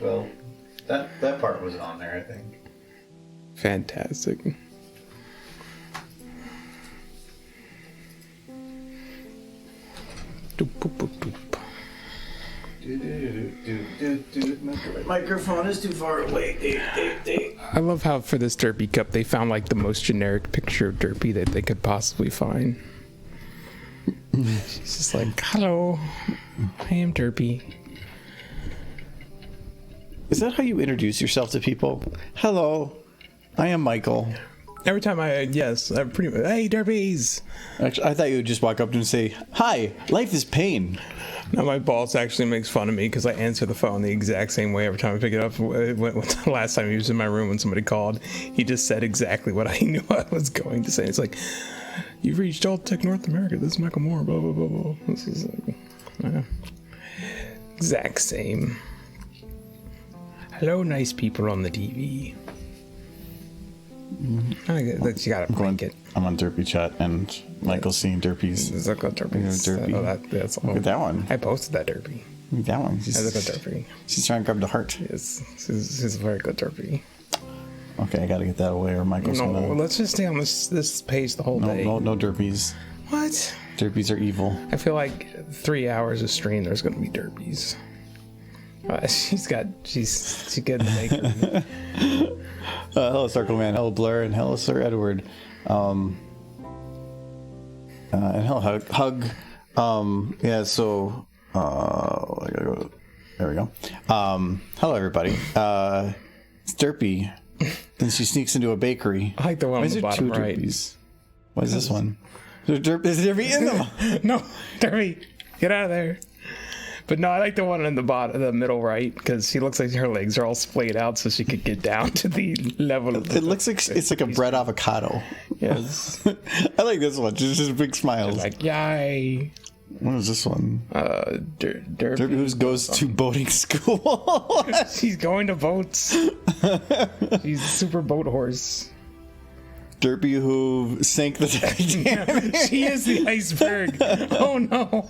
Well, that part was on there, I think. Fantastic. Doop, boop, boop, boop. Microphone is too far away. I love how for this Derpy cup they found like the most generic picture of Derpy that they could possibly find. She's just like, hello, I am Derpy. Is that how you introduce yourself to people? Hello, I am Michael. Every time I pretty much, hey Derpies. Actually, I thought you would just walk up to him and say, hi, life is pain. Now my boss actually makes fun of me because I answer the phone the exact same way every time I pick it up. The last time he was in my room when somebody called, he just said exactly what I knew I was going to say. It's like, you've reached All Tech North America. This is Michael Moore. Blah blah blah blah. This is exact same. Hello, nice people on the TV. You gotta break it. I'm on Derpy chat and Michael's seeing Derpies. Look at Derpies. Derpy. That's Look at that one. I posted that Derpy. Look at that one. Look at Derpy. She's trying to grab the heart. Yes, she's a very good Derpy. Okay, I gotta get that away or Michael's gonna... let's just stay on this page the whole day. No Derpies. What? Derpies are evil. I feel like 3 hours of stream there's gonna be Derpies. She could make her. Hello, Circle Man. Hello, Blur, and hello, Sir Edward. And hello, Hug. Yeah. So, I gotta go. There we go. Hello, everybody. It's Derpy. Then she sneaks into a bakery. I like the one on the bottom right. Derpies? What is this one? Is Derpy in them? No, Derpy, get out of there. But no, I like the one in the middle right, because she looks like her legs are all splayed out so she could get down to the level of the... It looks like it's like a bread avocado. Yes. I like this one. Just big smiles. Like, yay. What is this one? Derpy who goes to boating school. She's going to boats. She's a super boat horse. Derpy who sank the Titanic. She is the iceberg. Oh no.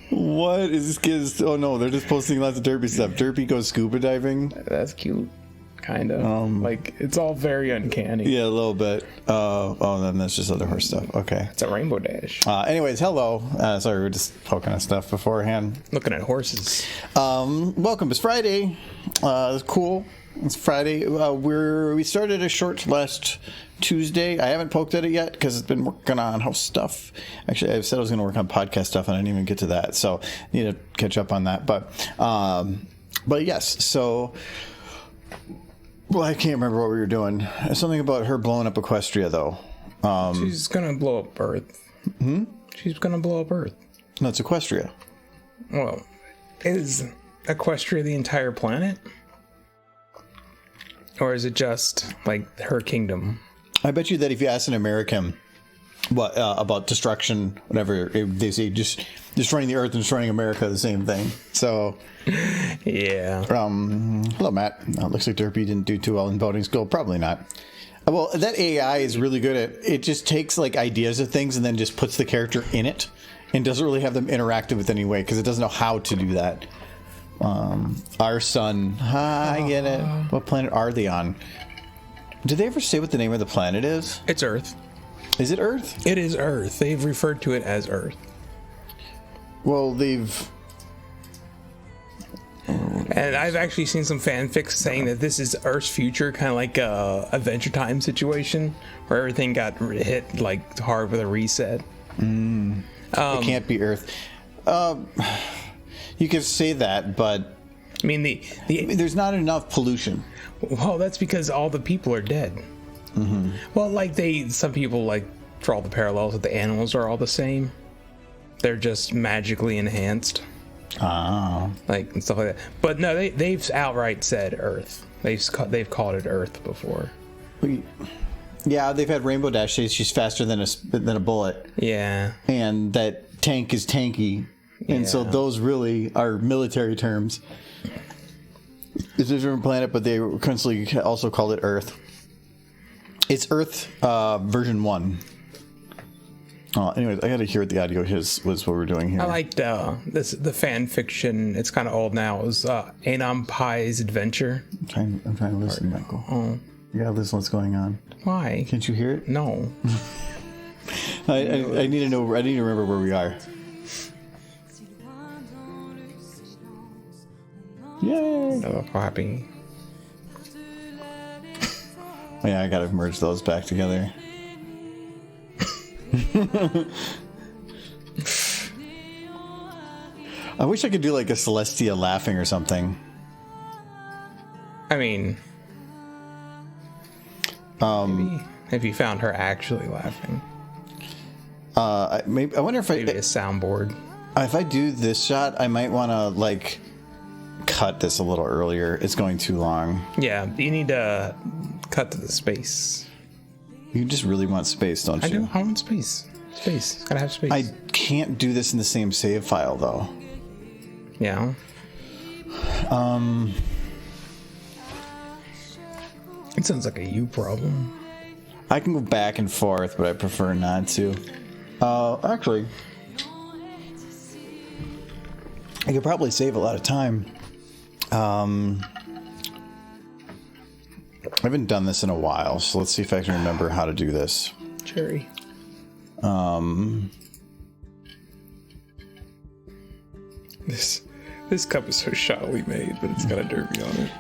What is this kid's... Oh no, they're just posting lots of Derpy stuff. Derpy goes scuba diving. That's cute. Kind of. Like, it's all very uncanny. Yeah, a little bit. Then that's just other horse stuff. Okay. It's a rainbow dash. Anyways, hello. Sorry, we were just poking at stuff beforehand. Looking at horses. Welcome. It's Friday. It's cool. It's Friday. We started a short last Tuesday. I haven't poked at it yet because it's been working on house stuff. Actually, I said I was going to work on podcast stuff and I didn't even get to that. So need to catch up on that. But yes. So, well, I can't remember what we were doing. Something about her blowing up Equestria, though. She's going to blow up Earth. She's going to blow up Earth. No, it's Equestria. Well, is Equestria the entire planet? Or is it just, like, her kingdom? I bet you that if you ask an American what about destruction, whatever, they say just destroying the Earth and destroying America, the same thing. So, yeah. Hello, Matt. Looks like Derpy didn't do too well in boating school. Probably not. Well, that AI is really good at it. Just takes like ideas of things and then just puts the character in it, and doesn't really have them interactive with any way because it doesn't know how to do that. Our sun. I get it. What planet are they on? Did they ever say what the name of the planet is? It's Earth. Is it Earth? It is Earth. They've referred to it as Earth. Well, they've... And I've actually seen some fanfics saying that this is Earth's future, kind of like a Adventure Time situation, where everything got hit like hard with a reset. It can't be Earth. You could say that, but... I mean, there's not enough pollution. Well, that's because all the people are dead. Mm-hmm. Well, like some people like draw the parallels that the animals are all the same. They're just magically enhanced. Like and stuff like that. But no, they've outright said Earth. They've called it Earth before. Yeah, they've had Rainbow Dash say she's faster than a bullet. Yeah, and that tank is tanky, and so those really are military terms. It's a different planet, but they constantly also called it Earth. It's Earth version 1. Anyways, I got to hear what the audio was what we're doing here. I liked the fan fiction. It's kind of old now. It was Anom Pai's Adventure. I'm trying to listen, Michael. Oh, You gotta listen what's going on. why? Can't you hear it? No. I need to know. I need to remember where we are. Yay! Oh, happy. Oh, yeah, I gotta merge those back together. I wish I could do like a Celestia laughing or something. I mean, maybe if you found her actually laughing, I wonder if maybe a soundboard. if I do this shot, I might want to like cut this a little earlier. It's going too long. Yeah, you need to cut to the space. You just really want space, don't I you? do. I want space. Space. It's gotta have space. I can't do this in the same save file though. Yeah. It sounds like a you problem. I can go back and forth, but I prefer not to. Actually, I could probably save a lot of time. I haven't done this in a while, so let's see if I can remember how to do this. Cherry. This cup is so shoddily made, but it's got a derby on it.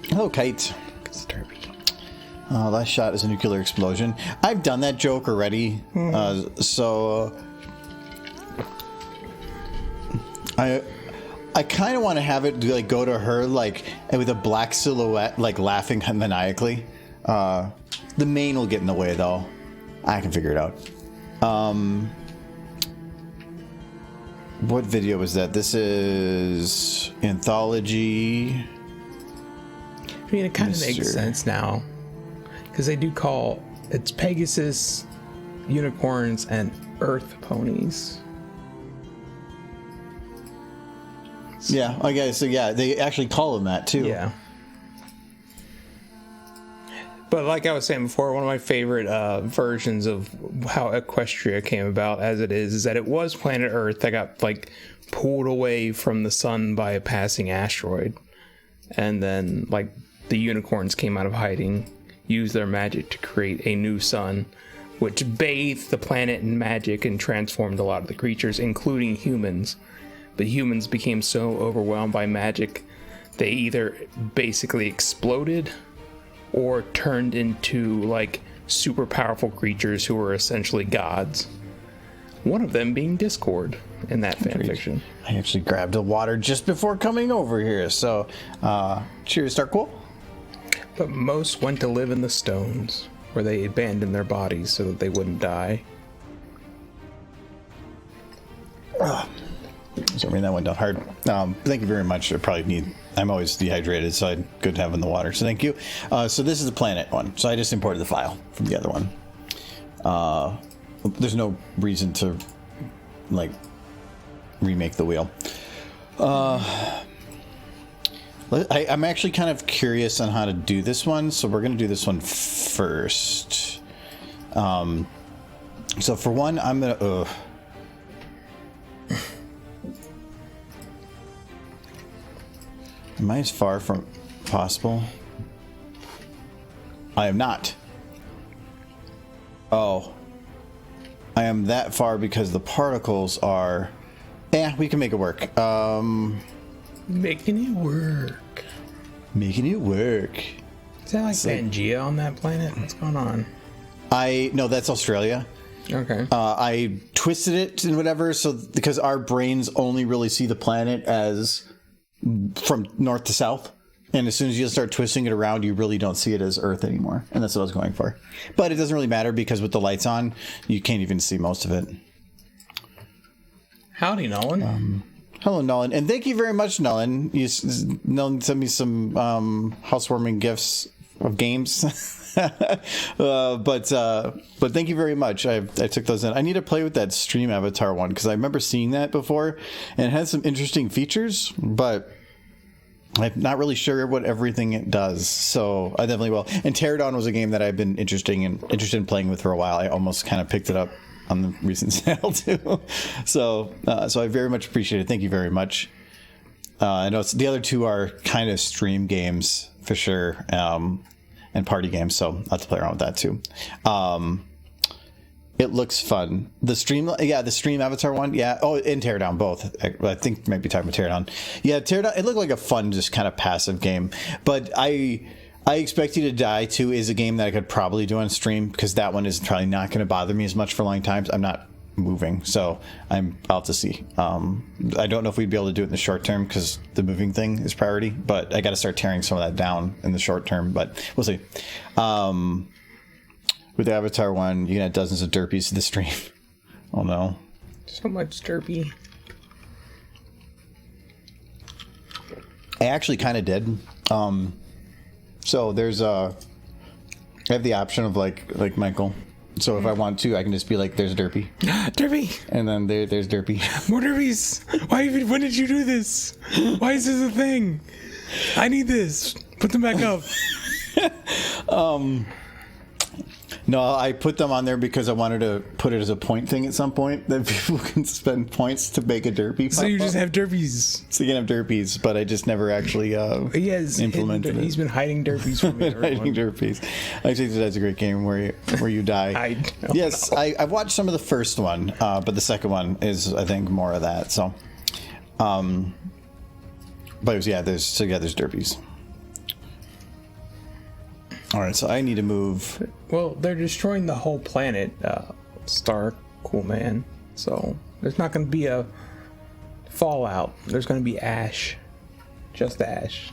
Hello, Kite. It's derby. Last shot is a nuclear explosion. I've done that joke already, so I kind of want to have it like go to her like with a black silhouette, like laughing maniacally. The mane will get in the way though. I can figure it out. What video was that? This is Anthology. I mean, it kind of makes sense now, because they do call it's Pegasus, unicorns, and Earth ponies. Yeah, I guess. So yeah, they actually call them that too. Yeah. But like I was saying before, one of my favorite versions of how Equestria came about as it is that it was planet Earth that got like pulled away from the sun by a passing asteroid. And then like the unicorns came out of hiding, used their magic to create a new sun, which bathed the planet in magic and transformed a lot of the creatures, including humans. But humans became so overwhelmed by magic, they either basically exploded or turned into like super powerful creatures who were essentially gods. One of them being Discord in that fanfiction. I actually grabbed a water just before coming over here, so cheers, Star Cool. But most went to live in the stones, where they abandoned their bodies so that they wouldn't die. Sorry, that went down hard. Thank you very much. I'm always dehydrated, so I'm good having the water. So thank you. So this is the planet one. So I just imported the file from the other one. There's no reason to like remake the wheel. I'm actually kind of curious on how to do this one, so we're going to do this one first. So for one, I'm gonna. Am I as far from possible? I am not. Oh. I am that far because the particles are... Yeah, we can make it work. Making it work. Making it work. Is that like Pangea on that planet? What's going on? No, that's Australia. Okay. I twisted it and whatever, so because our brains only really see the planet as from north to south, and as soon as you start twisting it around, you really don't see it as Earth anymore, and that's what I was going for. But it doesn't really matter because with the lights on, you can't even see most of it. Howdy, Nolan. Hello, Nolan, and thank you very much, Nolan. Nolan sent me some housewarming gifts of games. But thank you very much. I took those in. I need to play with that stream avatar one because I remember seeing that before, and it had some interesting features, but I'm not really sure what everything it does. So I definitely will. And Pterodon was a game that I've been interested in playing with for a while. I almost kind of picked it up on the recent sale too. So I very much appreciate it. Thank you very much. I know the other two are kind of stream games for sure, and party games. So I'll have to play around with that too. It looks fun. The stream Avatar one, yeah. Oh, and Teardown both. I think maybe talking about Teardown. Yeah, Teardown. It looked like a fun, just kind of passive game. But I Expect You to Die 2 is a game that I could probably do on stream because that one is probably not going to bother me as much for long times. I'm not moving, so I'll have to see. I don't know if we'd be able to do it in the short term because the moving thing is priority. But I got to start tearing some of that down in the short term. But we'll see. With the Avatar one, you can add dozens of derpies to the stream. Oh no. So much derpy. I actually kind of did. So there's I have the option of like Michael. So if I want to, I can just be like, there's derpy. Derpy! And then there's derpy. More derpies! When did you do this? Why is this a thing? I need this. Put them back up. No, I put them on there because I wanted to put it as a point thing at some point that people can spend points to make a derpy. So you just have derpies. So you can have derpies, but I just never actually implemented it. He's been hiding derpies from me. Hiding derpies. I think that's a great game where you die. Yes, I've watched some of the first one, but the second one is, I think, more of that. So, but it was, there's derpies. All right, so I need to move. Well, they're destroying the whole planet, Star Cool Man. So there's not going to be a fallout. There's going to be ash. Just ash.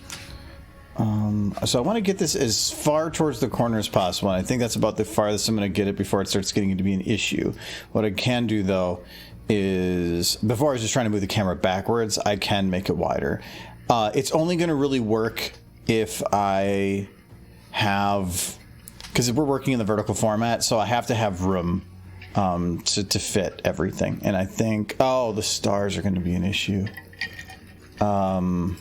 So I want to get this as far towards the corner as possible. And I think that's about the farthest I'm going to get it before it starts getting to be an issue. What I can do, though, is before I was just trying to move the camera backwards, I can make it wider. It's only going to really work if I have, because we're working in the vertical format, so I have to have room to fit everything. And I think, the stars are going to be an issue. I'll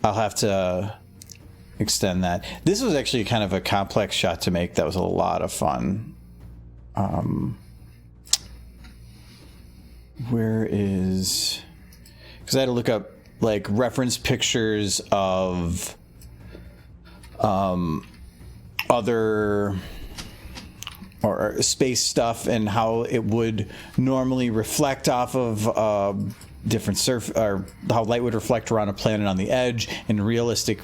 have to extend that. This was actually kind of a complex shot to make. That was a lot of fun. Where is, because I had to look up like reference pictures of other or space stuff and how it would normally reflect off of different or how light would reflect around a planet on the edge and realistic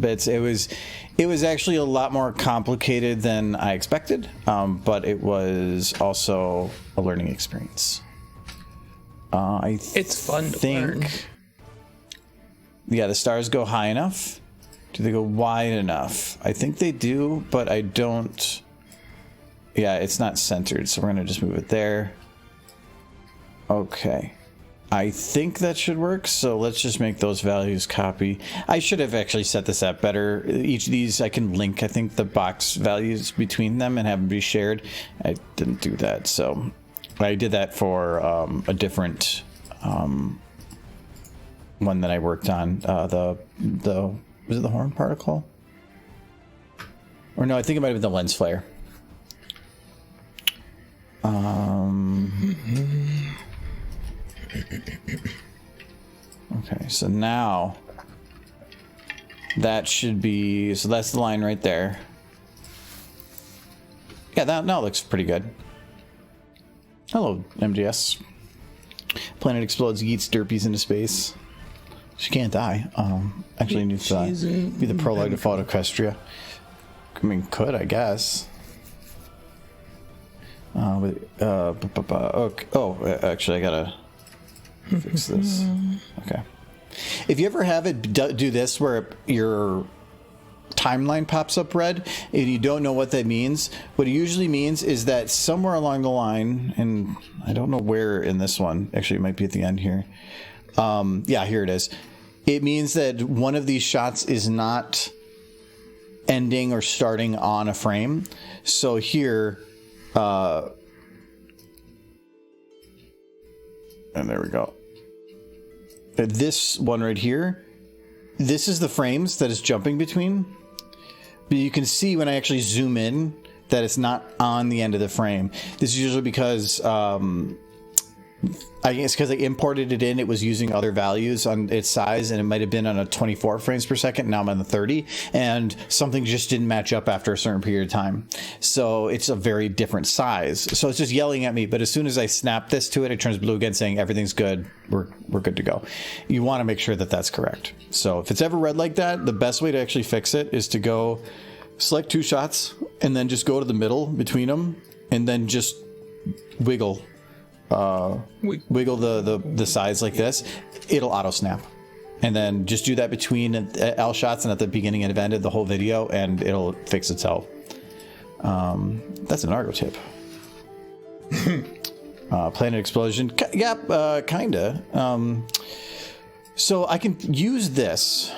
bits. It was actually a lot more complicated than I expected, but it was also a learning experience. It's fun to learn. Yeah, the stars go high enough. Do they go wide enough? I think they do, but I don't. Yeah, it's not centered, so we're going to just move it there. Okay. I think that should work, so let's just make those values copy. I should have actually set this up better. Each of these, I can link, I think, the box values between them and have them be shared. I didn't do that, so I did that for a different one that I worked on. Was it the horn particle? Or no, I think it might have been the lens flare. Okay, so now that should be, so that's the line right there. Yeah, that now looks pretty good. Hello, MGS. Planet explodes, yeets derpies into space. She can't die. Actually, needs to be the prologue to Fall to Equestria. I mean, could, I guess. Actually, I gotta fix this. Okay. If you ever have it do this where your timeline pops up red and you don't know what that means, what it usually means is that somewhere along the line, and I don't know where in this one, actually it might be at the end here. Yeah, here it is. It means that one of these shots is not ending or starting on a frame. So here, and there we go. This one right here, this is the frames that is jumping between. But you can see when I actually zoom in that it's not on the end of the frame. This is usually because I guess because I imported it in, it was using other values on its size, and it might have been on a 24 frames per second. Now I'm on the 30, and something just didn't match up after a certain period of time. So it's a very different size. So it's just yelling at me. But as soon as I snap this to it, it turns blue again, saying everything's good. We're good to go. You want to make sure that that's correct. So if it's ever red like that, the best way to actually fix it is to go select 2 shots and then just go to the middle between them, and then just wiggle the sides like this. It'll auto snap, and then just do that between L shots and at the beginning and end of the whole video, and it'll fix itself. That's an Argo tip. Planet explosion. Kinda. So I can use this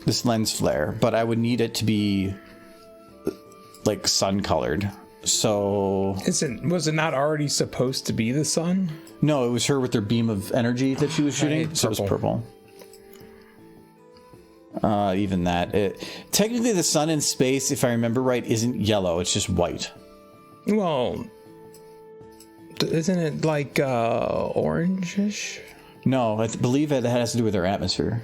this lens flare, but I would need it to be like sun colored. So was it not already supposed to be the sun? No, it was her with her beam of energy that she was shooting. Right, so it was purple. Even that. Technically, the sun in space, if I remember right, isn't yellow. It's just white. Well, isn't it like orangish? No, I believe it has to do with our atmosphere.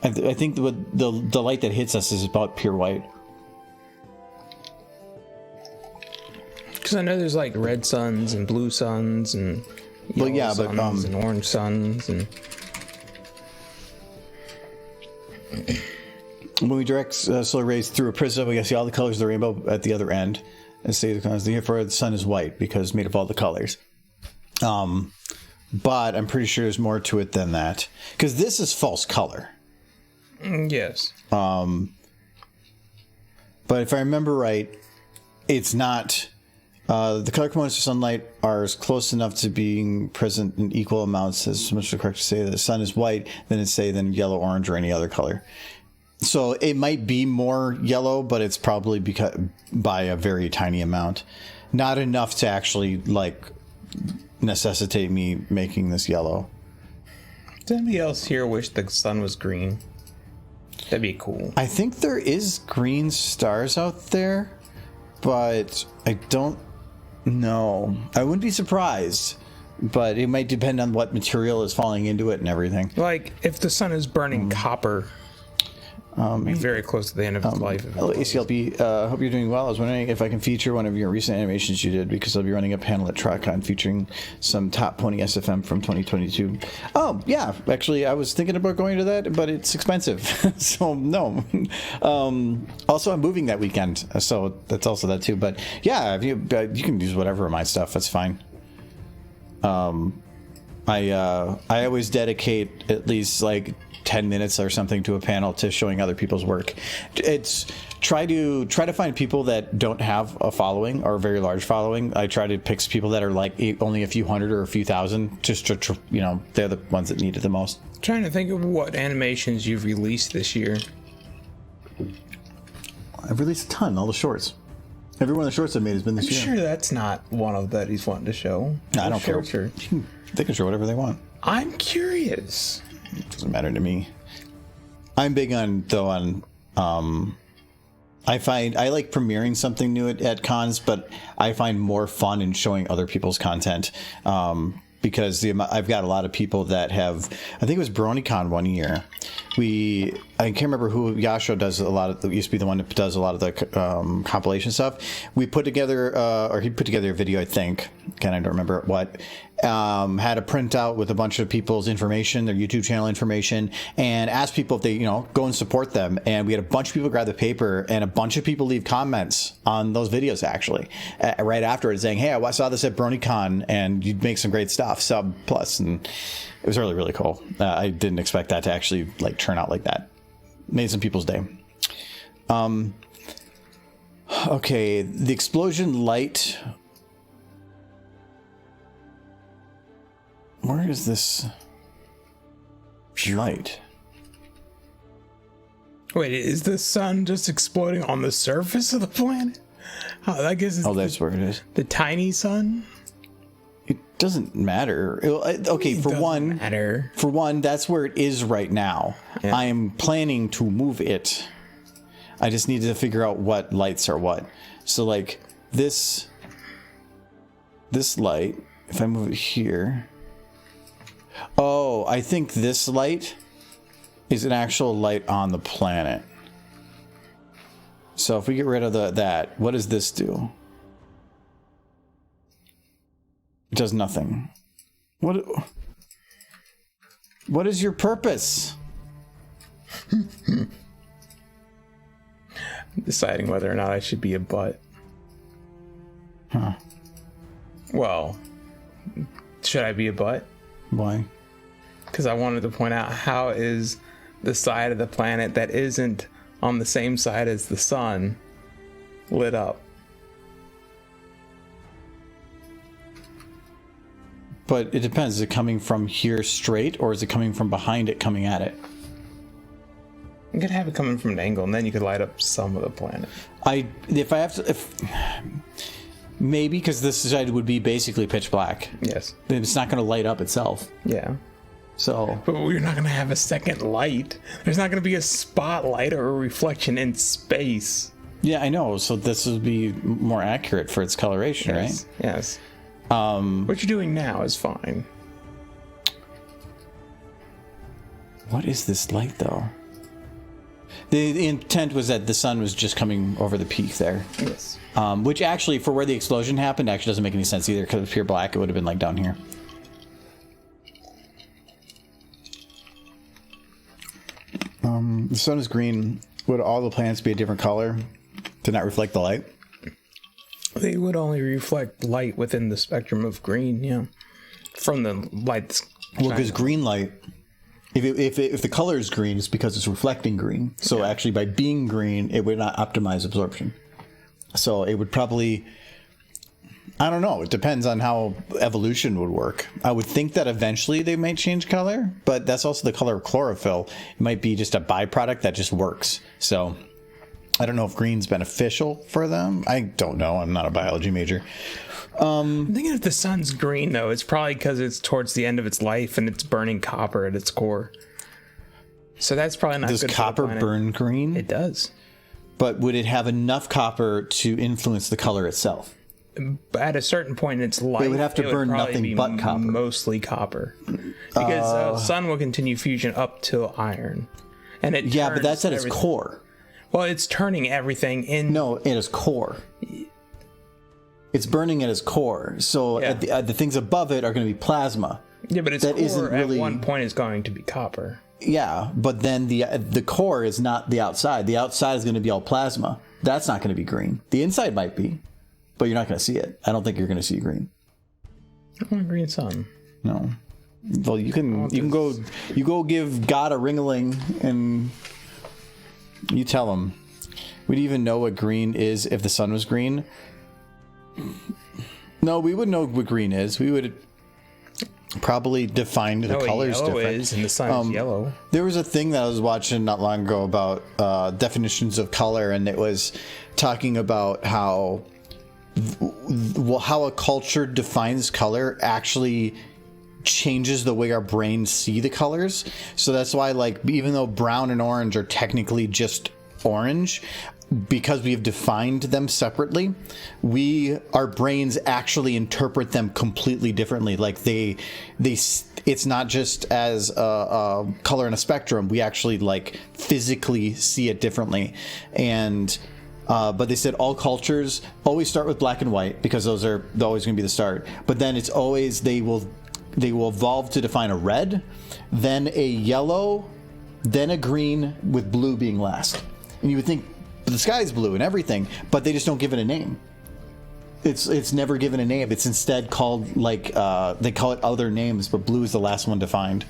I think the light that hits us is about pure white. Because I know there's like red suns and blue suns and yellow suns and orange suns and. When we direct solar rays through a prism, we can see all the colors of the rainbow at the other end, and say therefore the sun is white because it's made of all the colors. But I'm pretty sure there's more to it than that, because this is false color. Yes. But if I remember right, it's not. The color components of sunlight are close enough to being present in equal amounts as much as correct to say that the sun is white than yellow, orange, or any other color. So it might be more yellow, but it's probably by a very tiny amount. Not enough to actually like necessitate me making this yellow. Does anybody else here wish the sun was green? That'd be cool. I think there is green stars out there, but I don't know. I wouldn't be surprised, but it might depend on what material is falling into it and everything. Like if the sun is burning copper, very close to the end of its life. Hello, ACLB. Hope you're doing well. I was wondering if I can feature one of your recent animations you did, because I'll be running a panel at TriCon featuring some top pony SFM from 2022. Oh, yeah. Actually, I was thinking about going to that, but it's expensive. So, no. Also, I'm moving that weekend, so that's also that, too. But, yeah, if you can use whatever of my stuff. That's fine. I always dedicate at least, like, 10 minutes or something to a panel to showing other people's work. It's try to find people that don't have a following or a very large following. I try to pick people that are like only a few hundred or a few thousand, just to, they're the ones that need it the most. Trying to think of what animations you've released this year. I've released a ton, all the shorts. Every one of the shorts I've made has been this year. Sure, that's not one of that he's wanting to show. No, I don't care. They can show whatever they want. I'm curious. It doesn't matter to me. I'm big on I like premiering something new at cons, but I find more fun in showing other people's content, because I've got a lot of people that have. I think it was BronyCon one year. I can't remember who. Yasho does a lot of. Used to be the one that does a lot of the compilation stuff. We put together, or he put together a video, I think. Again, I don't remember what. Had a printout with a bunch of people's information, their YouTube channel information, and asked people if they, go and support them. And we had a bunch of people grab the paper, and a bunch of people leave comments on those videos, actually, right afterwards, saying, hey, I saw this at BronyCon, and you'd make some great stuff, sub plus. And it was really, really cool. I didn't expect that to actually turn out like that. Made some people's day. Okay, the explosion light. Where is this light? Wait, is the sun just exploding on the surface of the planet? I guess it's that's where it is. The tiny sun? It doesn't matter. Okay, for one, that's where it is right now. Yeah. I am planning to move it. I just needed to figure out what lights are what. So like this light, if I move it here. Oh, I think this light is an actual light on the planet. So if we get rid of that, what does this do? It does nothing. What is your purpose? Deciding whether or not I should be a butt. Huh. Well, should I be a butt? Why? Because I wanted to point out how is the side of the planet that isn't on the same side as the sun lit up. But it depends. Is it coming from here straight, or is it coming from behind it coming at it? You could have it coming from an angle, and then you could light up some of the planet. Maybe because this side would be basically pitch black. Yes. It's not going to light up itself. Yeah. So. But we're not going to have a second light. There's not going to be a spotlight or a reflection in space. Yeah, I know. So this would be more accurate for its coloration, Yes. right? Yes. What you're doing now is fine. What is this light, though? The intent was that the sun was just coming over the peak there. Yes. Which actually, for where the explosion happened, actually doesn't make any sense either, because it's pure black. It would have been like down here. The sun is green. Would all the planets be a different color to not reflect the light? They would only reflect light within the spectrum of green, yeah. From the light. Well, because green light, if the color is green, it's because it's reflecting green. So actually, by being green, it would not optimize absorption. So it would probably, I don't know. It depends on how evolution would work. I would think that eventually they might change color, but that's also the color of chlorophyll. It might be just a byproduct that just works. So I don't know if green's beneficial for them. I don't know. I'm not a biology major. I'm thinking if the sun's green, though, it's probably because it's towards the end of its life and it's burning copper at its core. So that's probably not good for the planet. Does copper burn green? It does. But would it have enough copper to influence the color itself? At a certain point in its life, it would have to burn nothing but copper. Mostly copper. Because the sun will continue fusion up to iron. And it but that's at its core. Well, it's turning everything in. No, at its core. It's burning at its core. So the things above it are going to be plasma. Yeah, but its that core isn't really, at one point is going to be copper. Yeah, but then the core is not the outside. The outside is going to be all plasma. That's not going to be green. The inside might be, but you're not going to see it. I don't think you're going to see green. I want a green sun. No. Well, you can go give God a ring-a-ling and you tell him. We'd even know what green is if the sun was green. No, we would know what green is. We would probably define the colors yellow different. Is, and the sun is yellow. There was a thing that I was watching not long ago about definitions of color, and it was talking about how a culture defines color actually changes the way our brains see the colors. So that's why, like, even though brown and orange are technically just orange, because we have defined them separately, our brains actually interpret them completely differently. Like it's not just as a color in a spectrum. We actually like physically see it differently. And but they said all cultures always start with black and white because those are always going to be the start. But then it's always they will evolve to define a red, then a yellow, then a green, with blue being last. And you would think the sky's blue and everything, but they just don't give it a name. It's never given a name. It's instead called, like, they call it other names, but blue is the last one defined.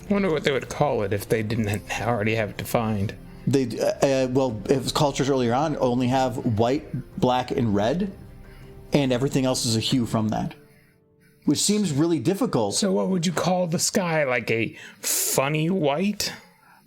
I wonder what they would call it if they didn't already have it defined. Well, if cultures earlier on only have white, black, and red, and everything else is a hue from that, which seems really difficult. So what would you call the sky? Like a funny white?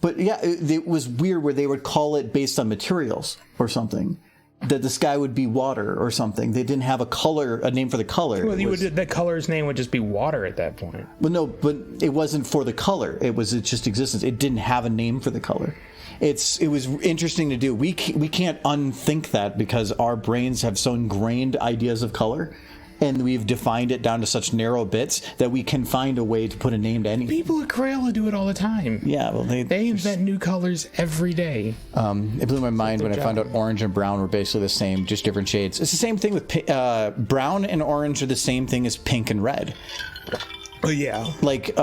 But yeah, it was weird where they would call it based on materials or something. that the sky would be water or something. They didn't have a name for the color. Well, the color's name would just be water at that point. But no, but it wasn't for the color. It just existence. It didn't have a name for the color. It was interesting to do. We can't unthink that because our brains have so ingrained ideas of color, and we've defined it down to such narrow bits that we can find a way to put a name to anything. People at Crayola do it all the time. Yeah, well, they invent new colors every day. It blew my mind when I found out orange and brown were basically the same, just different shades. It's the same thing with brown and orange are the same thing as pink and red. Oh yeah, like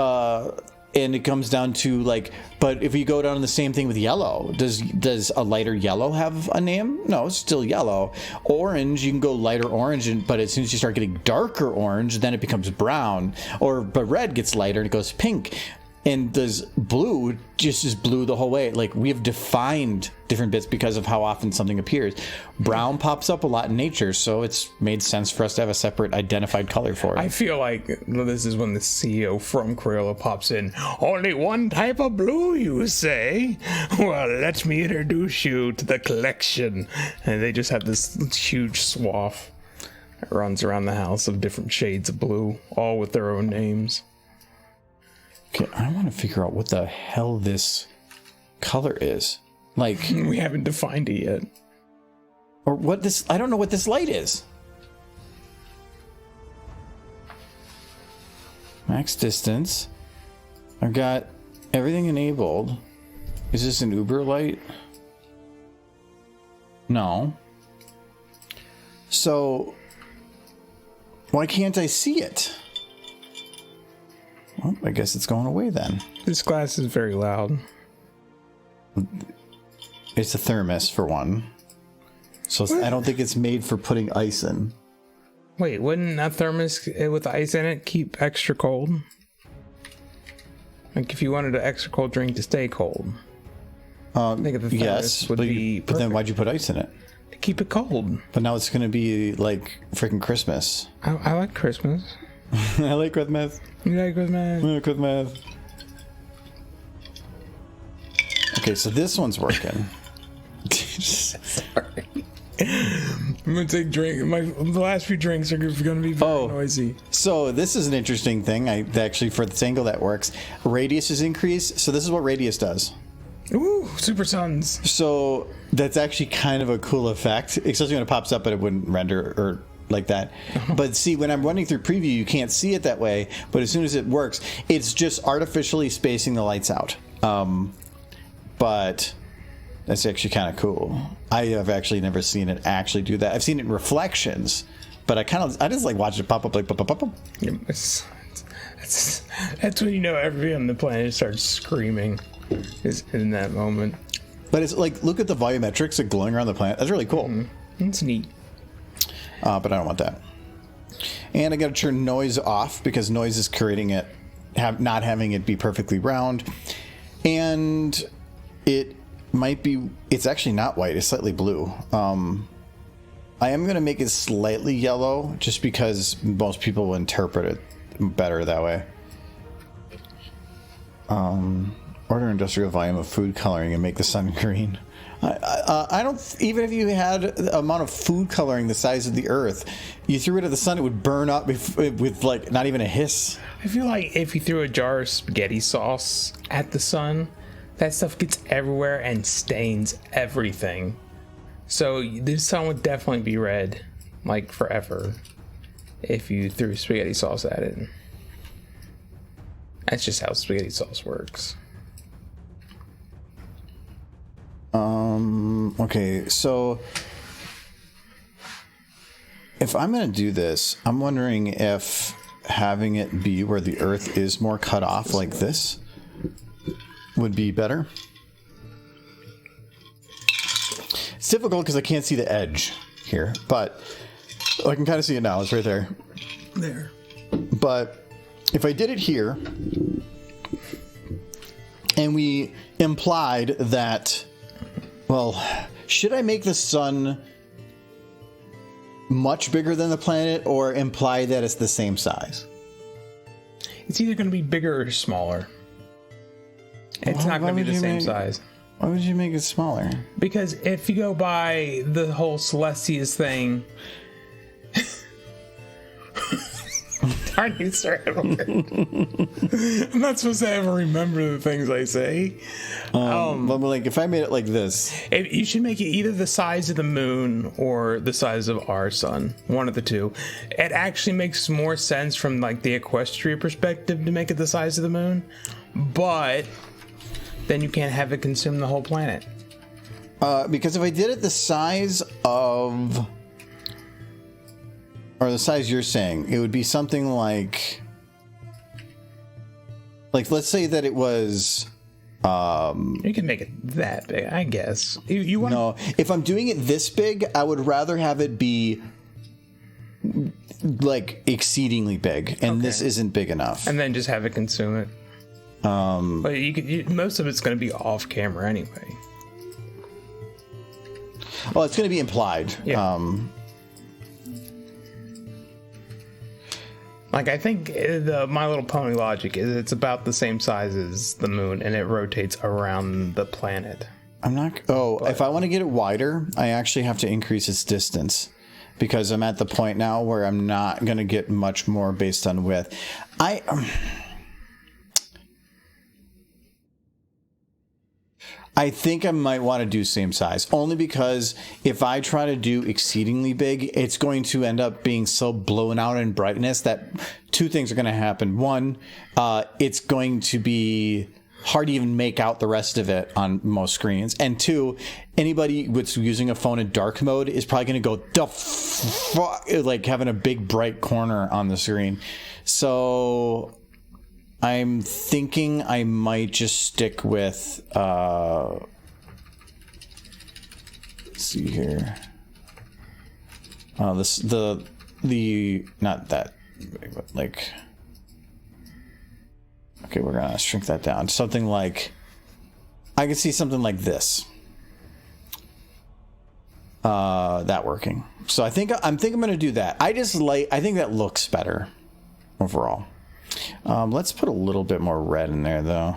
and it comes down to like, but if you go down to the same thing with yellow, does a lighter yellow have a name? No, it's still yellow. Orange, you can go lighter orange, but as soon as you start getting darker orange, then it becomes brown. But red gets lighter and it goes pink. And does blue just is blue the whole way. Like, we have defined different bits because of how often something appears. Brown pops up a lot in nature, so it's made sense for us to have a separate identified color for it. I feel like this is when the CEO from Crayola pops in. Only one type of blue, you say? Well, let me introduce you to the collection. And they just have this huge swath that runs around the house of different shades of blue, all with their own names. Okay, I want to figure out what the hell this color is. Like, we haven't defined it yet. Or what this, I don't know what this light is. Max distance. I've got everything enabled. Is this an Uber light? No. So, why can't I see it? Well, I guess it's going away then. This glass is very loud. It's a thermos for one. So I don't think it's made for putting ice in. Wait, wouldn't a thermos with ice in it keep extra cold? Like if you wanted an extra cold drink to stay cold. I think the thermos would be perfect. But then why'd you put ice in it? To keep it cold. But now it's going to be like freaking Christmas. I like Christmas. I like Christmas. You like Christmas? I like Christmas. Okay, so this one's working. Sorry. I'm gonna take drink. The last few drinks are gonna be very noisy. So this is an interesting thing. Actually, for this angle that works, radius is increased. So this is what radius does. Ooh, super suns. So that's actually kind of a cool effect, especially when it pops up, but it wouldn't render or like that. But see, when I'm running through preview, you can't see it that way. But as soon as it works, it's just artificially spacing the lights out. But that's actually kind of cool. I have actually never seen it actually do that. I've seen it in reflections, but I just like watching it pop up like pop, pop, pop, pop. Yeah, that's when you know everybody on the planet starts screaming. Is in that moment. But it's like, look at the volumetrics like glowing around the planet. That's really cool. It's neat. But I don't want that. And I got to turn noise off because noise is creating it, not having it be perfectly round. And it might be, it's actually not white, it's slightly blue. I am going to make it slightly yellow just because most people will interpret it better that way. Order industrial volume of food coloring and make the sun green. I don't, even if you had the amount of food coloring the size of the earth, you threw it at the sun, it would burn up with like not even a hiss. I feel like if you threw a jar of spaghetti sauce at the sun, that stuff gets everywhere and stains everything. So the sun would definitely be red, like forever, if you threw spaghetti sauce at it. That's just how spaghetti sauce works. Okay, so if I'm going to do this, I'm wondering if having it be where the earth is more cut off like this would be better. It's difficult because I can't see the edge here, but I can kind of see it now. It's right there. There. But if I did it here, and we implied that, well, should I make the sun much bigger than the planet or imply that it's the same size? It's either going to be bigger or smaller. It's not going to be the same size. Why would you make it smaller? Because if you go by the whole Celestia's thing... Darn you, sir. I'm not supposed to ever remember the things I say. But like, if I made it like this... You should make it either the size of the moon or the size of our sun. One of the two. It actually makes more sense from like the equestria perspective to make it the size of the moon. But then you can't have it consume the whole planet. Because if I did it the size of... Or the size you're saying, it would be something like let's say that it was You can make it that big, I guess. You want No, if I'm doing it this big, I would rather have it be like exceedingly big, and this isn't big enough. And then just have it consume it. But most of it's going to be off camera anyway. Well, it's going to be implied. Yeah. Like, I think the My Little Pony logic is it's about the same size as the moon, and it rotates around the planet. I'm not... if I want to get it wider, I actually have to increase its distance. Because I'm at the point now where I'm not going to get much more based on width. I think I might want to do same size, only because if I try to do exceedingly big, it's going to end up being so blown out in brightness that two things are going to happen. One, it's going to be hard to even make out the rest of it on most screens. And two, anybody who's using a phone in dark mode is probably going to go, the fuck, like having a big bright corner on the screen. So... I'm thinking I might just stick with, let's see here. Not that big, but like, okay, we're gonna shrink that down. Something like, I can see something like this. That working. So I think I'm gonna do that. I think that looks better overall. Let's put a little bit more red in there, though.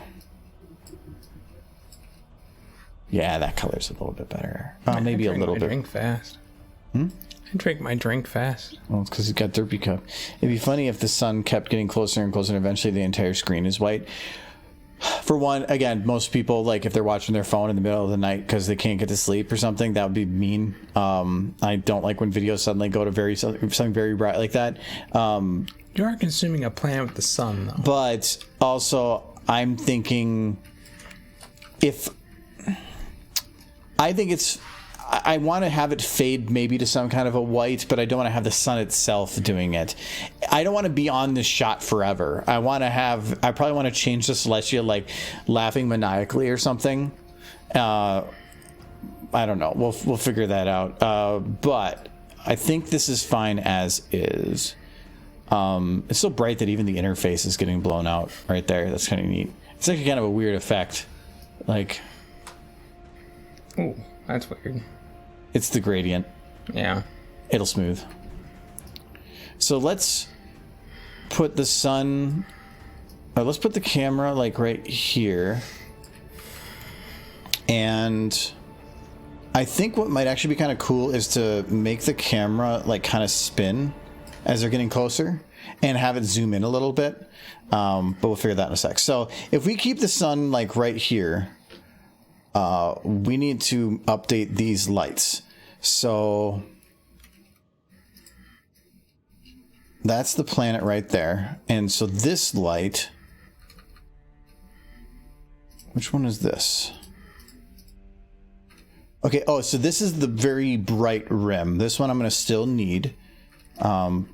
Yeah, that color's a little bit better. Maybe a little bit. Drink fast. I drink my drink fast. Well, it's because he's got derpy cup. It'd be funny if the sun kept getting closer and closer, and eventually the entire screen is white. For one, again, most people, like, if they're watching their phone in the middle of the night because they can't get to sleep or something, that would be mean. I don't like when videos suddenly go to something very bright like that. You are consuming a planet with the sun, though. But also, I'm thinking I want to have it fade maybe to some kind of a white, but I don't want to have the sun itself doing it. I don't want to be on this shot forever. I probably want to change the Celestia, like laughing maniacally or something. I don't know. We'll figure that out. But I think this is fine as is. It's so bright that even the interface is getting blown out right there. That's kind of neat. It's actually kind of a weird effect. Like, ooh, that's weird. It's the gradient. Yeah. It'll smooth. So let's put the sun... let's put the camera, like, right here. And I think what might actually be kind of cool is to make the camera, like, kind of spin as they're getting closer and have it zoom in a little bit. But we'll figure that in a sec. So if we keep the sun, like, right here... we need to update these lights. So that's the planet right there. And so this light, which one is this? Okay. Oh, so this is the very bright rim. This one I'm going to still need. I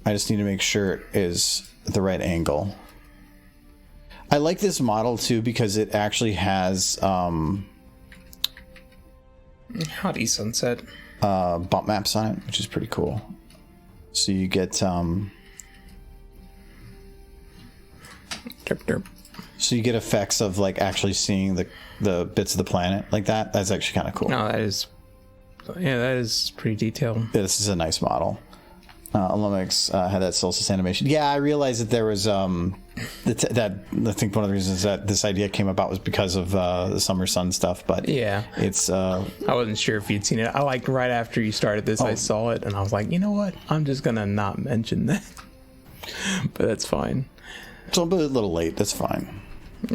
just need to make sure it is the right angle. I like this model too because it actually has Howdy sunset bump maps on it, which is pretty cool. So you get derp derp. So you get effects of like actually seeing the bits of the planet like that. That's actually kind of cool. No, that is pretty detailed. This is a nice model. Olympics had that solstice animation. Yeah, I realized that there was that I think one of the reasons that this idea came about was because of the summer sun stuff. But Yeah. it's I wasn't sure if you'd seen it. I like right after you started this, I saw it and I was like, you know what? I'm just gonna not mention that. But that's fine. it's a little late. That's fine.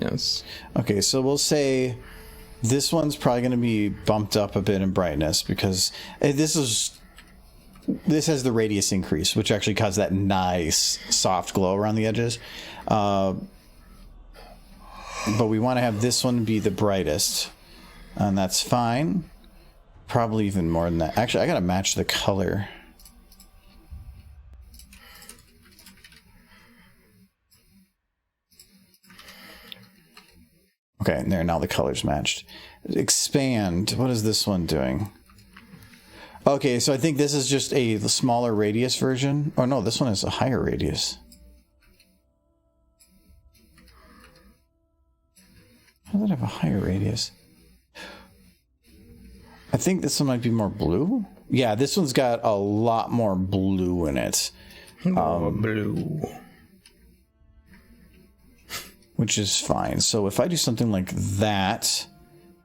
Yes. Okay, so we'll say this one's probably going to be bumped up a bit in brightness because this has the radius increase, which actually causes that nice soft glow around the edges. But we want to have this one be the brightest, and that's fine. Probably even more than that. Actually, I got to match the color. Okay, there, now the color's matched. Expand. What is this one doing? Okay, so I think this is just a smaller radius version. Oh no, this one is a higher radius. How does it have a higher radius? I think this one might be more blue. Yeah, this one's got a lot more blue in it. Blue. Which is fine. So if I do something like that,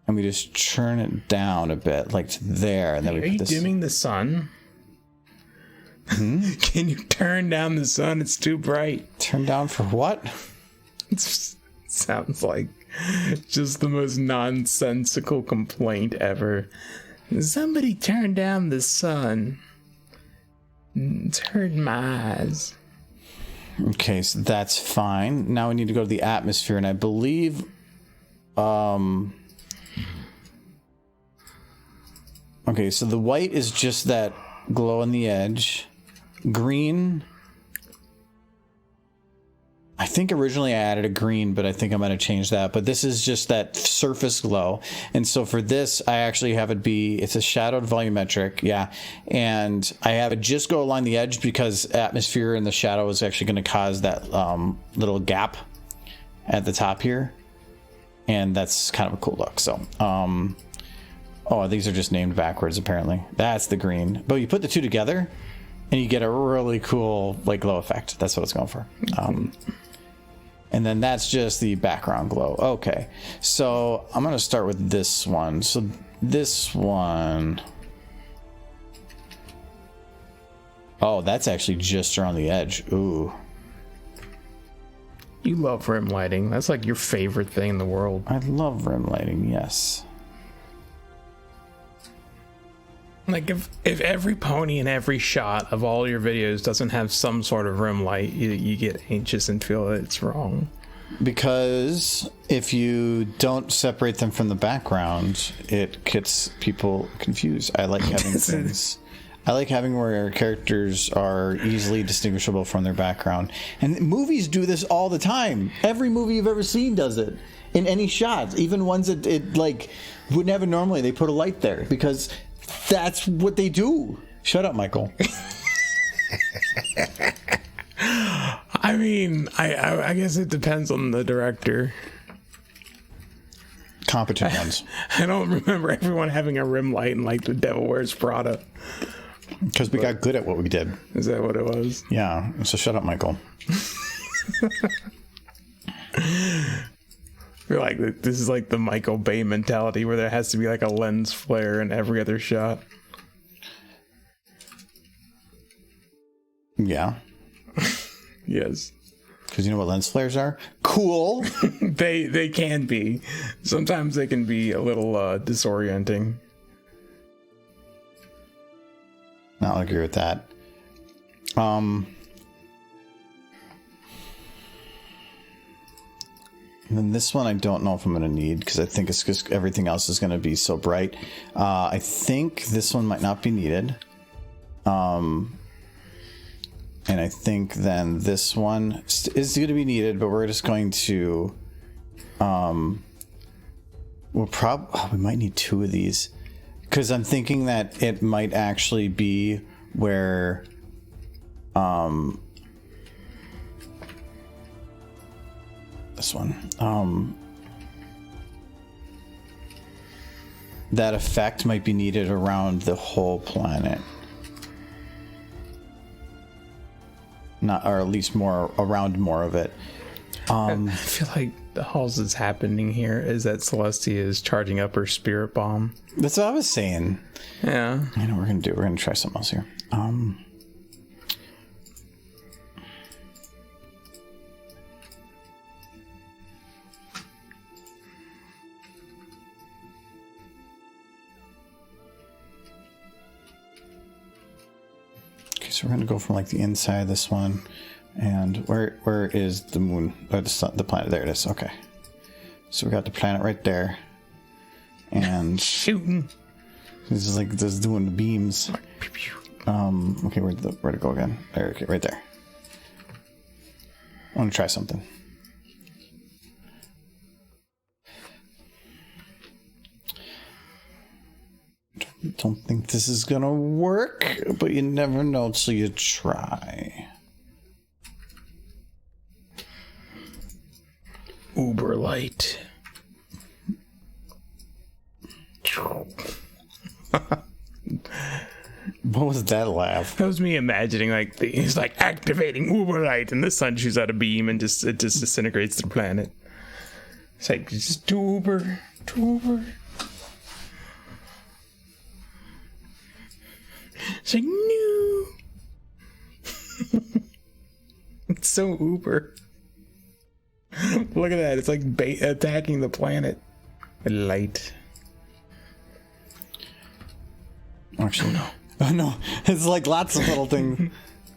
and we just churn it down a bit, like to there, and then we Are put you this. dimming the sun? Can you turn down the sun? It's too bright. Turn down for what? It sounds like just the most nonsensical complaint ever. Somebody turn down the sun. It's hurting my eyes. Okay, so that's fine. Now we need to go to the atmosphere, and I believe, okay, so the white is just that glow on the edge. Green, I think originally I added a green, but I think I'm going to change that. But this is just that surface glow. And so for this, I actually have it be, it's a shadowed volumetric. Yeah. And I have it just go along the edge because atmosphere and the shadow is actually going to cause that little gap at the top here. And that's kind of a cool look. So, oh, these are just named backwards, apparently. That's the green. But you put the two together and you get a really cool like glow effect. That's what it's going for. And then that's just the background glow. Okay, so I'm going to start with this one. So this one... Oh, that's actually just around the edge. Ooh. You love rim lighting. That's like your favorite thing in the world. I love rim lighting, yes. Like if every pony in every shot of all your videos doesn't have some sort of rim light, you get anxious and feel that it's wrong. Because if you don't separate them from the background, it gets people confused. I like having things... I like having where characters are easily distinguishable from their background. And movies do this all the time. Every movie you've ever seen does it. In any shots. Even ones that it like wouldn't have it normally. They put a light there because that's what they do. Shut up, Michael. I mean, I guess it depends on the director. Competent ones. I don't remember everyone having a rim light in like The Devil Wears Prada. Because we got good at what we did. Is that what it was? Yeah. So shut up, Michael. I feel like this is like the Michael Bay mentality where there has to be like a lens flare in every other shot. Yeah. Yes. Because you know what lens flares are? Cool. They can be. Sometimes they can be a little disorienting. I'll agree with that. And then this one I don't know if I'm going to need because I think it's just everything else is going to be so bright. I think this one might not be needed. And I think then this one is going to be needed, but we're just going to... we might need two of these. Because I'm thinking that it might actually be where... this one. That effect might be needed around the whole planet. not, or at least more around more of it. I feel like all that's happening here is that Celestia is charging up her spirit bomb. That's what I was saying. Yeah. I know what we're gonna do. We're gonna try something else here. Okay, so we're gonna go from like the inside of this one, and where is the moon or the sun, the planet? There it is. Okay, so we got the planet right there, and Shooting. this is like this doing the beams. Okay, where to go again? There, okay, right there. I want to try something. Don't think this is gonna work, but you never know till you try. Uber light. What was that laugh? That was me imagining like he's like activating Uber light, and the sun shoots out a beam and it just disintegrates the planet. It's like just do Uber. It's like no. It's so Uber. Look at that! It's like attacking the planet with light. Actually, no. Oh no! It's like lots of little things.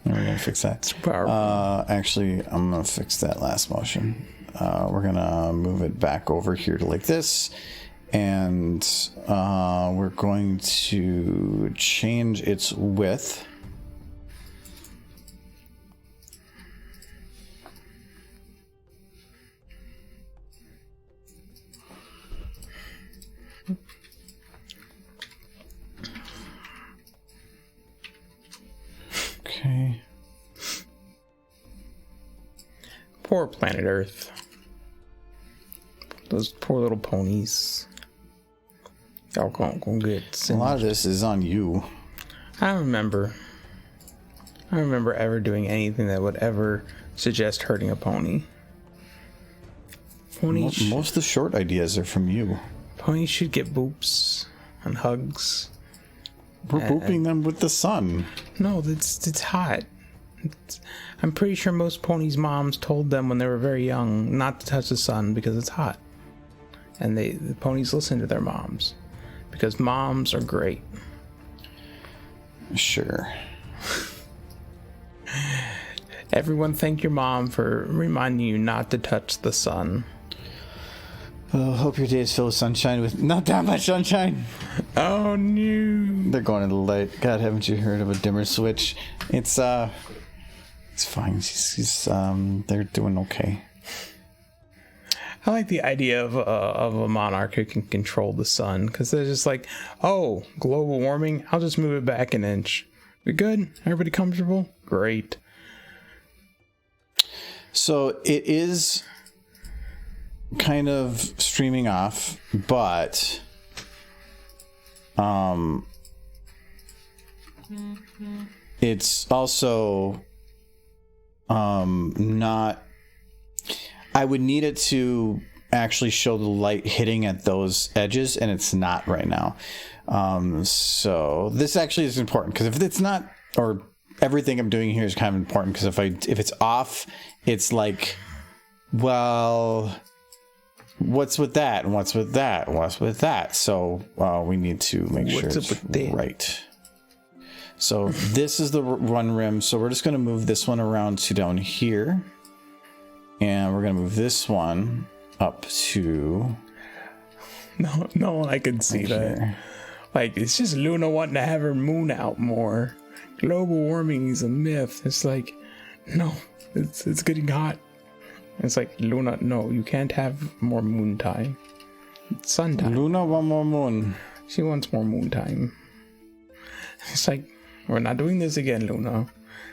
We're gonna fix that. It's powerful. Actually, I'm gonna fix that last motion. We're gonna move it back over here to like this, and we're going to change its width. Okay. Poor planet Earth. Those poor little ponies. Y'all gonna get A lot of this is on you. I don't remember ever doing anything that would ever suggest hurting a pony. Most of the short ideas are from you. Ponies should get boops and hugs. We're booping them with the sun. No, it's hot. I'm pretty sure most ponies' moms told them when they were very young not to touch the sun because it's hot. And the ponies listen to their moms because moms are great. Sure. Everyone thank your mom for reminding you not to touch the sun. Oh, hope your day is filled with sunshine with not that much sunshine. Oh no. They're going to the light. God, haven't you heard of a dimmer switch? It's fine. They're doing okay. I like the idea of a monarch who can control the sun, because they're just like, oh, global warming, I'll just move it back an inch. We good? Everybody comfortable? Great. So it is kind of streaming off, but it's also not. I would need it to actually show the light hitting at those edges, and it's not right now. So this actually is important, because if it's not, or everything I'm doing here is kind of important, because if it's off, it's like, well, what's with that, and what's with that, and what's with that? So we need to make sure it's right. So this is the run rim. So we're just going to move this one around to down here. And we're going to move this one up to... No, I can see that. Here. Like, it's just Luna wanting to have her moon out more. Global warming is a myth. It's like, no, it's getting hot. It's like, Luna, no, you can't have more moon time. It's sun time. Luna want more moon. She wants more moon time. It's like, we're not doing this again, Luna.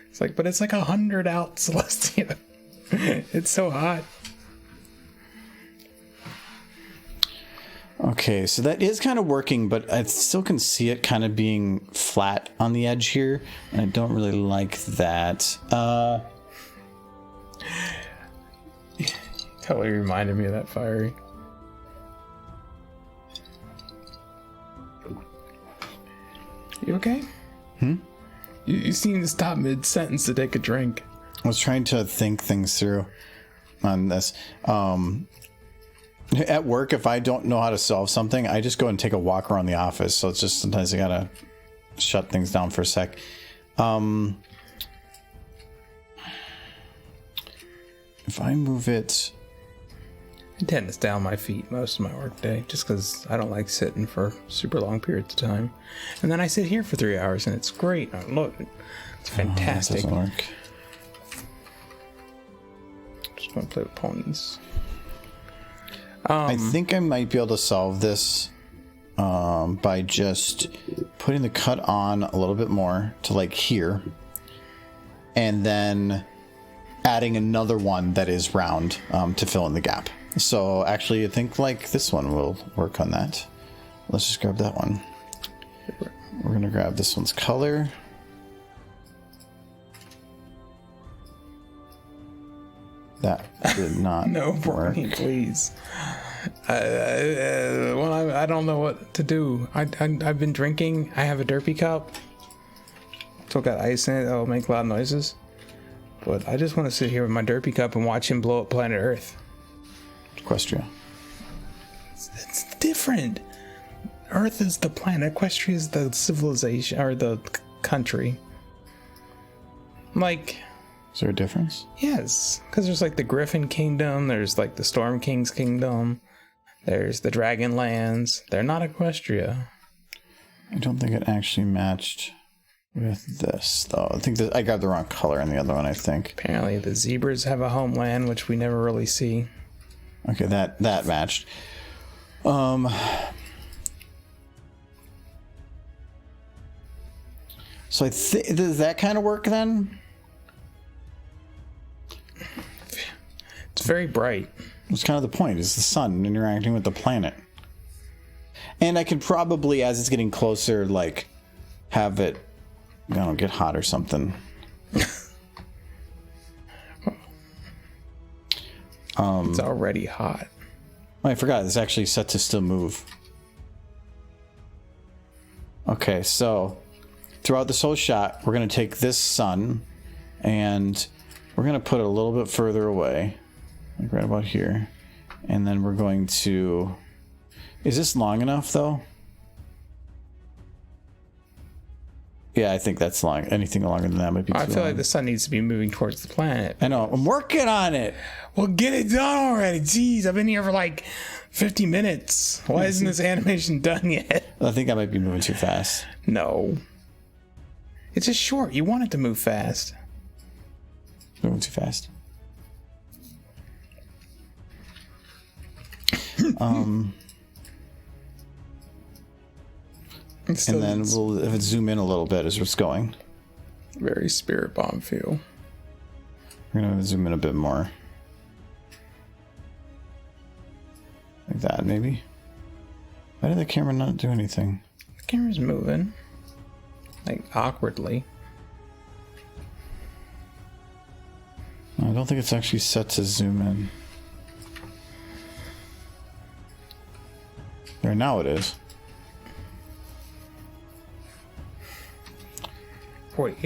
It's like, but it's like 100 out, Celestia. It's so hot. Okay, so that is kind of working, but I still can see it kind of being flat on the edge here, and I don't really like that. Totally reminded me of that fiery. You okay? You seem to stop mid-sentence to take a drink. I was trying to think things through on this. At work, if I don't know how to solve something, I just go and take a walk around the office. So it's just sometimes I gotta shut things down for a sec. If I move it... I tend to stay on my feet most of my workday just because I don't like sitting for super long periods of time. And then I sit here for 3 hours and it's great. I love it. It's fantastic. That doesn't work. Just want to play with ponies. I think I might be able to solve this by just putting the cut on a little bit more to like here. And then adding another one that is round to fill in the gap. So actually, I think like this one will work on that. Let's just grab that one. We're gonna grab this one's color. That did not No, work. Brian, please. I don't know what to do. I've been drinking. I have a derpy cup. Still got ice in it. That'll make loud noises. But I just want to sit here with my derpy cup and watch him blow up planet Earth. Equestria. It's different. Earth is the planet. Equestria is the civilization or the country. Like, Is there a difference? yes, because there's like the Griffin Kingdom. There's like the Storm King's Kingdom. There's the Dragon Lands. They're not Equestria. I don't think it actually matched with this, though. I think that I grabbed the wrong color in the other one, I think. Apparently, the zebras have a homeland, which we never really see. Okay, that matched. So I think, does that kind of work then? It's very bright. That's kind of the point, is the sun interacting with the planet. And I could probably, as it's getting closer, like, have it, I don't know, get hot or something. It's already hot. Oh, I forgot, it's actually set to still move. Okay, so throughout this whole shot, we're going to take this sun and we're going to put it a little bit further away, like right about here. And then we're going to... Is this long enough, though? Yeah, I think that's long. Anything longer than that might be too I feel long. like the sun needs to be moving towards the planet. I know. I'm working on it. Well, get it done already. Jeez, I've been here for like 50 minutes. Why isn't this animation done yet? I think I might be moving too fast. No. It's just short. You want it to move fast. Moving too fast. It still And then needs we'll if it zoom in a little bit as it's going. very Spirit Bomb feel. We're gonna zoom in a bit more. Like that, maybe. Why did the camera not do anything? The camera's moving. Like, awkwardly. I don't think it's actually set to zoom in. There, now it is. Wait,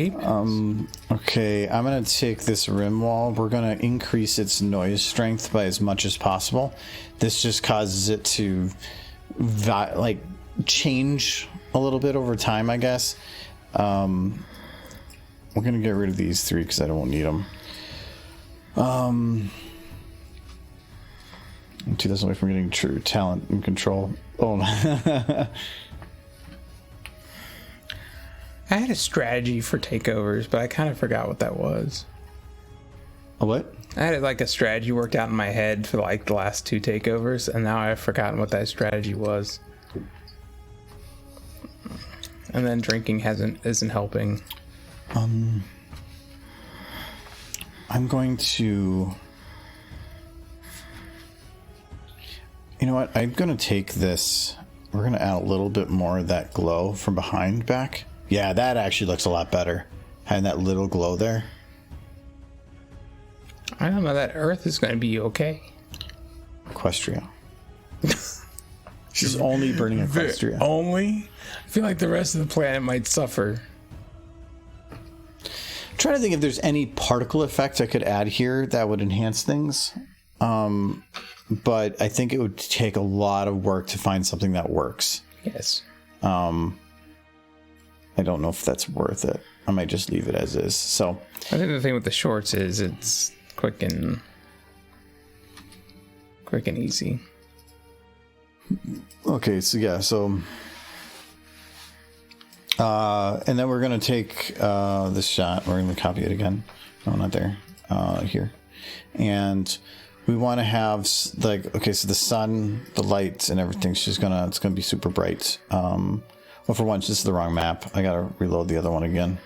Okay, I'm gonna take this rim wall. We're gonna increase its noise strength by as much as possible. This just causes it to like change a little bit over time, I guess. We're gonna get rid of these three because I don't need them. I'm 2000 away from getting true talent and control. Oh. I had a strategy for takeovers, but I kind of forgot what that was. A what? I had like a strategy worked out in my head for like the last two takeovers, and now I've forgotten what that strategy was. And then drinking isn't helping. I'm going to... You know what? I'm going to take this. We're going to add a little bit more of that glow from behind back. Yeah, that actually looks a lot better. Having that little glow there. I don't know, that Earth is going to be okay. Equestria. She's only burning Equestria. Only? I feel like the rest of the planet might suffer. I'm trying to think if there's any particle effects I could add here that would enhance things. But I think it would take a lot of work to find something that works. Yes. I don't know if that's worth it. I might just leave it as is. So I think the thing with the shorts is it's quick and easy. okay, so yeah, and then we're gonna take this shot. We're gonna copy it again. No, not there. Here, and we want to have like, okay, so the sun, the lights, and everything's just it's gonna be super bright. Well, for once, this is the wrong map. I gotta reload the other one again.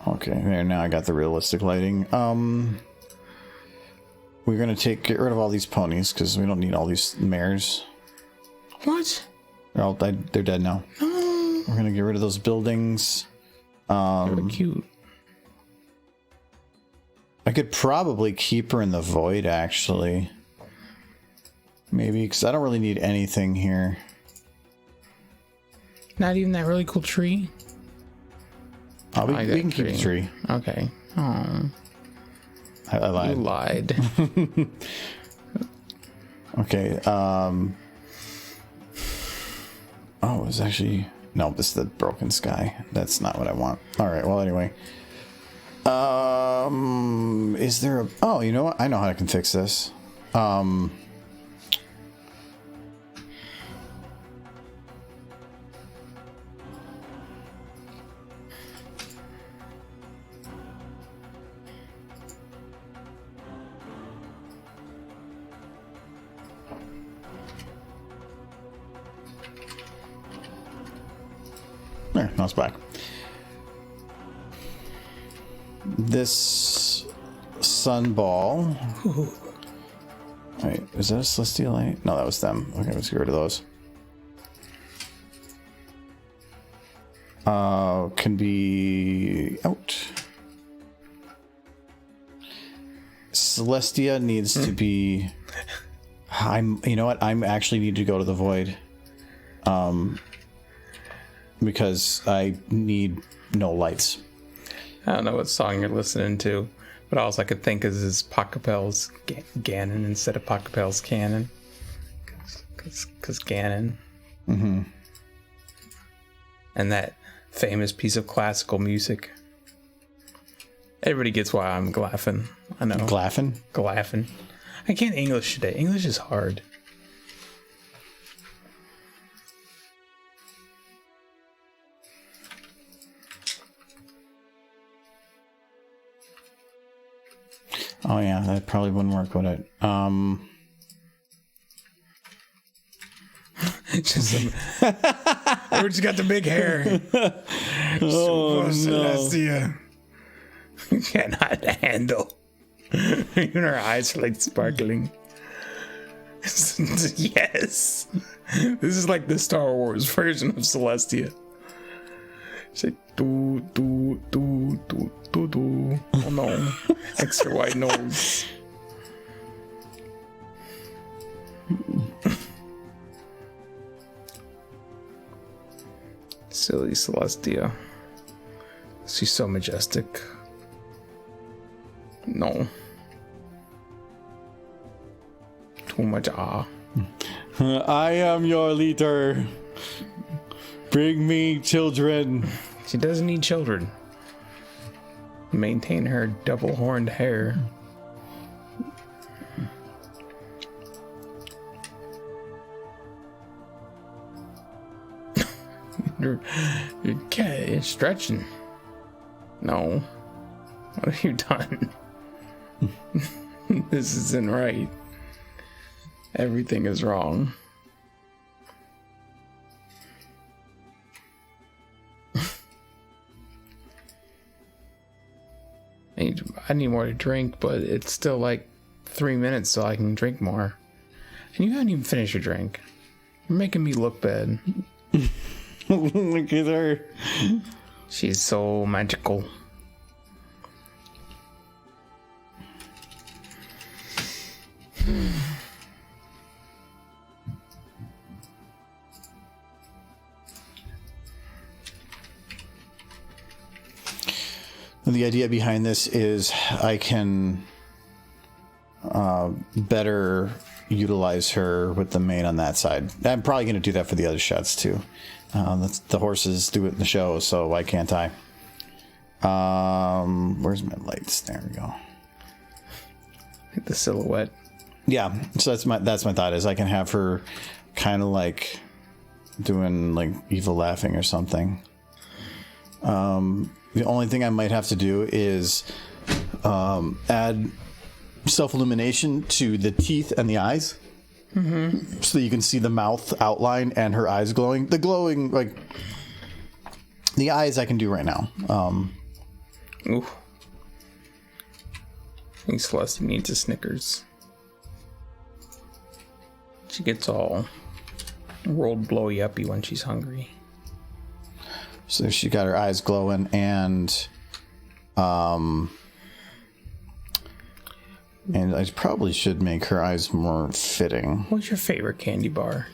Okay, there, now I got the realistic lighting. We're gonna get rid of all these ponies because we don't need all these mares. What? They're dead now. No. We're gonna get rid of those buildings. They're cute. I could probably keep her in the void, actually. Maybe, because I don't really need anything here. Not even that really cool tree? We can keep the tree. Okay. Oh. I lied. You lied. Okay. Oh, it was actually... No, this is the broken sky. That's not what I want. All right, well, anyway. Is there a... Oh, you know what? I know how I can fix this. There, now it's back. This sun ball. Wait, is that a Celestia light? No, that was them. Okay, let's get rid of those. Can be out. Celestia needs to be. You know what? I'm actually need to go to the void. Because I need no lights. I don't know what song you're listening to, but all I could think is Pacapel's Ganon instead of Pacapel's Canon. Because Ganon. Mm-hmm. And that famous piece of classical music. Everybody gets why I'm glaffing. I know. Glaffing? Glaffing. I can't English today. English is hard. Oh yeah, that probably wouldn't work, would it? Or just got the big hair. Oh, no. Celestia. You cannot handle. Even her eyes are like sparkling. Yes. This is like the Star Wars version of Celestia. She's like, do, do, do, do, do, do. Oh no. Extra wide nose. Silly Celestia. She's so majestic. No. Too much ah. I am your leader. Bring me children. She doesn't need children. Maintain her double-horned hair. You're stretching. No. What have you done? This isn't right. Everything is wrong. I need more to drink, but it's still like 3 minutes so I can drink more. And you haven't even finished your drink. You're making me look bad. Look at her. She's so magical. The idea behind this is I can better utilize her with the main on that side. I'm probably going to do that for the other shots too. The horses do it in the show, so why can't I? Where's my lights? There we go. The silhouette. Yeah, so that's my thought is I can have her kind of like doing like evil laughing or something. The only thing I might have to do is add self-illumination to the teeth and the eyes. Mm-hmm. So you can see the mouth outline and her eyes glowing. The glowing, like, the eyes I can do right now. Ooh. I think Celestia needs a Snickers. She gets all rolled blowy uppy when she's hungry. So she got her eyes glowing, and I probably should make her eyes more fitting. What's your favorite candy bar?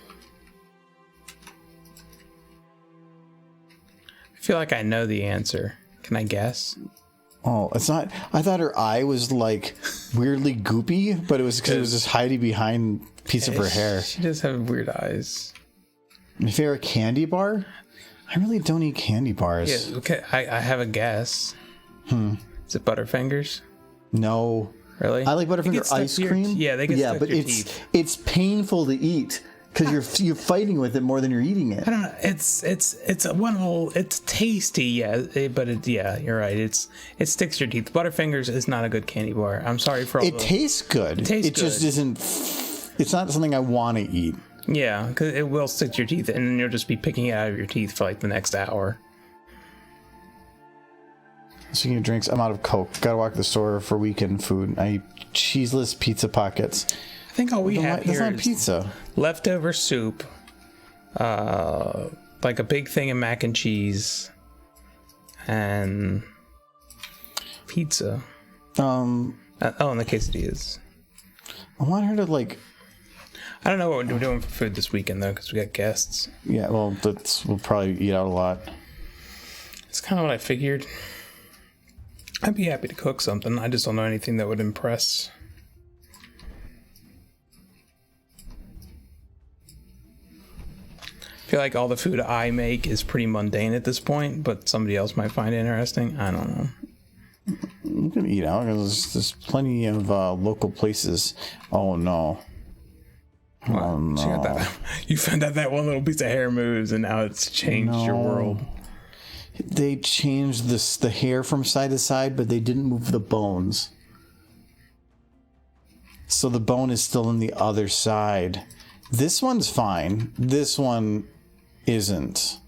I feel like I know the answer. Can I guess? Oh, it's not. I thought her eye was like weirdly goopy, but it was because it was just hiding behind a piece of her hair. She does have weird eyes. My favorite candy bar? I really don't eat candy bars. Yeah, okay. I have a guess. Is it Butterfingers? No. Really? I like Butterfinger ice cream. They get stuck but to your teeth. it's painful to eat because you're fighting with it more than you're eating it. I don't know. It's a one whole. It's tasty, yeah. But you're right. It sticks to your teeth. Butterfingers is not a good candy bar. I'm sorry for all. It tastes good. It just isn't. It's not something I want to eat. Yeah, because it will stick to your teeth, and then you'll just be picking it out of your teeth for like the next hour. Speaking of drinks, I'm out of Coke. Gotta walk to the store for weekend food. I eat cheeseless pizza pockets. I think all we have here that's not is pizza. Leftover soup, like a big thing of mac and cheese, and pizza. And the quesadillas. I want her to like. I don't know what we're doing for food this weekend though, because we got guests. Yeah, well, we'll probably eat out a lot. It's kind of what I figured. I'd be happy to cook something. I just don't know anything that would impress. I feel like all the food I make is pretty mundane at this point, but somebody else might find it interesting. I don't know. You can eat out because there's plenty of local places. Oh no. What? Oh no. She got that. You found out that one little piece of hair moves, and now it's changed your world. They changed the hair from side to side, but they didn't move the bones. So the bone is still in the other side. This one's fine. This one isn't.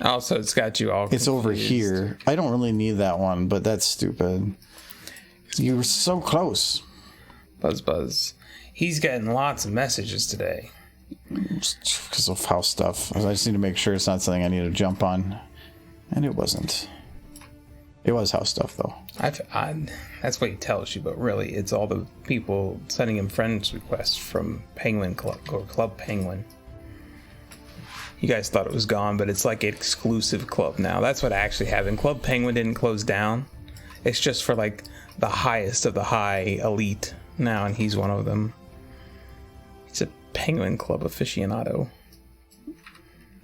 Also, it's got you all confused. It's over here. I don't really need that one, but that's stupid. You were so close. Buzz. He's getting lots of messages today. Because of house stuff. I just need to make sure it's not something I need to jump on. And it wasn't. It was house stuff, though. That's what he tells you, but really, it's all the people sending him friends requests from Penguin Club or Club Penguin. You guys thought it was gone, but it's like an exclusive club now. That's what actually happened. Club Penguin didn't close down. It's just for like the highest of the high elite now, and he's one of them. He's a Penguin Club aficionado.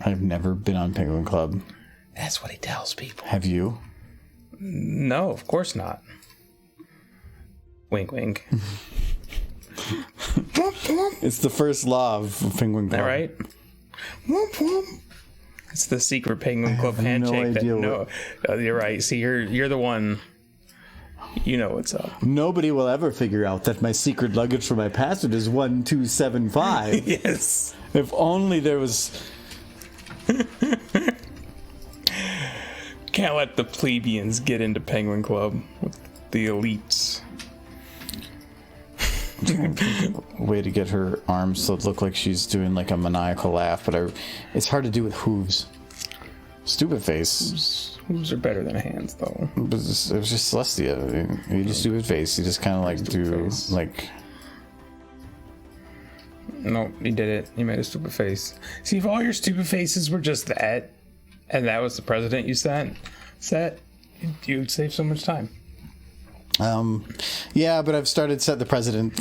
I've never been on Penguin Club. That's what he tells people. Have you? No, of course not. Wink, wink. It's the first law of Penguin Club. All right. It's the secret Penguin Club handshake. You're right. See, you're the one. You know what's up. Nobody will ever figure out that my secret luggage for my password is 1275. Yes. If only there was. Can't let the plebeians get into Penguin Club with the elites. way to get her arms to look like she's doing like a maniacal laugh, but it's hard to do with hooves. Stupid face. Hooves are better than hands, though. It was just Celestia. You just stupid face. You just kind of like do face. like. No, he did it. He made a stupid face. See, if all your stupid faces were just that, and that was the president you set, you'd save so much time. Yeah, but I've started to set the precedent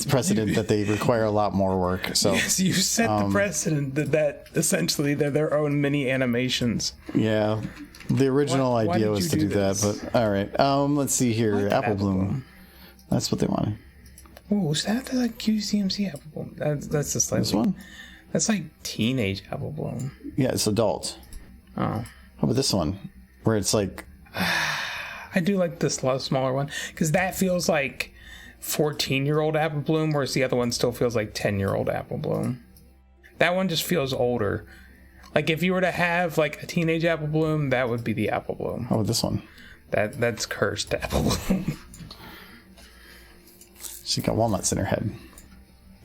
that they require a lot more work. So yes, you set the precedent that essentially they're their own mini animations. Yeah, the original idea was to do that, but all right. Let's see here. Apple Bloom. That's what they wanted. Oh, is that the like QCMC Apple Bloom? That's just like this one. That's like teenage Apple Bloom. Yeah, it's adult. Oh, how about this one, where it's like. I do like this smaller one because that feels like 14-year-old Apple Bloom, whereas the other one still feels like 10-year-old Apple Bloom. That one just feels older. Like if you were to have like a teenage Apple Bloom, that would be the Apple Bloom. Oh, this one. That's cursed Apple Bloom. She's got walnuts in her head,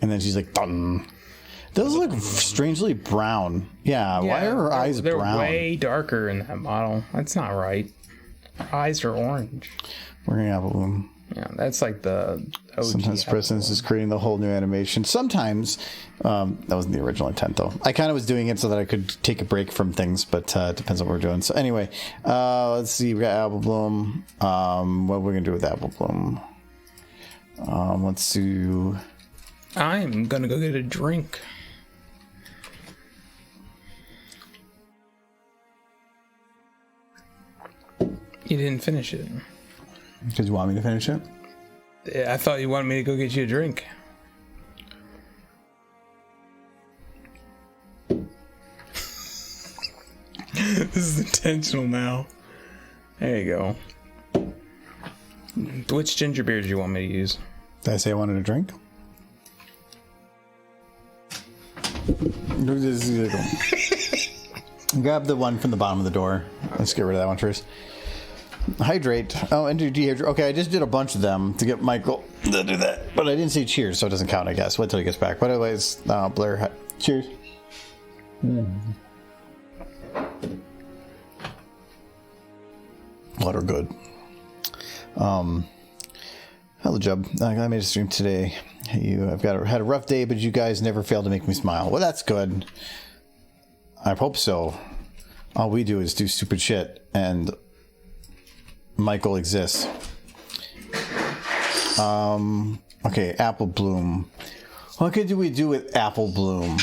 and then she's like, "Dun." Those look strangely brown. Yeah, why are her eyes they're brown? They're way darker in that model. That's not right. Her eyes are orange. We're Apple Bloom. Yeah, that's like the OG. Sometimes Presence is creating the whole new animation. Sometimes, that wasn't the original intent though. I kind of was doing it so that I could take a break from things, but it depends on what we're doing. So anyway, let's see. We got Apple Bloom. What are we gonna do with Apple Bloom? Let's do. I'm gonna go get a drink. You didn't finish it. Because you want me to finish it? I thought you wanted me to go get you a drink. This is intentional now. There you go. Which ginger beers do you want me to use? Did I say I wanted a drink? Grab the one from the bottom of the door. Let's get rid of that one first. Hydrate. Oh, and do dehydrate. Okay, I just did a bunch of them to get Michael to do that. But I didn't say cheers, so it doesn't count, I guess. Wait till he gets back. But anyways, Blair, cheers. Water good. Hello, Jub. I made a stream today. I've had a rough day, but you guys never fail to make me smile. Well, that's good. I hope so. All we do is do stupid shit, and Michael exists. Okay, Apple Bloom. What could we do with Apple Bloom?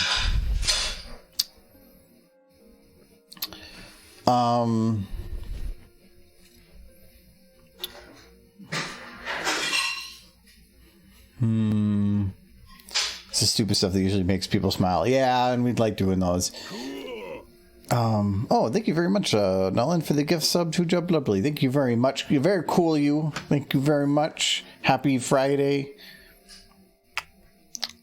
It's the stupid stuff that usually makes people smile. Yeah, and we'd like doing those. Oh, thank you very much, Nolan, for the gift sub to Jub Lovely. Thank you very much. You're very cool, you. Thank you very much. Happy Friday.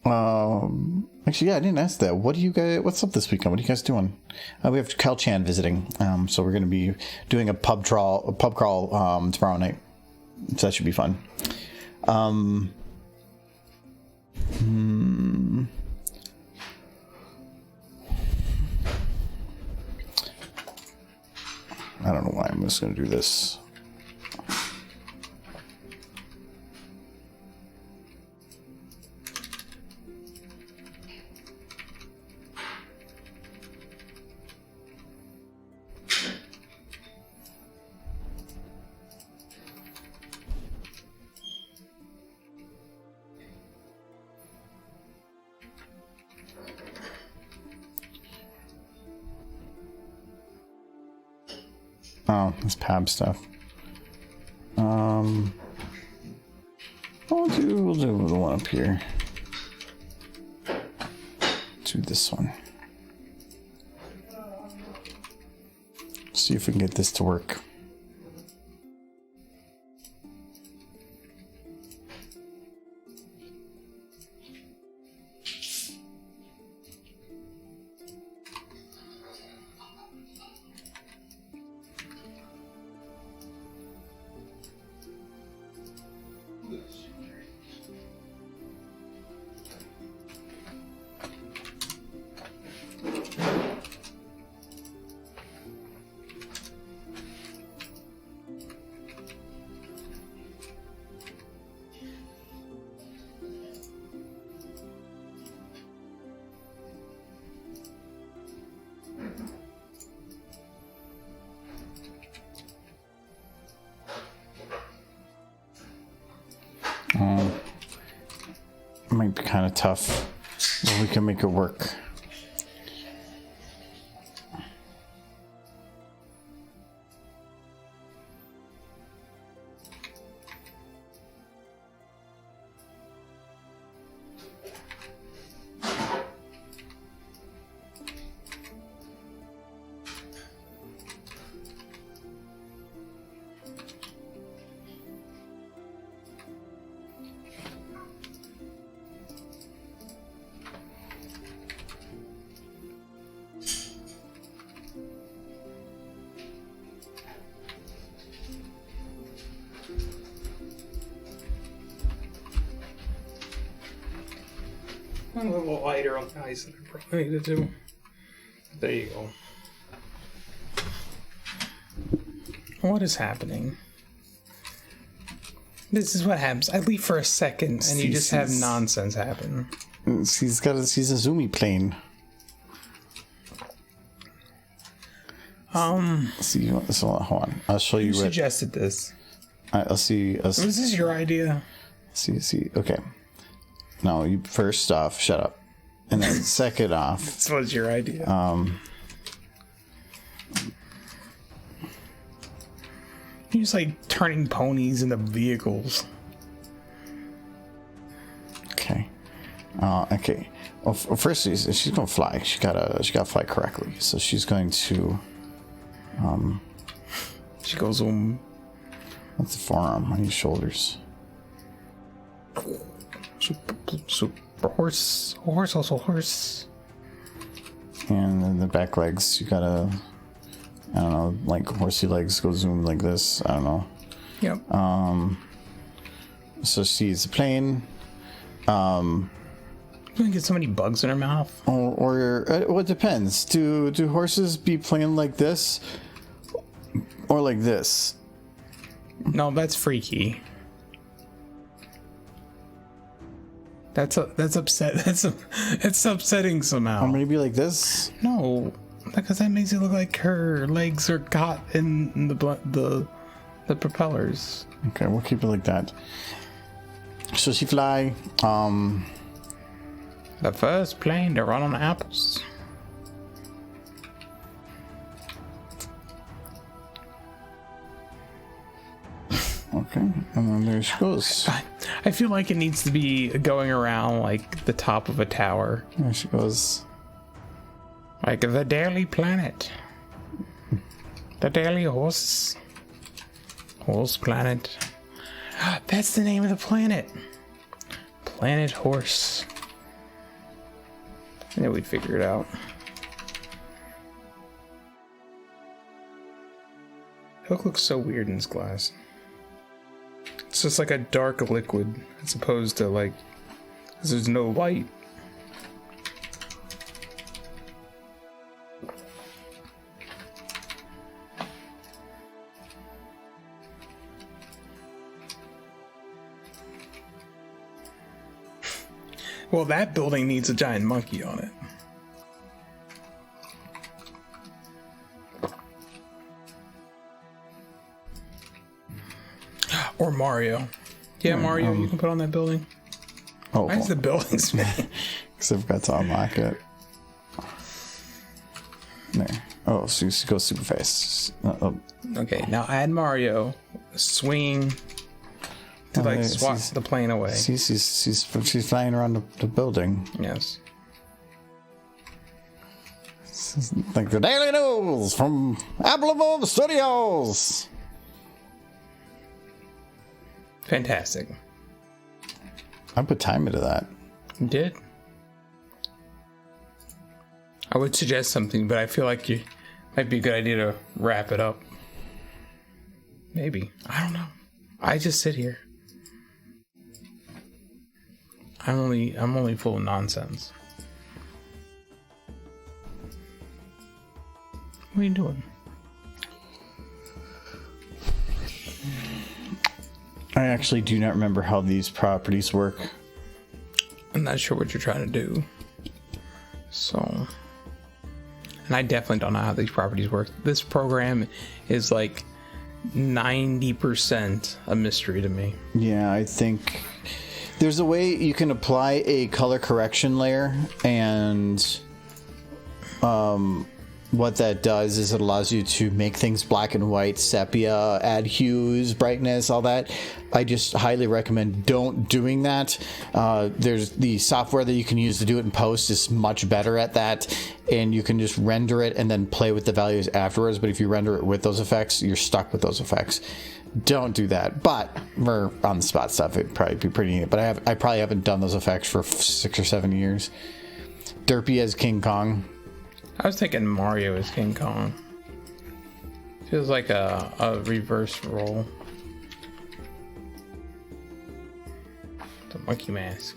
Actually, yeah, I didn't ask that. What's up this weekend? What are you guys doing? We have Cal Chan visiting. So we're going to be doing a pub crawl tomorrow night. So that should be fun. I don't know why I'm just going to do this. Oh, it's PAB stuff. We'll do the one up here. Do this one. See if we can get this to work. kind of tough, but we can make it work. A little lighter on the ice than I probably needed to. There you go. What is happening? This is what happens. I leave for a second and you just have nonsense happen. She's a zoomy plane. See, so hold on. I'll show you. Who suggested this? I'll see. Was this your idea? See. Okay. No, you first off, shut up, and then second off. This was your idea. You're just like turning ponies into vehicles. Okay. Okay. Well, first she's gonna fly. She gotta fly correctly. So she's going to. She goes That's the forearm on your shoulders. Super horse. And then the back legs, you gotta, I don't know, like horsey legs go zoom like this. I don't know. Yep. So she's a plane. You gonna get so many bugs in her mouth. Or well, it depends. Do horses be playing like this, or like this? No, that's freaky. That's upsetting somehow. Or maybe like this? No, because that makes it look like her legs are caught in the propellers. Okay, we'll keep it like that. So she fly. The first plane to run on apples. Okay, and then there she goes. I feel like it needs to be going around like the top of a tower. There she goes. Like the Daily Planet. The Daily Horse Planet. That's the name of the planet. Planet Horse. I knew we'd figure it out. Hook looks so weird in this glass. It's just like a dark liquid as opposed to like, because there's no light. Well, that building needs a giant monkey on it. Or Mario. Yeah, Mario, you can put on that building. Oh, Why is the building spinning? because I forgot to unlock it. There. Oh, so you go super fast. Okay, now add Mario swinging to like swat the plane away. See, she's flying around the building. Yes. This is like the Daily News from Apple Studios. Fantastic. I put time into that. You did? I would suggest something, but I feel like you might be a good idea to wrap it up. Maybe. I don't know. I just sit here. I'm only full of nonsense. What are you doing? I actually do not remember how these properties work. I'm not sure what you're trying to do. So, and I definitely don't know how these properties work. This program is like 90% a mystery to me. Yeah, I think There's a way you can apply a color correction layer, and what that does is it allows you to make things black and white, sepia, add hues, brightness, all that. I just highly recommend don't doing that. There's the software that you can use to do it in post is much better at that, and you can just render it and then play with the values afterwards. But if you render it with those effects, you're stuck with those effects. Don't do that. But for on the spot stuff, it'd probably be pretty neat. But I probably haven't done those effects for 6 or 7 years. Derpy as King Kong. I was thinking Mario as King Kong. Feels like a reverse role. The monkey mask.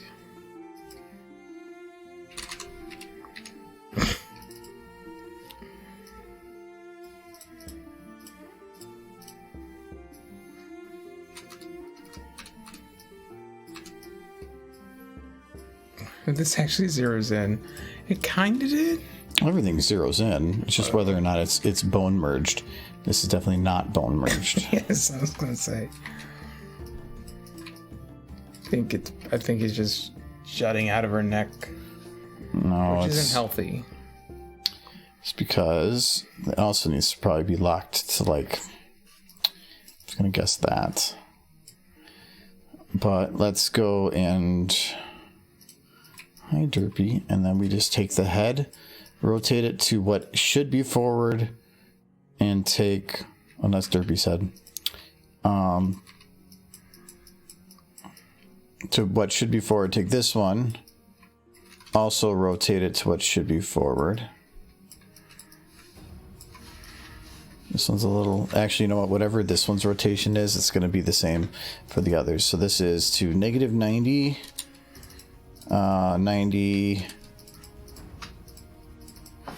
This actually zeroes in. It kind of did. Everything zeroes in. It's just whether or not it's bone merged. This is definitely not bone merged. Yes, I was gonna say. I think it's just jutting out of her neck. No, which isn't healthy. It's because it also needs to probably be locked to like. I was gonna guess that. But let's go and hi Derpy, and then we just take the head. Rotate it to what should be forward and take, unless Derpy said, to what should be forward, take this one, also rotate it to what should be forward. This one's a little, actually, you know what, whatever this one's rotation is, it's going to be the same for the others. So this is to negative 90, 90,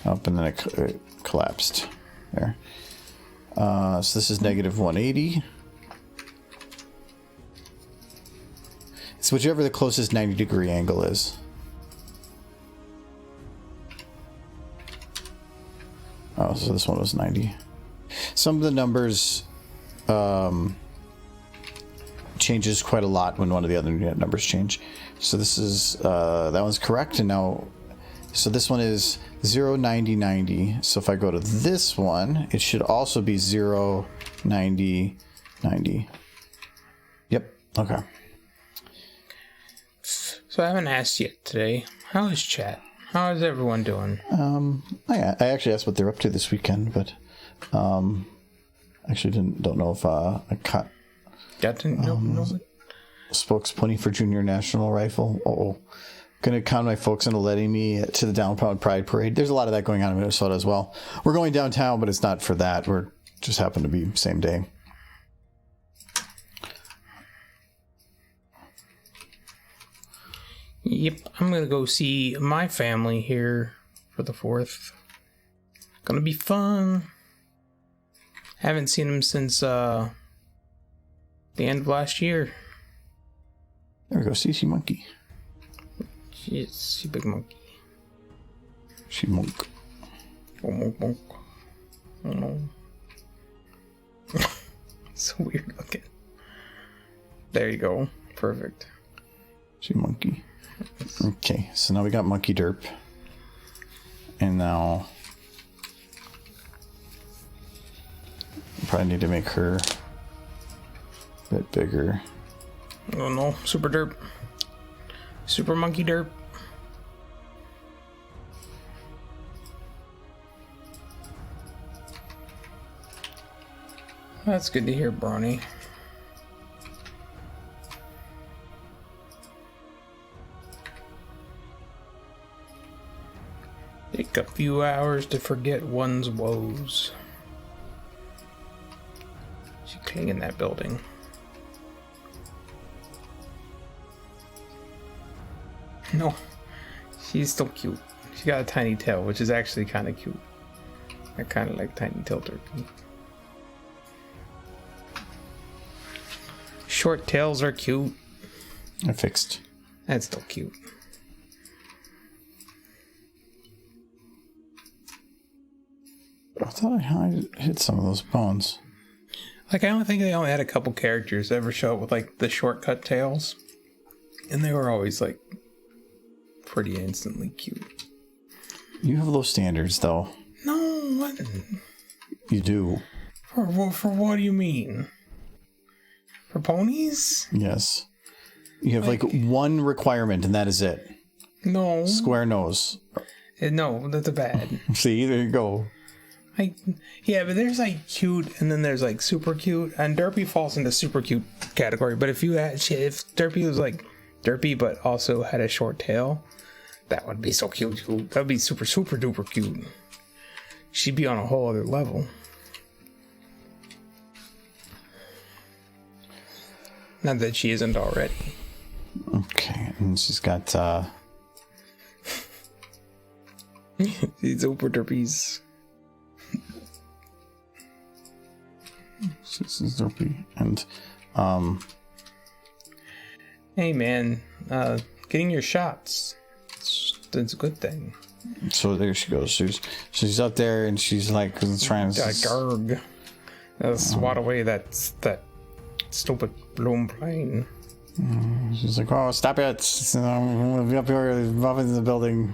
up, and then it collapsed there. So this is negative 180. It's whichever the closest 90-degree angle is. Oh, so this one was 90. Some of the numbers changes quite a lot when one of the other numbers change. So this is that one's correct, and now so this one is 0, 90, 90. So if I go to this one, it should also be 0, 90, 90. Yep. Okay. So I haven't asked yet today. How is chat? How is everyone doing? I actually asked what they're up to this weekend, but actually don't know if I caught. Got to know. Spokes pony for Junior National Rifle. Oh, gonna con my folks into letting me to the Downtown Pride Parade. There's a lot of that going on in Minnesota as well. We're going downtown, but it's not for that. We're just happen to be same day. Yep, I'm gonna go see my family here for the 4th. Gonna be fun. Haven't seen them since the end of last year. There we go, CC Monkey. Yes, big monkey. She monk. Oh, monk, monk. Oh no. So weird looking. There you go. Perfect. She monkey. Okay, so now we got Monkey Derp. And now probably need to make her a bit bigger. Oh no, super derp. Super monkey derp. That's good to hear, Brawny. Take a few hours to forget one's woes. She cleaning that building. No, she's still cute. She got a tiny tail, which is actually kind of cute. I kind of like tiny tail turkey. Short tails are cute. I fixed. That's still cute. I thought I hit some of those bones. Like, I don't think they only had a couple characters that ever show up with, like, the shortcut tails. And they were always like pretty instantly cute. You have low standards, though. No, what? You do. For what do you mean? For ponies? Yes. You have like one requirement, and that is it. No. Square nose. No, that's a bad. See, there you go. Yeah, but there's like cute, and then there's like super cute, and Derpy falls into super cute category. But if Derpy was like Derpy, but also had a short tail, that would be so cute. That'd be super duper cute. She'd be on a whole other level. Not that she isn't already. Okay, and she's got these super derpies. This is Derpy, and hey man, getting your shots. That's a good thing. So there she goes. She's up there, and she's like trying to garg. Swat away that stupid bloom plane. She's like, "Oh, stop it! I'm gonna be up here, up in the building.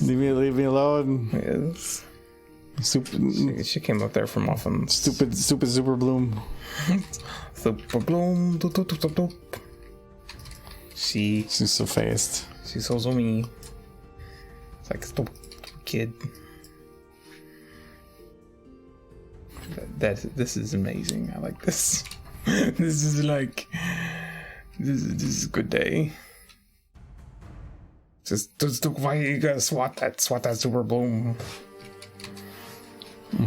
leave me alone." Yes. Super. She came up there from often. Stupid super bloom. Super bloom. She's so fast. She's so zoomy. It's like a stupid kid. This is amazing. I like this. This is a good day. Just why you gotta swat that super bloom.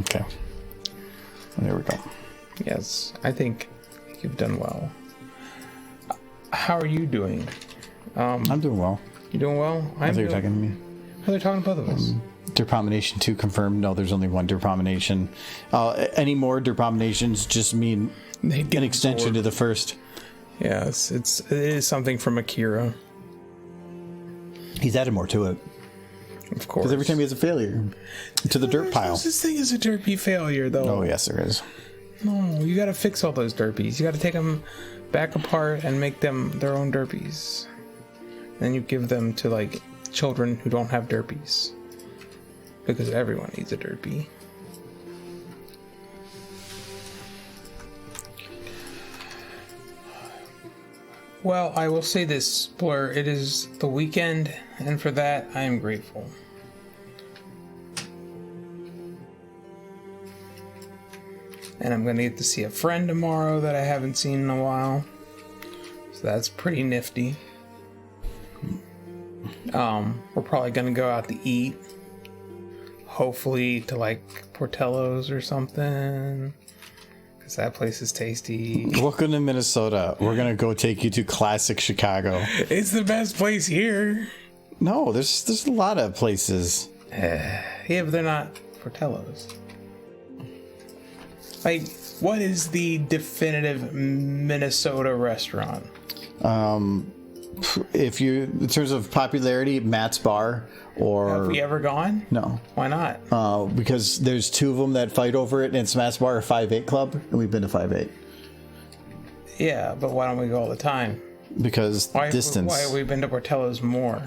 Okay. There we go. Yes, I think you've done well. How are you doing? I'm doing well. You doing well? I thought you were talking to me. How are they talking to both of us? Derpomination 2 confirmed. No, there's only one derpomination. Any more derpominations just mean an extension to the first. Yes, it is something from Akira. He's added more to it. Of course. Because every time he has a failure to the dirt pile. There's this thing is a derpy failure, though. Oh, yes, there is. No, you gotta fix all those derpies. You gotta take them back apart and make them their own derpies. Then you give them to, like, children who don't have derpies. Because everyone needs a derpy. Well, I will say this, Blur. It is the weekend, and for that, I am grateful. And I'm gonna get to see a friend tomorrow that I haven't seen in a while. So that's pretty nifty. We're probably gonna go out to eat. Hopefully to like Portillo's or something. Because that place is tasty. Welcome to Minnesota. We're going to go take you to classic Chicago. It's the best place here. No, there's a lot of places. Yeah, but they're not Portillo's. Like, what is the definitive Minnesota restaurant? If you, in terms of popularity, Matt's Bar or... Have we ever gone? No. Why not? Because there's two of them that fight over it, and it's Matt's Bar or 5-8 Club, and we've been to 5-8. Yeah, but why don't we go all the time? Because distance. Why have we been to Portillo's more?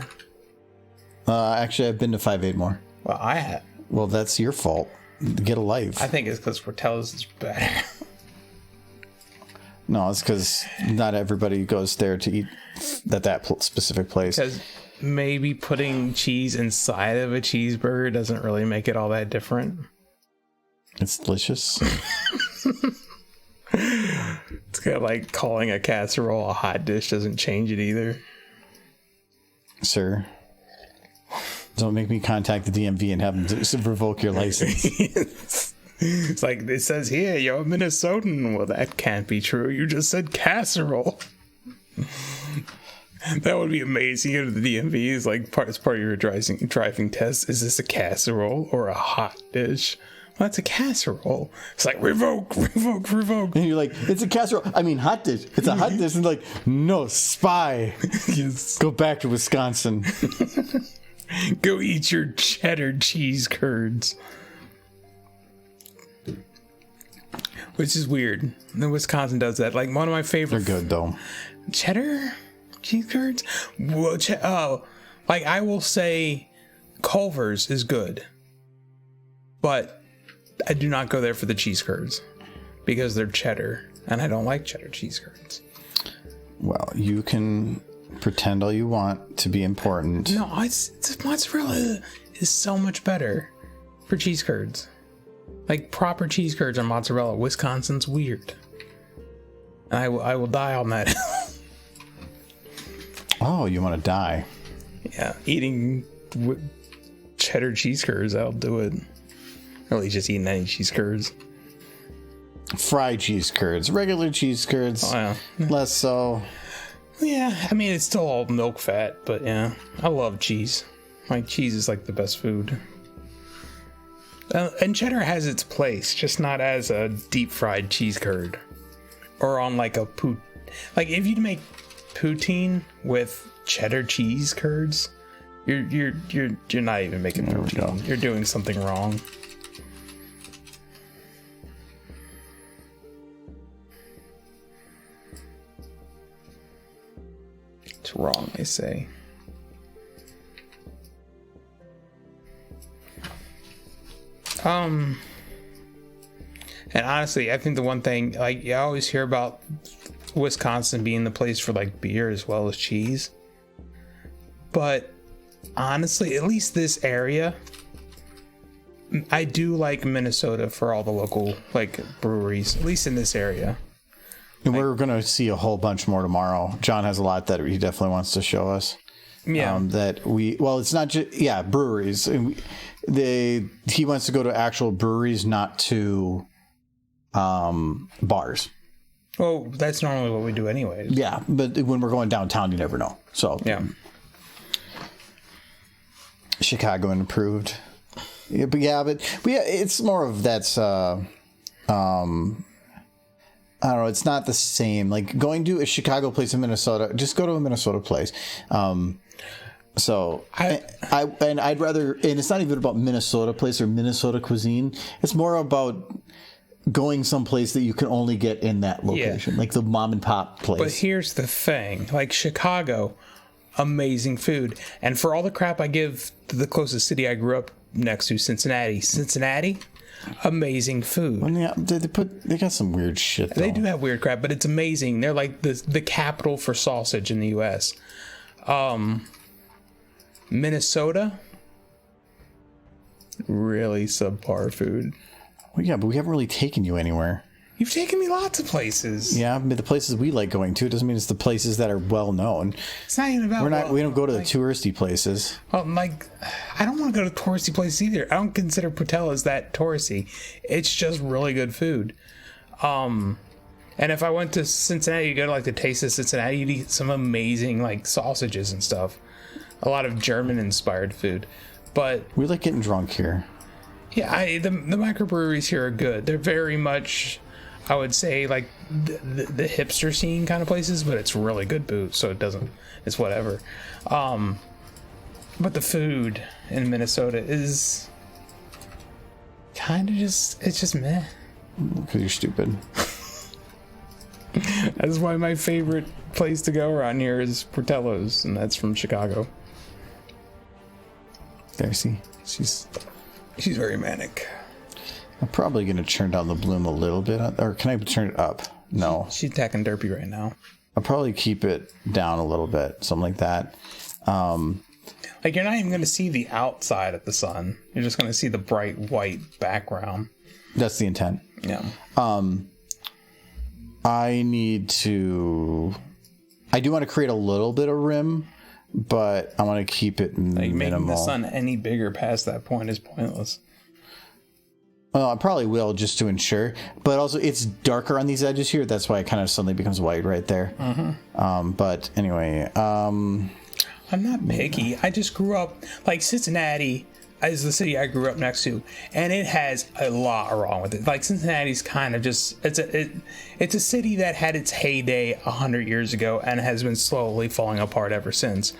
Actually, I've been to 5-8 more. Well, I have. Well, that's your fault. Get a life. I think it's because Portillo's is better. No, it's because not everybody goes there to eat at that specific place. Because maybe putting cheese inside of a cheeseburger doesn't really make it all that different. It's delicious. It's kind of like calling a casserole a hot dish doesn't change it either. Sir, don't make me contact the DMV and have them to revoke your license. It's like, it says here, you're a Minnesotan. Well, that can't be true. You just said casserole. That would be amazing. You go to the DMV, it's like as part of your driving test. Is this a casserole or a hot dish? Well, that's a casserole. It's like, revoke. And you're like, it's a casserole. I mean, hot dish. It's a hot dish. And like, no, spy. Yes. Go back to Wisconsin. Go eat your cheddar cheese curds. Which is weird. Wisconsin does that. Like, one of my favorite... They're good, though. Cheddar? cheese curds? Well, like I will say Culver's is good, but I do not go there for the cheese curds because they're cheddar and I don't like cheddar cheese curds. Well, you can pretend all you want to be important. No, it's mozzarella is so much better for cheese curds. Like proper cheese curds are mozzarella. Wisconsin's weird. And I will die on that. Oh, you want to die? Yeah, eating cheddar cheese curds, I'll do it. Really, just eating any cheese curds. Fried cheese curds, regular cheese curds, Oh, yeah. less so. Yeah, I mean, it's still all milk fat, but yeah, I love cheese. Like, cheese is like the best food. And cheddar has its place, just not as a deep fried cheese curd. Or on like a like if you make poutine with cheddar cheese curds, you're not even making poutine. You're doing something wrong. It's wrong, they say. And honestly, I think the one thing, like, you always hear about Wisconsin being the place for like beer as well as cheese, but honestly, at least this area, I do like Minnesota for all the local like breweries, at least in this area. And we're going to see a whole bunch more tomorrow. John has a lot that he definitely wants to show us. Yeah. It's not just, breweries. And he wants to go to actual breweries, not to bars. Well, that's normally what we do anyways. Yeah, but when we're going downtown, you never know. So yeah. Chicago improved. Yeah, but it's more of that's I don't know, it's not the same. Like going to a Chicago place in Minnesota, just go to a Minnesota place. So I'd rather, and it's not even about Minnesota place or Minnesota cuisine. It's more about going someplace that you can only get in that location, like the mom and pop place. But here's the thing, like Chicago, amazing food. And for all the crap I give to the closest city I grew up next to, Cincinnati, amazing food. Well, yeah, they got some weird shit though. They do have weird crap, but it's amazing. They're like the capital for sausage in the US. Minnesota, really subpar food. Well, yeah, but we haven't really taken you anywhere. You've taken me lots of places. Yeah, but the places we like going to doesn't mean it's the places that are well known. It's not even about. We don't go to the touristy places. Well, like, I don't want to go to touristy places either. I don't consider Portillo's that touristy. It's just really good food. And if I went to Cincinnati, you go to like the Taste of Cincinnati, you'd eat some amazing like sausages and stuff. A lot of German-inspired food, but we like getting drunk here. Yeah, the microbreweries here are good. They're very much, I would say, like the hipster scene kind of places, but it's really good booze, so it's whatever. But the food in Minnesota is kind of it's just meh. Because you're stupid. That's why my favorite place to go around here is Portillo's, and that's from Chicago. There, see? She's very manic. I'm probably going to turn down the bloom a little bit. Or can I turn it up? No. She's attacking Derpy right now. I'll probably keep it down a little bit. Something like that. Like, you're not even going to see the outside of the sun. You're just going to see the bright white background. That's the intent. Yeah. I do want to create a little bit of rim, but I want to keep it minimal. Making the sun any bigger past that point is pointless. Well, I probably will just to ensure, but also it's darker on these edges here. That's why it kind of suddenly becomes white right there. Mm-hmm. But anyway, I'm not picky. I just grew up like Cincinnati is the city I grew up next to, and it has a lot wrong with it. Like Cincinnati's kind of just it's a city that had its heyday 100 years ago and has been slowly falling apart ever since.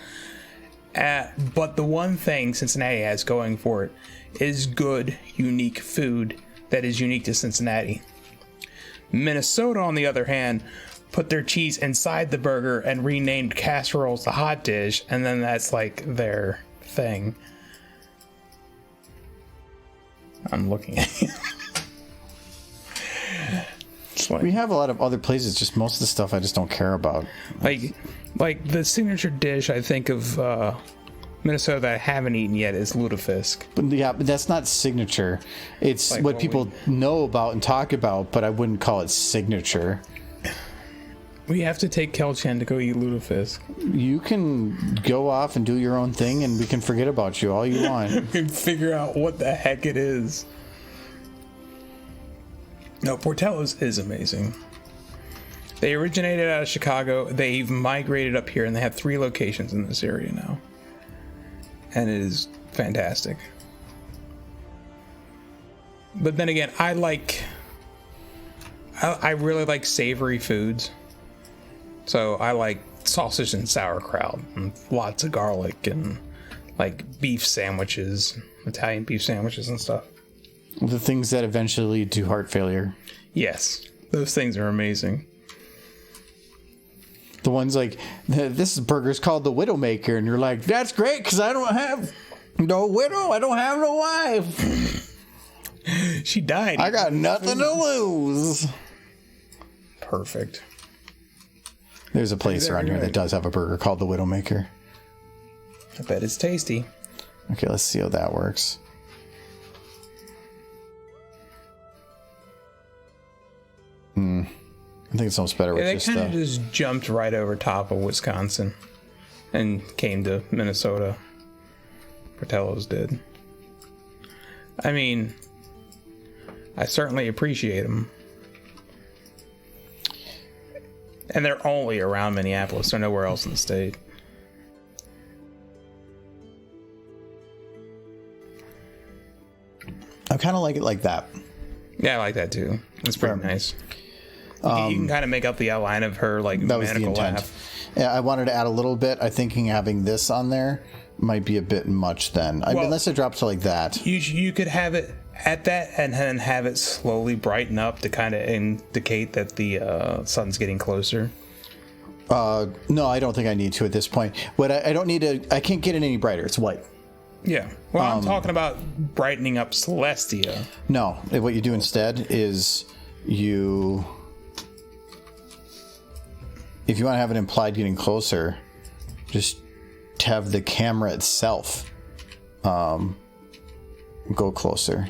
But the one thing Cincinnati has going for it is good, unique food that is unique to Cincinnati. Minnesota, on the other hand, put their cheese inside the burger and renamed casseroles the hot dish, and then that's like their thing. I'm looking at you. We have a lot of other places, just most of the stuff I just don't care about. Like the signature dish I think of Minnesota that I haven't eaten yet is lutefisk. But that's not signature. It's like what people know about and talk about, but I wouldn't call it signature. We have to take Kelchan to go eat lutefisk. You can go off and do your own thing, and we can forget about you all you want. We can figure out what the heck it is. No, Portillo's is amazing. They originated out of Chicago. They've migrated up here, and they have 3 locations in this area now. And it is fantastic. But then again, I really like savory foods. So I like sausage and sauerkraut and lots of garlic and like beef sandwiches, Italian beef sandwiches and stuff. The things that eventually lead to heart failure. Yes, those things are amazing. The ones like, this burger's called the Widowmaker, and you're like, that's great because I don't have no widow. I don't have no wife. She died. I got nothing to lose. Perfect. There's a place around here that does have a burger called the Widowmaker. I bet it's tasty. Okay, let's see how that works. I think it's almost better with They just kind of just jumped right over top of Wisconsin and came to Minnesota. Portillo's did. I mean, I certainly appreciate them. And they're only around Minneapolis. They're nowhere else in the state. I kind of like it like that. Yeah, I like that too. It's pretty nice. You can kind of make out the outline of her like That was the maniacal intent. laugh. Yeah, I wanted to add a little bit. I thinking having this on there might be a bit much then. I mean, unless it drops to like that. You could have it at that and then have it slowly brighten up to kind of indicate that the sun's getting closer. No, I don't think I need to at this point. What I don't need to... I can't get it any brighter. It's white. Yeah. Well, I'm talking about brightening up Celestia. No, what you do instead is you... If you want to have it implied getting closer, just have the camera itself go closer.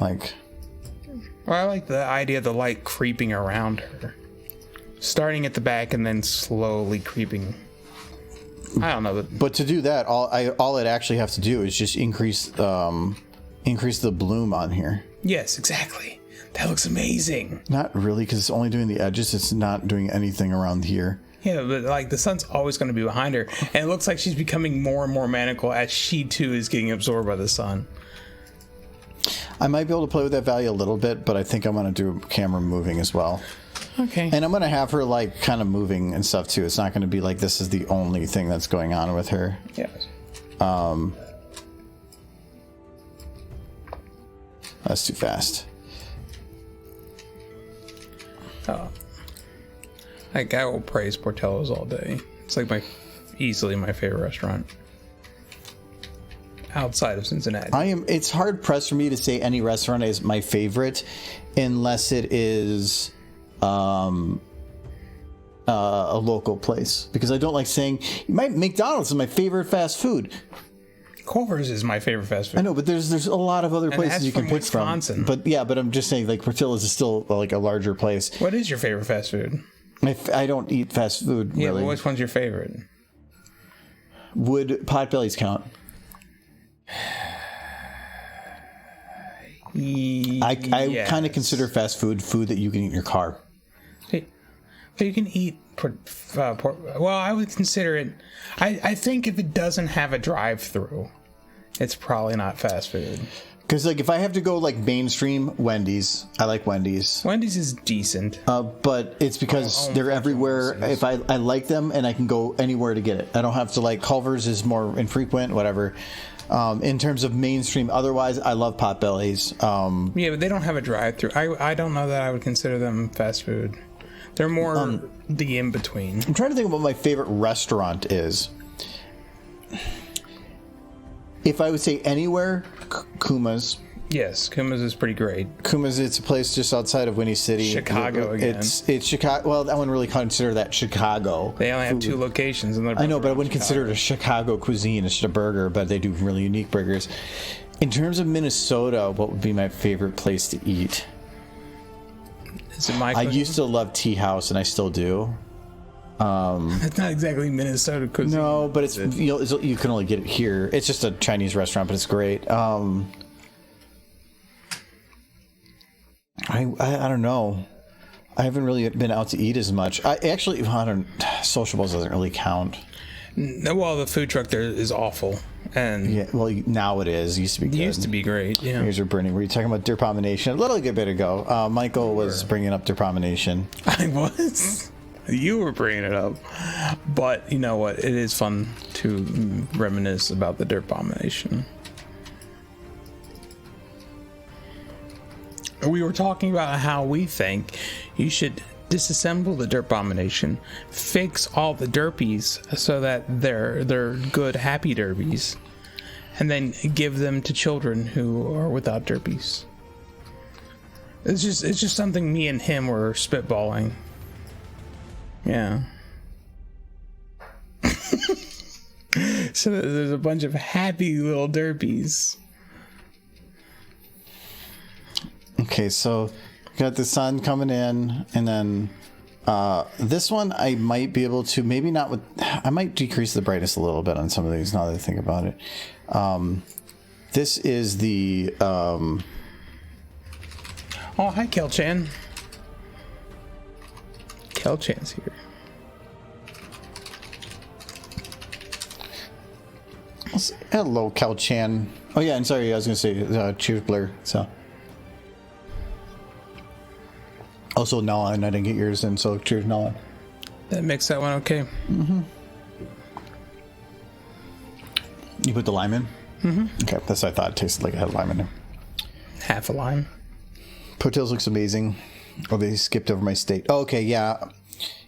Like... Well, I like the idea of the light creeping around her. Starting at the back and then slowly creeping. I don't know. But to do that, all it actually have to do is just increase the bloom on here. Yes, exactly. That looks amazing. Not really, because it's only doing the edges. It's not doing anything around here. Yeah, but like the sun's always going to be behind her, and it looks like she's becoming more and more maniacal as she too is getting absorbed by the sun. I might be able to play with that value a little bit, but I think I'm going to do camera moving as well. Okay. And I'm going to have her like kind of moving and stuff too. It's not going to be like this is the only thing that's going on with her. Yes. That's too fast. Oh. Like, I will praise Portillo's all day. It's like easily my favorite restaurant outside of Cincinnati. It's hard pressed for me to say any restaurant is my favorite unless it is a local place, because I don't like saying McDonald's is my favorite fast food. Culver's is my favorite fast food. I know, but there's a lot of other places you can pick Wisconsin. from. But I'm just saying, like, Portillo's is still like a larger place. What is your favorite fast food? I don't eat fast food. Yeah, really. but which one's your favorite? Would Potbellies count? I kind of consider fast food that you can eat in your car. But you can eat. Well, I would consider it. I think if it doesn't have a drive-through, it's probably not fast food. Because like if I have to go like mainstream, Wendy's. I like Wendy's. Wendy's is decent. But it's because they're everywhere. If I like them and I can go anywhere to get it. I don't have to like Culver's is more infrequent, whatever. In terms of mainstream, otherwise I love Potbellies. Yeah, but they don't have a drive-through. I don't know that I would consider them fast food. They're more the in between. I'm trying to think of what my favorite restaurant is. If I would say anywhere, Kuma's. Yes, Kuma's is pretty great. Kuma's, it's a place just outside of Winnie City. Chicago again. It's Chicago. Well, I wouldn't really consider that Chicago. They only have 2 locations. I know, but I wouldn't consider it a Chicago cuisine. It's just a burger, but they do really unique burgers. In terms of Minnesota, what would be my favorite place to eat? Is it my I used to love Tea House, and I still do. It's not exactly Minnesota cuisine. No, but you can only get it here. It's just a Chinese restaurant, but it's great. I don't know. I haven't really been out to eat as much. Sociables doesn't really count. Well, the food truck there is awful, and Yeah, well, now it is. It used to be good. it used to be great. Yeah, Here's burning. Were you talking about Derpomination? A little bit ago. Michael was bringing up Derpomination. I was. You were bringing it up, but you know what? It is fun to reminisce about the Derpomination. We were talking about how we think you should disassemble the Derpomination, fix all the derpies so that they're good, happy derpies, and then give them to children who are without derpies. It's just something me and him were spitballing. Yeah. So there's a bunch of happy little derpies. Okay, so got the sun coming in, and then this one I might be able to, maybe not with, I might decrease the brightness a little bit on some of these now that I think about it. This is the Oh, hi, Kel-chan. Kel-chan's here. hello, Kel-chan. Oh yeah, and sorry, I was gonna say cheers, Blair. So also Nolan, I didn't get yours in, so cheers, Nolan. That makes that one okay. Mm-hmm. You put the lime in? Mm-hmm. Okay, that's what I thought. It tasted like it had lime in there. Half a lime. Portillo's looks amazing. Oh, they skipped over my steak. Oh, okay, yeah.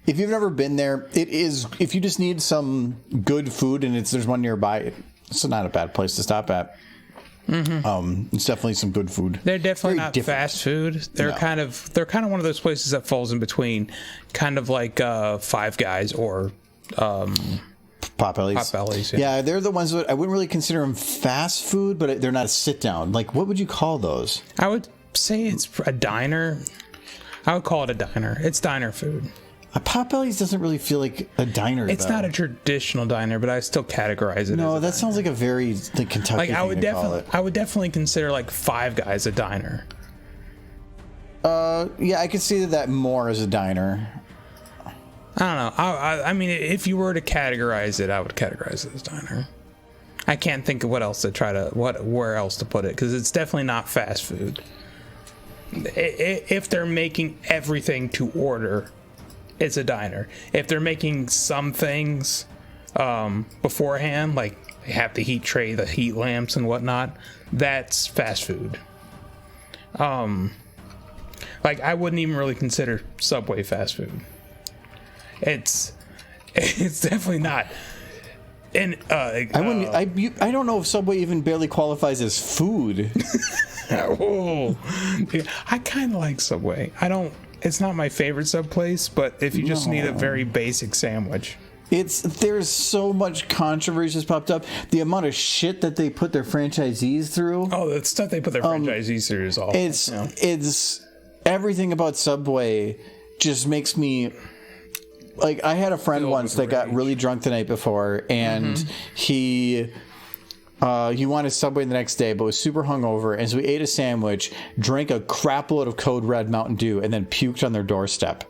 If you've never been there, it is. If you just need some good food and there's one nearby, it's not a bad place to stop at. Mm-hmm. It's definitely some good food. They're definitely Very not different. fast food. They're kind of one of those places that falls in between, kind of like Five Guys or Potbellies. Potbellies. Yeah, they're the ones that I wouldn't really consider them fast food, but they're not a sit down. Like, what would you call those? I would say it's a diner. I would call it a diner. It's diner food. A Potbellies doesn't really feel like a diner. It's not a traditional diner, but I still categorize it. No, as that sounds like a very Kentucky like thing I would to call it. I would definitely consider like Five Guys a diner. Yeah, I could see that more as a diner. I don't know. I mean, if you were to categorize it, I would categorize it as diner. I can't think of where else to put it, because it's definitely not fast food. If they're making everything to order, it's a diner. If they're making some things beforehand, like they have the heat tray, the heat lamps and whatnot, that's fast food. Like I wouldn't even really consider Subway fast food. It's definitely not. And I don't know if Subway even barely qualifies as food. Oh, I kind of like Subway. It's not my favorite sub place, but if you just need a very basic sandwich. There's so much controversy that's popped up. The amount of shit that they put their franchisees through. Oh, the stuff they put their franchisees through is awful. It's everything about Subway just makes me. Like, I had a friend once that got really drunk the night before, and he wanted Subway the next day, but was super hungover, and so we ate a sandwich, drank a crap load of Code Red Mountain Dew, and then puked on their doorstep.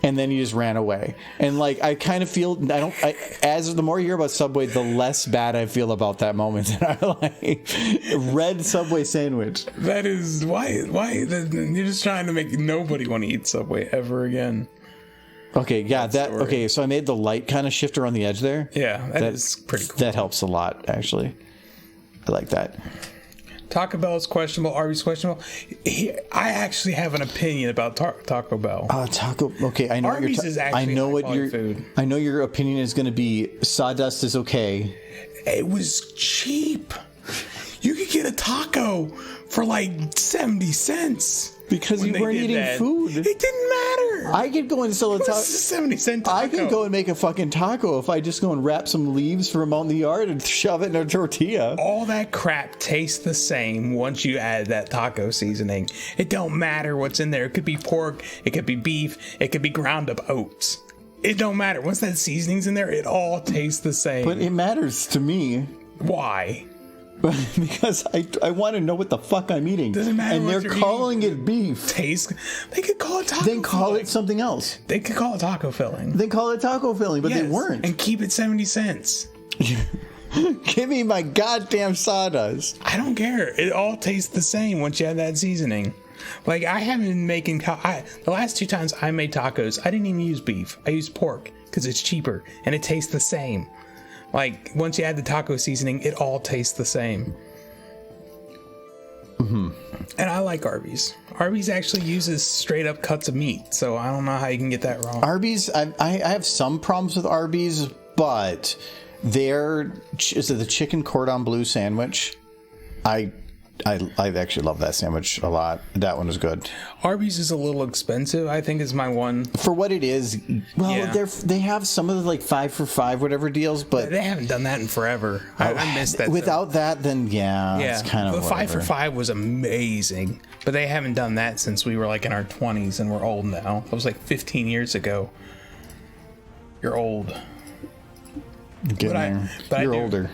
And then he just ran away. And, like, I kind of feel, as the more you hear about Subway, the less bad I feel about that moment in our life. Red Subway sandwich. That is, why, you're just trying to make nobody want to eat Subway ever again. Okay, yeah, okay, so I made the light kind of shift around the edge there. Yeah, that is pretty cool. That helps a lot, actually. I like that. Taco Bell is questionable. Arby's questionable. I actually have an opinion about Taco Bell. Taco. Okay, I know Arby's is actually food. I know your opinion is going to be sawdust is okay. It was cheap. You could get a taco for like 70 cents. Because you weren't eating food. It didn't matter. I could go and sell a taco. 70-cent taco. I could go and make a fucking taco if I just go and wrap some leaves from out in the yard and shove it in a tortilla. All that crap tastes the same once you add that taco seasoning. It don't matter what's in there. It could be pork. It could be beef. It could be ground up oats. It don't matter. Once that seasoning's in there, it all tastes the same. But it matters to me. Why? Because I want to know what the fuck I'm eating. Doesn't matter. And they're calling it beef. Taste. They could call it taco. Then call it something else. They could call it taco filling. Then call it taco filling, but they weren't. And keep it 70 cents. Give me my goddamn sawdust. I don't care. It all tastes the same once you add that seasoning. Like, I haven't been making... the last 2 times I made tacos, I didn't even use beef. I used pork because it's cheaper and it tastes the same. Like, once you add the taco seasoning, it all tastes the same. Mm-hmm. And I like Arby's. Arby's actually uses straight up cuts of meat, so I don't know how you can get that wrong. Arby's, I have some problems with Arby's, but is it the chicken cordon bleu sandwich? I actually love that sandwich a lot. That one is good. Arby's is a little expensive, I think, is my one. For what it is, well, yeah. They have some of the like 5 for $5 whatever deals, but they haven't done that in forever. I missed that. Without that, then it's kind of the 5 for $5 was amazing, but they haven't done that since we were like in our 20s and we're old now. That was like 15 years ago. You're old. You're older.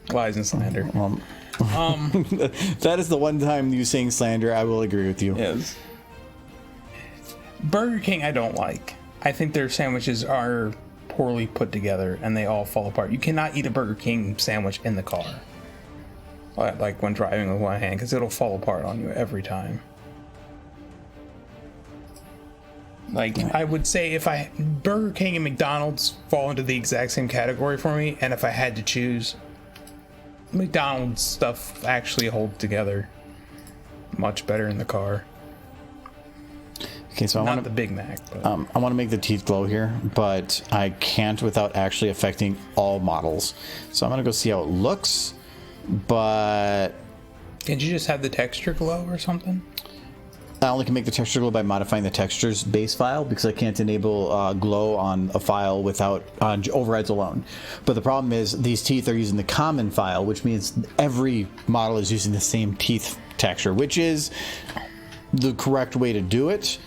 Lies and slander. That is the one time you saying slander, I will agree with you. Yes. Burger King I don't like. I think their sandwiches are poorly put together and they all fall apart. You cannot eat a Burger King sandwich in the car. Like when driving with one hand, because it'll fall apart on you every time. Like, I would say Burger King and McDonald's fall into the exact same category for me, and if I had to choose, McDonald's stuff actually holds together much better in the car. Okay, so not the Big Mac. But. I want to make the teeth glow here, but I can't without actually affecting all models. So I'm going to go see how it looks, but... Can't you just have the texture glow or something? I only can make the texture glow by modifying the textures base file because I can't enable glow on a file without overrides alone. But the problem is these teeth are using the common file, which means every model is using the same teeth texture, which is the correct way to do it.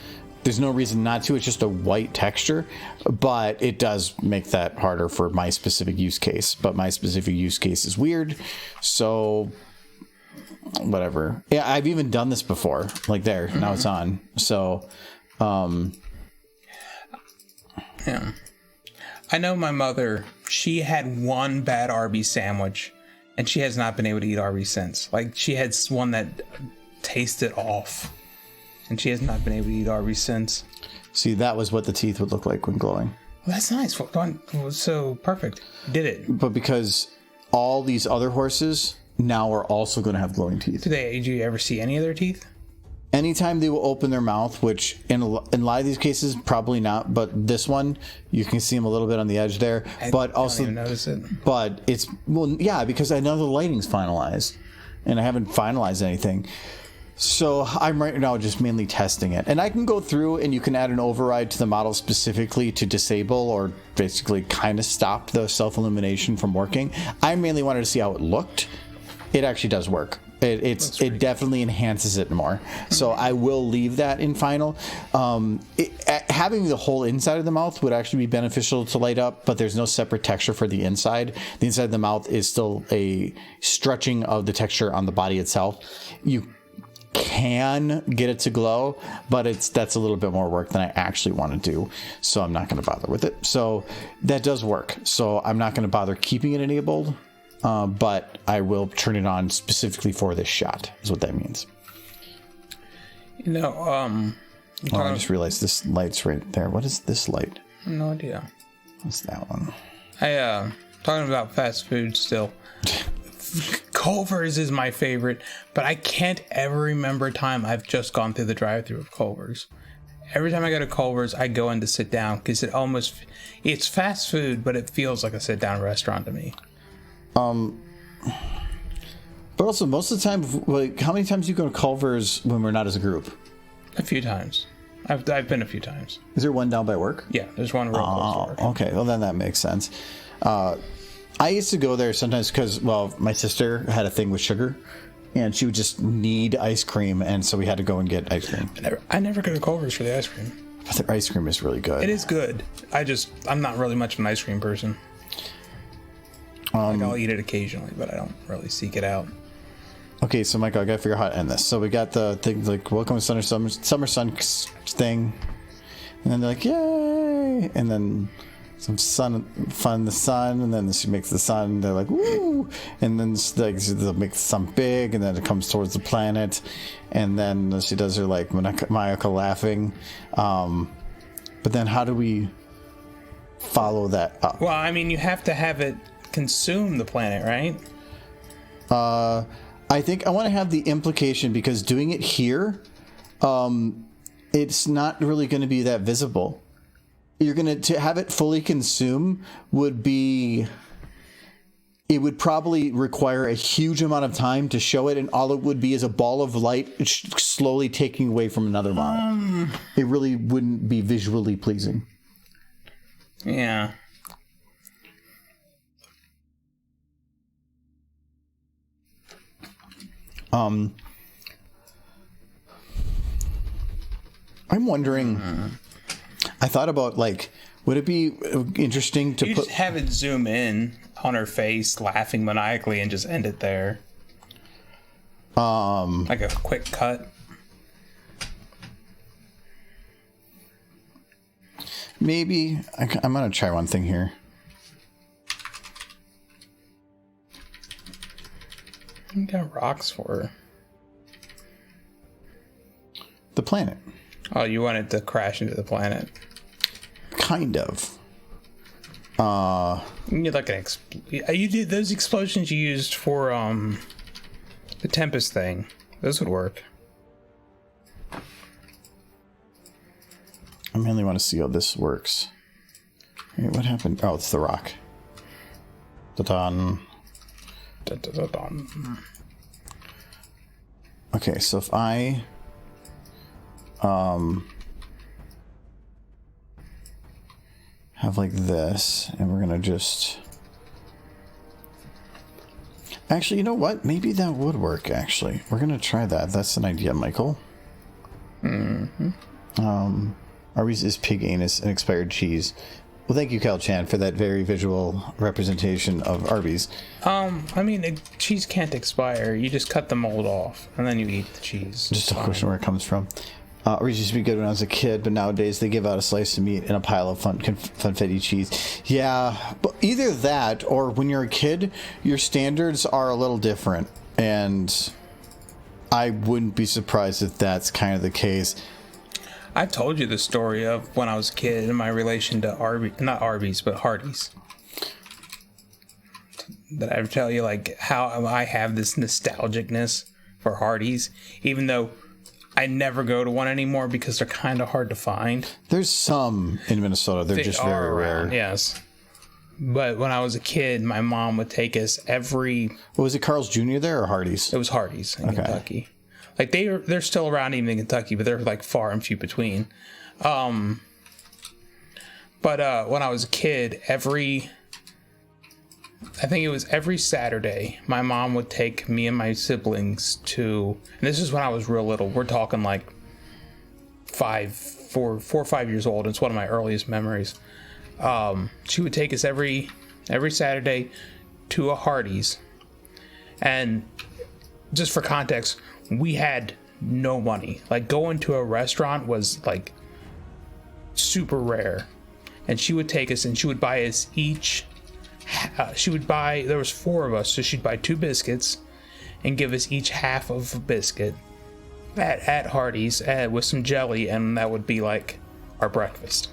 There's no reason not to. It's just a white texture, but it does make that harder for my specific use case. But my specific use case is weird, so... whatever. Yeah, I've even done this before. Like there, now it's on. So, yeah. I know my mother, she had one bad Arby's sandwich, and she has not been able to eat Arby's since. Like, she had one that tasted off, and she has not been able to eat Arby's since. See, that was what the teeth would look like when glowing. Well, that's nice. So perfect. You did it. But because all these other horses... now are also going to have glowing teeth. Do you ever see any of their teeth? Anytime they will open their mouth, which in a lot of these cases probably not, but this one you can see them a little bit on the edge there. I don't even notice it. But it's because I know the lighting's finalized, and I haven't finalized anything. So I'm right now just mainly testing it, and I can go through and you can add an override to the model specifically to disable or basically kind of stop the self-illumination from working. I mainly wanted to see how it looked. It actually does work. It definitely enhances it more. So I will leave that in final. Having the whole inside of the mouth would actually be beneficial to light up, but there's no separate texture for the inside. The inside of the mouth is still a stretching of the texture on the body itself. You can get it to glow, but that's a little bit more work than I actually want to do. So I'm not going to bother with it. So that does work. So I'm not going to bother keeping it enabled. But I will turn it on specifically for this shot, is what that means. I just realized this light's right there. What is this light? No idea. What's that one? Talking about fast food still. Culver's is my favorite, but I can't ever remember a time I've just gone through the drive-thru of Culver's. Every time I go to Culver's, I go in to sit down because it's fast food, but it feels like a sit-down restaurant to me. But also, most of the time, like, how many times do you go to Culver's when we're not as a group? A few times. I've been a few times. Is there one down by work? Yeah, there's one real close to work. Okay, well then that makes sense. I used to go there sometimes because, well, my sister had a thing with sugar, and she would just need ice cream, and so we had to go and get ice cream. I never go to Culver's for the ice cream. But their ice cream is really good. It is good. I'm not really much of an ice cream person. Like, I'll eat it occasionally, but I don't really seek it out. Okay, so Michael, I gotta figure out how to end this. So we got the thing like welcome to summer sun thing, and then they're like yay, and then some the sun, and then she makes the sun. They're like woo, and then they'll make the sun big, and then it comes towards the planet, and then she does her like maniacal laughing. But then how do we follow that up? Well, I mean, you have to have it consume the planet, right? I think I want to have the implication because doing it here, it's not really going to be that visible. You're going to have it fully consume would probably require a huge amount of time to show it, and all it would be is a ball of light slowly taking away from another model. It really wouldn't be visually pleasing. Yeah. I'm wondering. I thought about like, would it be interesting to just have it zoom in on her face, laughing maniacally, and just end it there? Like a quick cut. Maybe I'm gonna try one thing here. You got rocks for her. The planet. Oh, you want it to crash into the planet? Kind of. You like you did those explosions you used for the Tempest thing. Those would work. I mainly want to see how this works. Wait, what happened? Oh, it's the rock. Da-dun. Okay, so if I have like this, and we're gonna just actually, you know what? Maybe that would work. Actually, we're gonna try that. That's an idea, Michael. Arby's is pig anus and expired cheese. Well, thank you, Kyle Chan, for that very visual representation of Arby's. I mean, cheese can't expire. You just cut the mold off, and then you eat the cheese. Just a question where it comes from. Arby's used to be good when I was a kid, but nowadays they give out a slice of meat and a pile of funfetti cheese. Yeah, but either that, or when you're a kid, your standards are a little different, and I wouldn't be surprised if that's kind of the case. I told you the story of when I was a kid and my relation to not Arby's, but Hardee's. Did I ever tell you like how I have this nostalgicness for Hardee's, even though I never go to one anymore because they're kind of hard to find. There's some in Minnesota. They're just very rare. Yes. But when I was a kid, my mom would take us every... What was it, Carl's Jr. there or Hardee's? It was Hardee's in Kentucky. Like they're still around even in Kentucky, but they're like far and few between. But when I was a kid, I think it was every Saturday, my mom would take me and my siblings to, and this is when I was real little. We're talking like 4 or 5 years old. It's one of my earliest memories. She would take us every Saturday to a Hardee's, and just for context, we had no money. Like going to a restaurant was like super rare, and she would take us and she would buy us each. There was 4 of us, so she'd buy 2 biscuits and give us each half of a biscuit at Hardee's with some jelly, and that would be like our breakfast.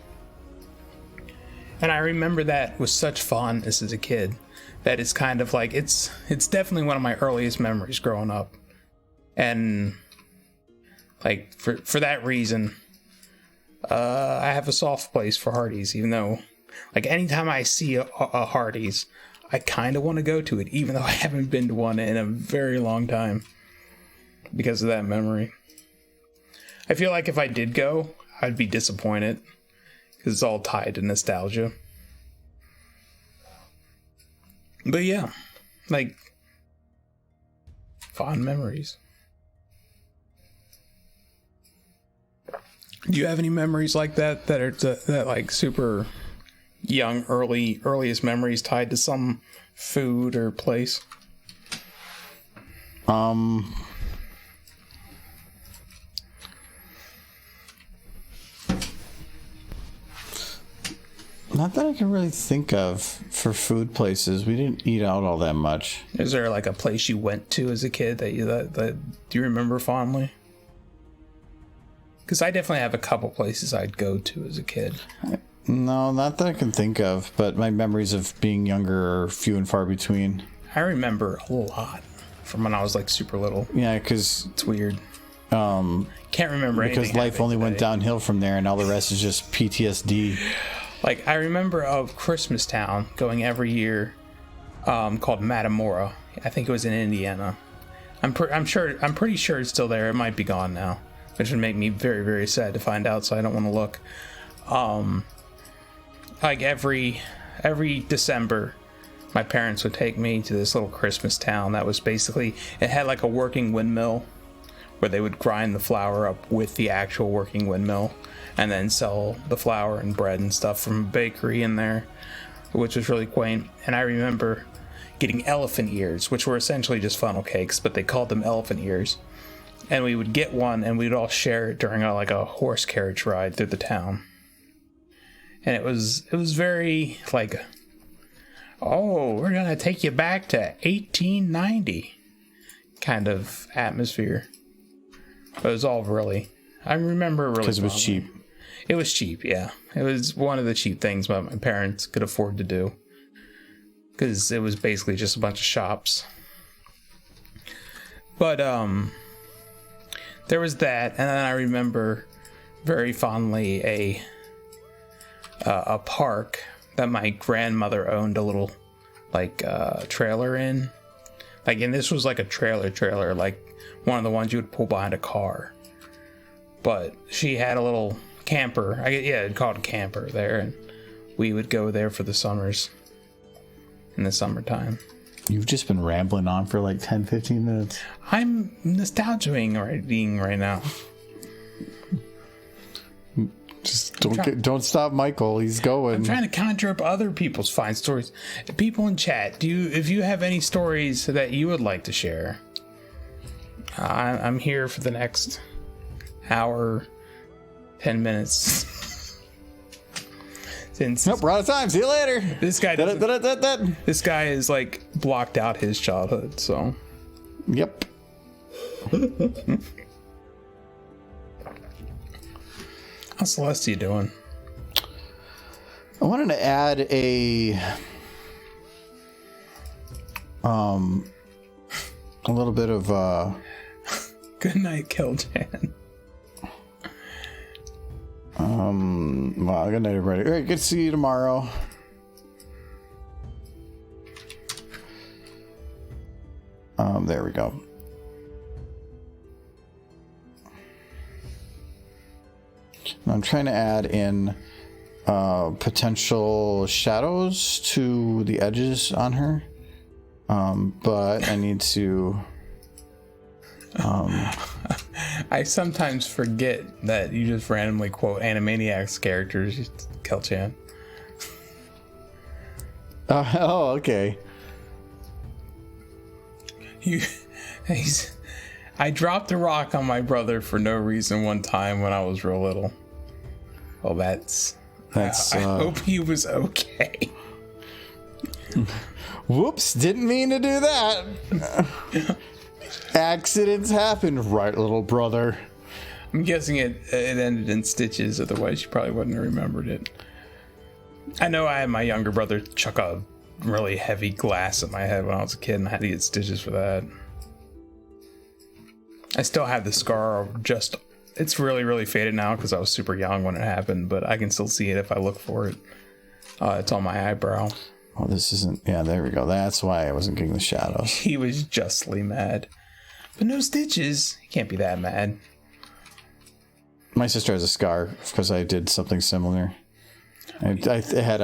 And I remember that with such fondness as a kid that it's kind of like it's definitely one of my earliest memories growing up. And like for that reason, I have a soft place for Hardee's, even though like anytime I see a Hardee's, I kind of want to go to it, even though I haven't been to one in a very long time because of that memory. I feel like if I did go, I'd be disappointed because it's all tied to nostalgia. But yeah, like fond memories. Do you have any memories like that that are that like super young, earliest memories tied to some food or place? Not that I can really think of for food places. We didn't eat out all that much. Is there like a place you went to as a kid that do you remember fondly? Because I definitely have a couple places I'd go to as a kid. No, not that I can think of, but my memories of being younger are few and far between. I remember a lot from when I was like super little. Yeah, because it's weird. Can't remember anything. Because life only went downhill from there, and all the rest is just PTSD. Like I remember of Christmas Town going every year, called Matamora. I think it was in Indiana. I'm pretty sure it's still there. It might be gone now, which would make me very, very sad to find out. So I don't want to look. Like every December, my parents would take me to this little Christmas town that was basically, it had like a working windmill where they would grind the flour up with the actual working windmill and then sell the flour and bread and stuff from a bakery in there, which was really quaint. And I remember getting elephant ears, which were essentially just funnel cakes, but they called them elephant ears. And we would get one and we'd all share it during a horse carriage ride through the town. And it was very like, oh, we're gonna take you back to 1890 kind of atmosphere. But it was all really, I remember really because it was cheap. It was cheap, yeah. It was one of the cheap things my parents could afford to do, because it was basically just a bunch of shops. But there was that, and then I remember very fondly a park that my grandmother owned a little trailer in. And this was like a trailer, like one of the ones you would pull behind a car. But she had a little camper. It's called a camper there, and we would go there for the summers in the summertime. You've just been rambling on for like 10-15 minutes. I'm nostalgizing right now. Just don't stop Michael. He's going. I'm trying to conjure up other people's fine stories. People in chat, if you have any stories that you would like to share, I'm here for the next hour, 10 minutes. Nope, we're out of time. See you later. This guy this guy is like blocked out his childhood, so. Yep. How's Celestia doing? I wanted to add a little bit of good night, Keljan. Well, good night, everybody. All right, good to see you tomorrow. There we go. I'm trying to add in potential shadows to the edges on her, but I need to. I sometimes forget that you just randomly quote Animaniacs characters, Kelchan. Oh, okay. I dropped a rock on my brother for no reason one time when I was real little. Well, that's I hope he was okay. Whoops, didn't mean to do that. Accidents happen, right, little brother? I'm guessing it ended in stitches, otherwise you probably wouldn't have remembered it. I know I had my younger brother chuck a really heavy glass at my head when I was a kid, and I had to get stitches for that. I still have the scar, it's really, really faded now because I was super young when it happened, but I can still see it if I look for it. It's on my eyebrow. Oh, this isn't... Yeah, there we go. That's why I wasn't getting the shadows. He was justly mad. But no stitches. He can't be that mad. My sister has a scar because I did something similar. I had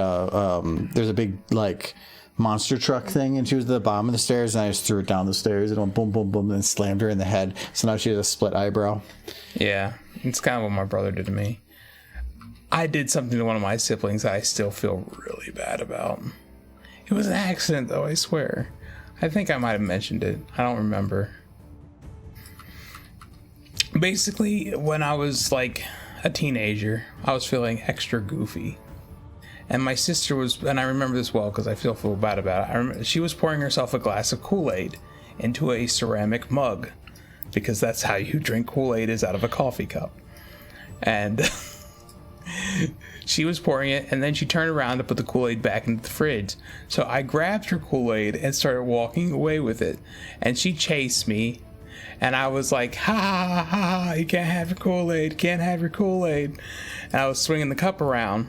there's a big, like, monster truck thing, and she was at the bottom of the stairs, and I just threw it down the stairs, and it went boom, boom, boom, and slammed her in the head. So now she has a split eyebrow. Yeah, it's kind of what my brother did to me. I did something to one of my siblings that I still feel really bad about. It was an accident, though, I swear. I think I might have mentioned it. I don't remember. Basically, when I was, like, a teenager, I was feeling extra goofy. And my sister was, and I remember this well because I feel bad about it. She was pouring herself a glass of Kool-Aid into a ceramic mug. Because that's how you drink Kool-Aid, is out of a coffee cup. And... she was pouring it, and then she turned around to put the Kool-Aid back into the fridge. So I grabbed her Kool-Aid and started walking away with it. And she chased me. And I was like, ha ha ha ha, you can't have your Kool-Aid, can't have your Kool-Aid. And I was swinging the cup around.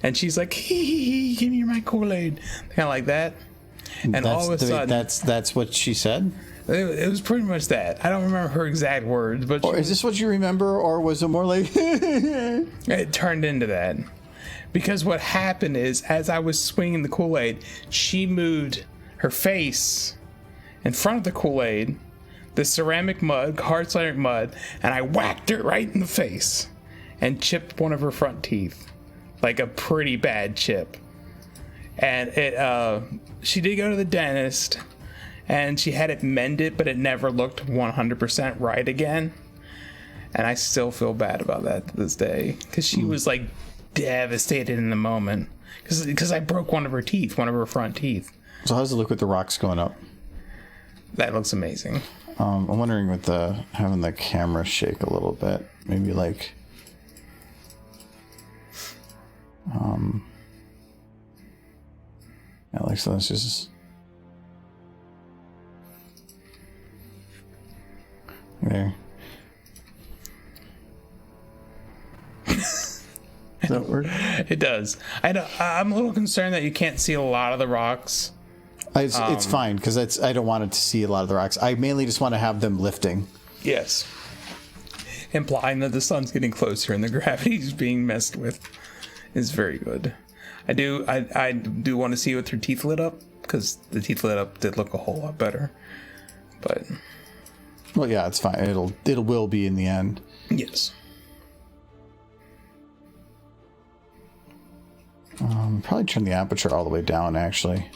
And she's like, hee, give me my Kool-Aid. Kind of like that. And all of a sudden... That's what she said? It was pretty much that. I don't remember her exact words, but... Or is this what you remember, or was it more like... It turned into that. Because what happened is, as I was swinging the Kool-Aid, she moved her face in front of the Kool-Aid, the ceramic mud, hard ceramic mud, and I whacked her right in the face and chipped one of her front teeth. Like a pretty bad chip. And she did go to the dentist... and she had it mended, but it never looked 100% right again. And I still feel bad about that to this day. Because she was, like, devastated in the moment. Because I broke one of her teeth, one of her front teeth. So how's it look with the rocks going up? That looks amazing. I'm wondering with having the camera shake a little bit. Maybe, like... yeah, like, so let's just... There. Does that work? It does. I'm a little concerned that you can't see a lot of the rocks. It's fine, because I don't want it to see a lot of the rocks. I mainly just want to have them lifting. Yes. Implying that the sun's getting closer and the gravity's being messed with is very good. I do want to see it with her teeth lit up, because the teeth lit up did look a whole lot better. But... well, yeah, it's fine. It will be in the end. Yes. Probably turn the aperture all the way down, actually.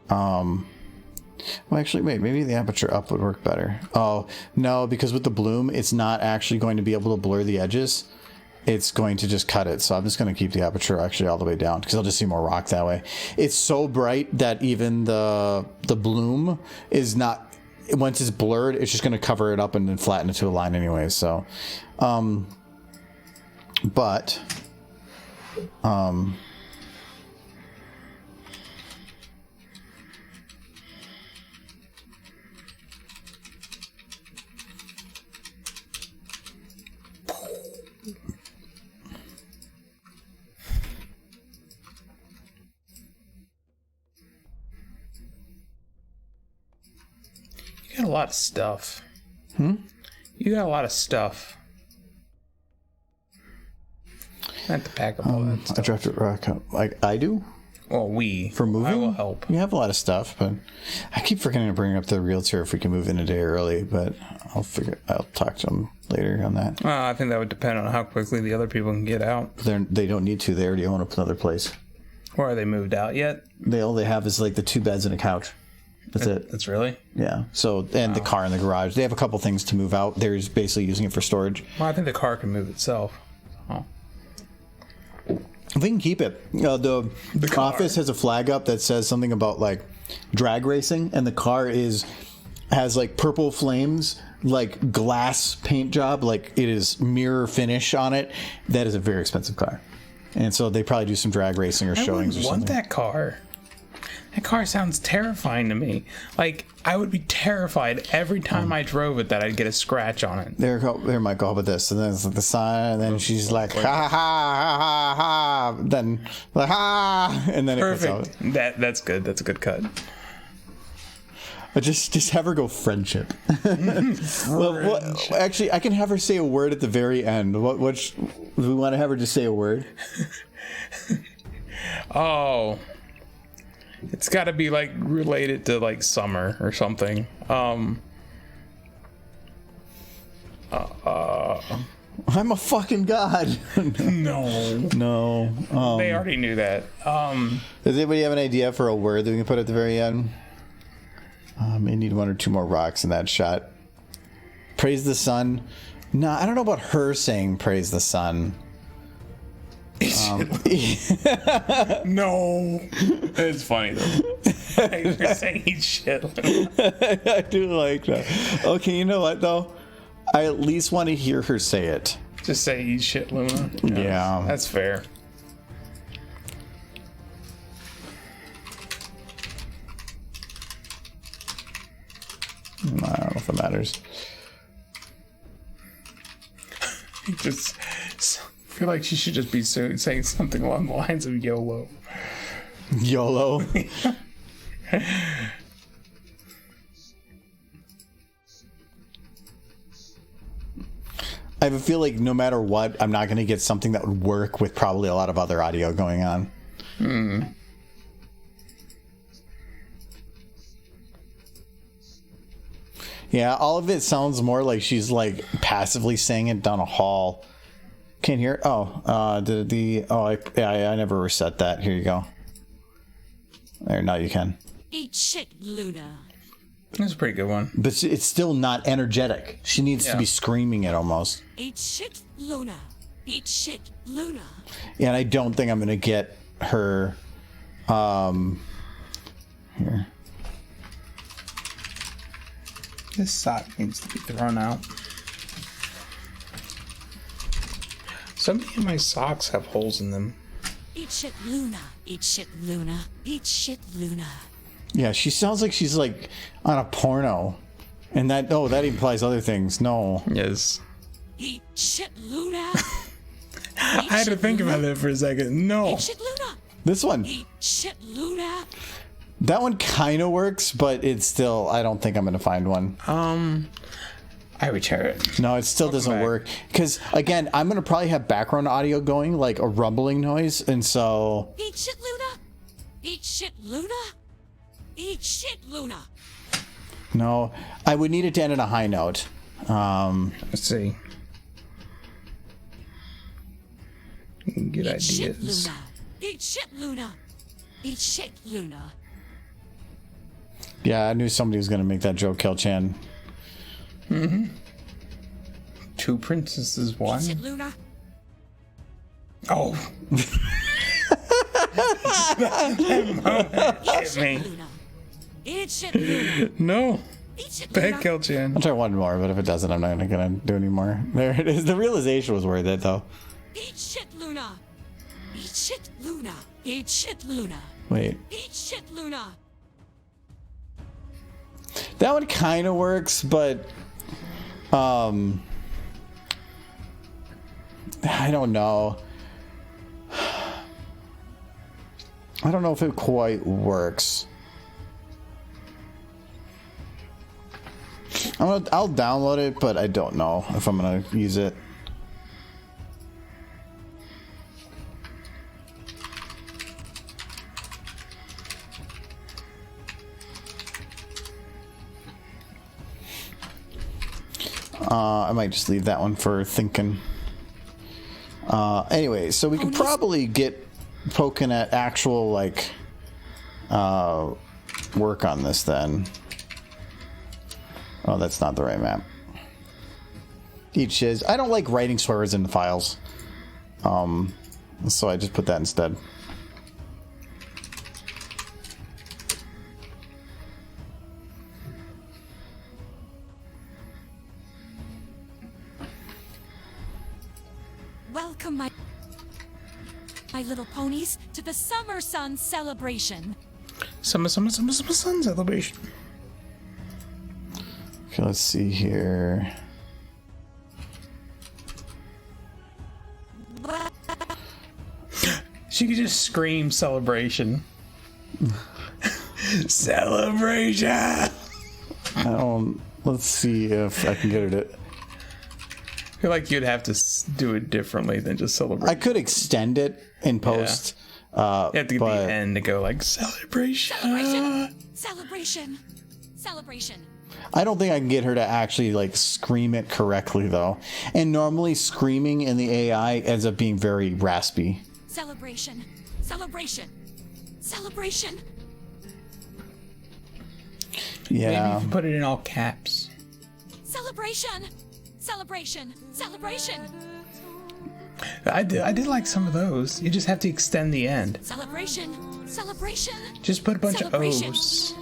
Well, actually, wait, maybe the aperture up would work better. Oh, no, because with the bloom, it's not actually going to be able to blur the edges. It's going to just cut it. So I'm just going to keep the aperture actually all the way down, because I'll just see more rock that way. It's so bright that even the bloom is not... once it's blurred, it's just going to cover it up and then flatten it to a line anyway. So, but, You got a lot of stuff. You got a lot of stuff. I have to pack up all that stuff. I dropped it rock up. I do? Well, for moving? I will help. You have a lot of stuff, but I keep forgetting to bring up the realtor if we can move in a day early, but I'll talk to them later on that. I think that would depend on how quickly the other people can get out. They don't need to. They already own another place. Or are they moved out yet? All they have is like the 2 beds and a couch. That's it. That's really? Yeah. So, and the car in the garage. They have a couple things to move out. They're basically using it for storage. Well, I think the car can move itself. Oh. They can keep it. The office has a flag up that says something about like drag racing, and the car has like purple flames, like glass paint job, like it is mirror finish on it. That is a very expensive car. And so they probably do some drag racing or I showings or wouldn't want something. that car. That car sounds terrifying to me. Like, I would be terrified every time I drove it that I'd get a scratch on it. There, Michael, how about this? And then it's the sign, and then she's like, ha ha ha ha ha. Then, like, ha, and then it cuts out. Perfect. That's good. That's a good cut. But just have her go friendship. Well, actually, I can have her say a word at the very end. Do we want to have her just say a word? Oh. It's got to be like related to like summer or something. I'm a fucking god. No. They already knew that. Does anybody have an idea for a word that we can put at the very end? May need 1 or 2 more rocks in that shot. Praise the sun. No, I don't know about her saying praise the sun. No. It's funny though. You're saying eat shit. I do like that. Okay, you know what though? I at least want to hear her say it. Just say eat shit, Luna. Yeah. That's fair. I don't know if it matters. Just feel like she should just be saying something along the lines of YOLO. YOLO. I have a feel like no matter what, I'm not going to get something that would work with probably a lot of other audio going on. Yeah, all of it sounds more like she's like passively saying it down a hall. Can't hear it. I never reset that. Here you go. There, now you can. Eat shit, Luna. That's a pretty good one. But it's still not energetic. She needs to be screaming it almost. Eat shit, Luna. Eat shit, Luna. Yeah, and I don't think I'm gonna get her. Here. This sock needs to be thrown out. Some of my socks have holes in them. Eat shit, Luna. Eat shit, Luna. Eat shit, Luna. Yeah, she sounds like she's like on a porno, and that implies other things. No. Yes. Eat shit, Luna. I had to think about that for a second. No. Eat shit, Luna. This one. Eat shit, Luna. That one kind of works, but it's still. I don't think I'm gonna find one. I would share it. No, it still doesn't work. Because, again, I'm going to probably have background audio going, like a rumbling noise, and so... Eat shit, Luna. Eat shit, Luna. Eat shit, Luna. No, I would need it to end on a high note. Let's see. Good Eat shit, ideas. Luna. Eat shit, Luna. Eat shit, Luna. Yeah, I knew somebody was going to make that joke, Kel-chan. Mm-hmm. 2 princesses, 1. Eat shit, Luna. Oh. Eat shit, Luna. Eat shit, Luna. No. Eat shit, Bad Luna. Kel-chan. I'll try one more, but if it doesn't, I'm not going to do any more. There it is. The realization was worth it, though. Eat shit, Luna. Eat shit, Luna. Eat shit, Luna. Wait. Eat shit, Luna. That one kind of works, but... I don't know. I don't know if it quite works. I'll download it, but I don't know if I'm gonna use it. I might just leave that one for thinking. Anyway, so we could probably get poking at actual, like, work on this then. Oh, that's not the right map. Eat shiz. I don't like writing swear words in the files. So I just put that instead. Welcome, my... My little ponies, to the Summer Sun celebration. Summer sun celebration. Okay, let's see here. She could just scream celebration. Celebration! Let's see if I can get her to... I feel like you'd have to do it differently than just celebrate. I could extend it in post. You have to get the end to go like celebration. Celebration. Celebration. I don't think I can get her to actually like scream it correctly though. And normally screaming in the AI ends up being very raspy. Celebration. Celebration. Celebration. Yeah. Maybe you can put it in all caps. Celebration. Celebration. Celebration. I did like some of those. You just have to extend the end. Celebration. Celebration. Just put a bunch of Celebration. O's.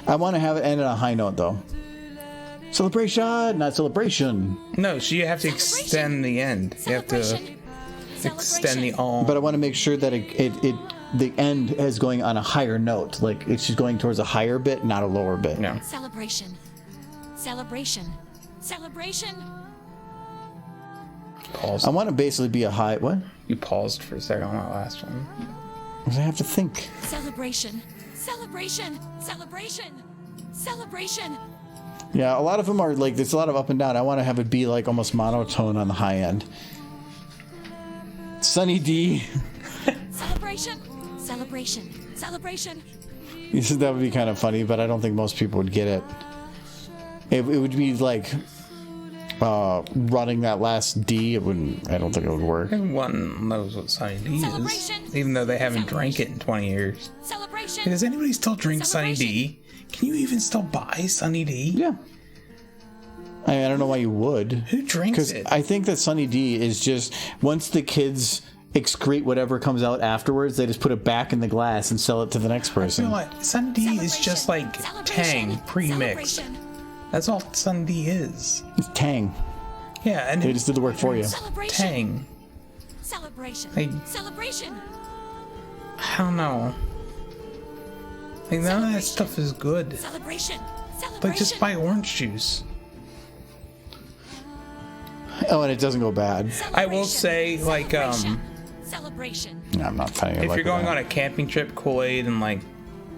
I want to have it end on a high note though. Celebration, not celebration. No, so you have to extend the end. You have to extend the all. But I want to make sure that the end is going on a higher note. Like it's just going towards a higher bit, not a lower bit. No. Celebration. Celebration. Celebration. Pause. I want to basically be a high... What? You paused for a second on that last one. Because I have to think. Celebration. Celebration. Celebration. Celebration. Yeah, a lot of them are like, there's a lot of up and down. I want to have it be like almost monotone on the high end. Sunny D. Celebration. Celebration. Celebration. You said that would be kind of funny, but I don't think most people would get it. It would be like running that last D. I don't think it would work. Everyone knows what Sunny D is, Celebration. even though they haven't drank it in 20 years. Celebration. Does anybody still drink Sunny D? Can you even still buy Sunny D? Yeah. I don't know why you would. Who drinks it? Because I think that Sunny D is just, once the kids excrete whatever comes out afterwards, they just put it back in the glass and sell it to the next I person. feel like Sunny D is just like Tang pre-mixed. Celebration. That's all Sunny D is. It's Tang. Yeah, and They just did the work for you. Celebration. Tang. Celebration. Hey. Celebration. I don't know. Like none of that stuff is good. Celebration. Celebration. Like just buy orange juice. Oh, and it doesn't go bad. I will say, like, Celebration. No, I'm not funny. if you're going on a camping trip, Kool-Aid and like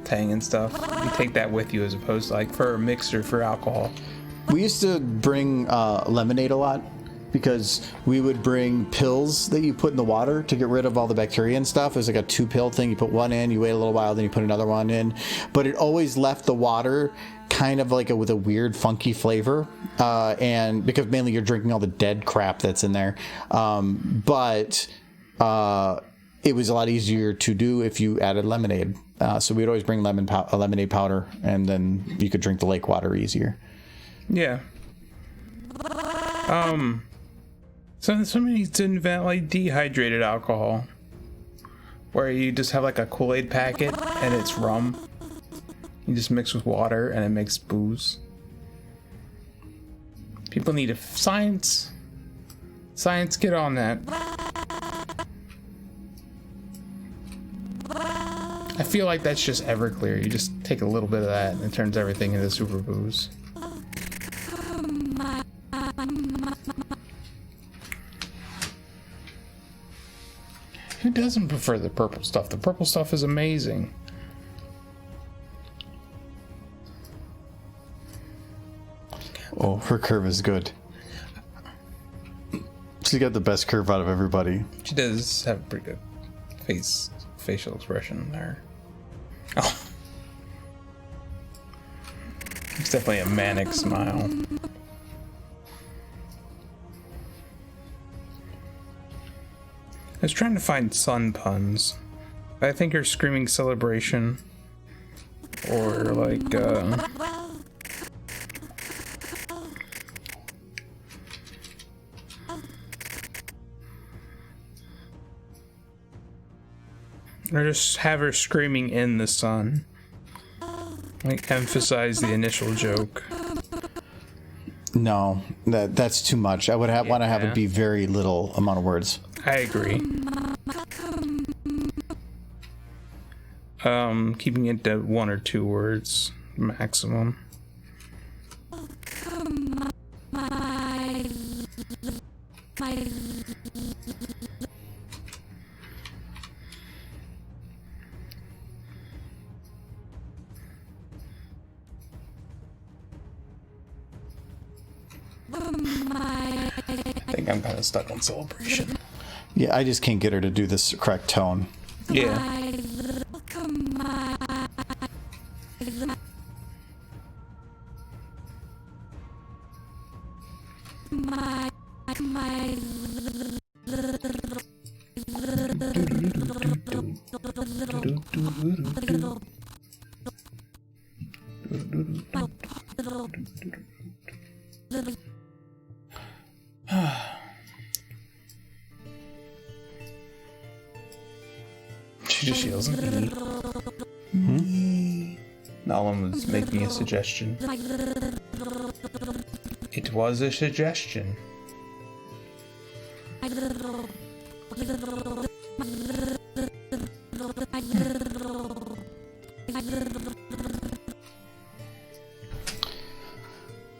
Tang and stuff, you take that with you as opposed to like for a mixer for alcohol. We used to bring lemonade a lot because we would bring pills that you put in the water to get rid of all the bacteria and stuff. It was like a 2-pill thing. You put one in, you wait a little while, then you put another one in. But it always left the water kind of like with a weird funky flavor, and because mainly you're drinking all the dead crap that's in there. But it was a lot easier to do if you added lemonade. So we'd always bring lemonade powder, and then you could drink the lake water easier. Yeah. So somebody needs to invent like dehydrated alcohol, where you just have like a Kool-Aid packet and it's rum. You just mix with water and it makes booze. People need a science. Science, get on that. I feel like that's just Everclear. You just take a little bit of that and it turns everything into super booze. Who doesn't prefer the purple stuff? The purple stuff is amazing. Oh, her curve is good. She got the best curve out of everybody. She does have a pretty good facial expression there. Oh. It's definitely a manic smile. I was trying to find sun puns. I think you're screaming celebration. Or like, or just have her screaming in the sun. Like, emphasize the initial joke. No, that's too much. I would want to have it be very little amount of words. I agree. Keeping it to 1 or 2 words maximum. My I think I'm kind of stuck on celebration. Yeah, I just can't get her to do this correct tone. Yeah. She just yells at me. Nolan was making a suggestion. It was a suggestion.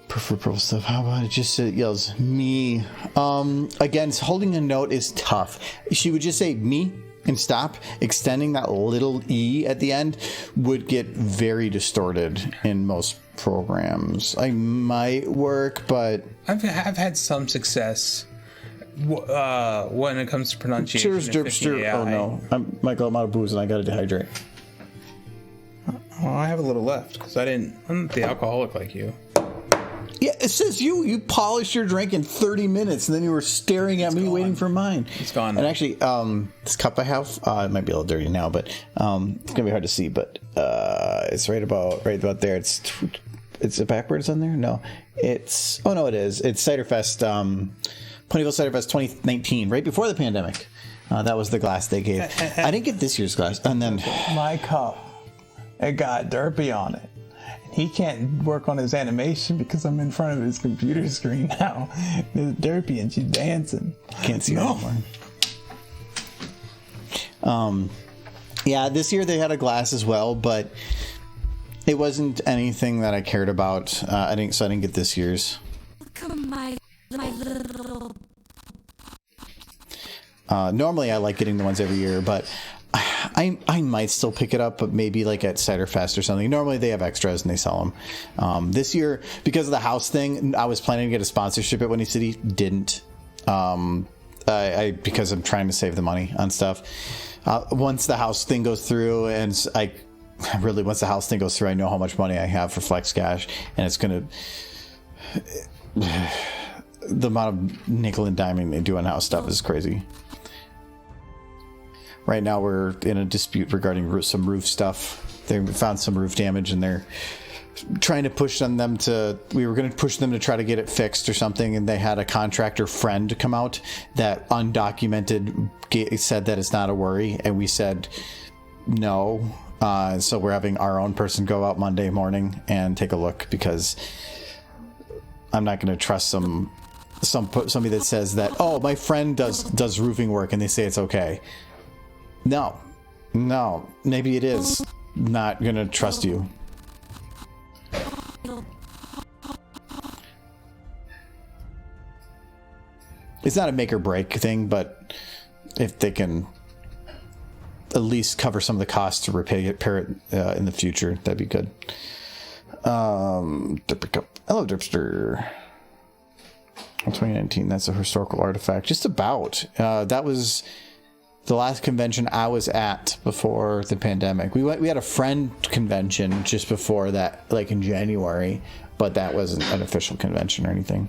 Prefer purple stuff. How about it just yells me? Again, holding a note is tough. She would just say me and stop. Extending that little e at the end would get very distorted in most programs. I might work, but I've had some success when it comes to pronunciation. Cheers, Derpster. Oh no, Michael, I'm out of booze and I gotta dehydrate. Oh, I have a little left because I'm not the alcoholic like you. Yeah, it says you polished your drink in 30 minutes, and then you were staring at me waiting for mine. It's gone. And actually, this cup I have, it might be a little dirty now, but it's gonna be hard to see. But it's right about there. It's backwards on there. No, it's it is. It's Ciderfest, Ponyville Ciderfest 2019, right before the pandemic. That was the glass they gave. I didn't get this year's glass, and then my cup, it got derpy on it. He can't work on his animation because I'm in front of his computer screen now. It's derpy and she's dancing. Can't see her anymore. Yeah, this year they had a glass as well, but it wasn't anything that I cared about. I didn't get this year's. Normally I like getting the ones every year, but I might still pick it up, but maybe like at Ciderfest or something. Normally they have extras and they sell them. This year, because of the house thing, I was planning to get a sponsorship at Windy City. Didn't. Because I'm trying to save the money on stuff. Once the house thing goes through, and once the house thing goes through, I know how much money I have for Flex Cash, and it's gonna. The amount of nickel and diming they do on house stuff is crazy. Right now we're in a dispute regarding some roof stuff. They found some roof damage and they're trying to push on them we were going to push them to try to get it fixed or something, and they had a contractor friend come out that undocumented said that it's not a worry, and we said no. So we're having our own person go out Monday morning and take a look, because I'm not going to trust somebody that says that, oh, my friend does roofing work and they say it's okay. No, maybe it is. Not gonna trust you. It's not a make or break thing, but if they can at least cover some of the costs to repair it in the future, that'd be good. Hello, Derpster. 2019, that's a historical artifact. Just about. That was the last convention I was at before the pandemic. We had a friend convention just before that, like in January, but that wasn't an official convention or anything.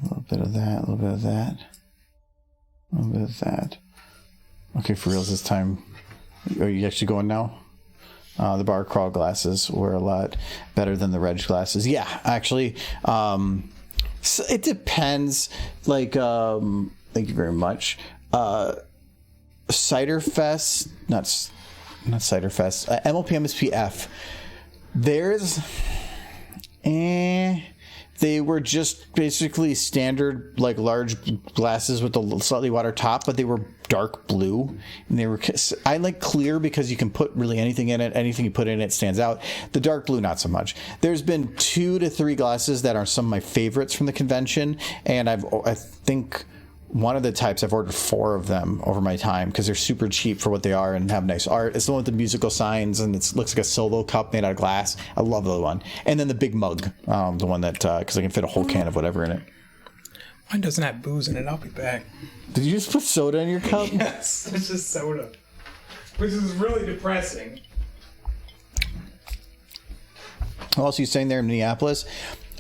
A little bit of that, a little bit of that. A little bit of that. Okay, for reals this time. Are you actually going now? The bar crawl glasses were a lot better than the reg glasses. Yeah, actually. So it depends. Like, thank you very much. Cider Fest, not Cider Fest. MLP MSPF. There's, they were just basically standard, like large glasses with a slightly wider top, but they were dark blue. And they were, I like clear because you can put really anything in it. Anything you put in it stands out. The dark blue, not so much. There's been 2 to 3 glasses that are some of my favorites from the convention, and I think one of the types I've ordered 4 of them over my time because they're super cheap for what they are and have nice art. It's the one with the musical signs and it looks like a solo cup made out of glass. I love the one. And then the big mug, the one that because I can fit a whole can of whatever in it. Mine doesn't have booze in it. I'll be back. Did you just put soda in your cup? Yes, it's just soda, which is really depressing. Also, you saying there in Minneapolis?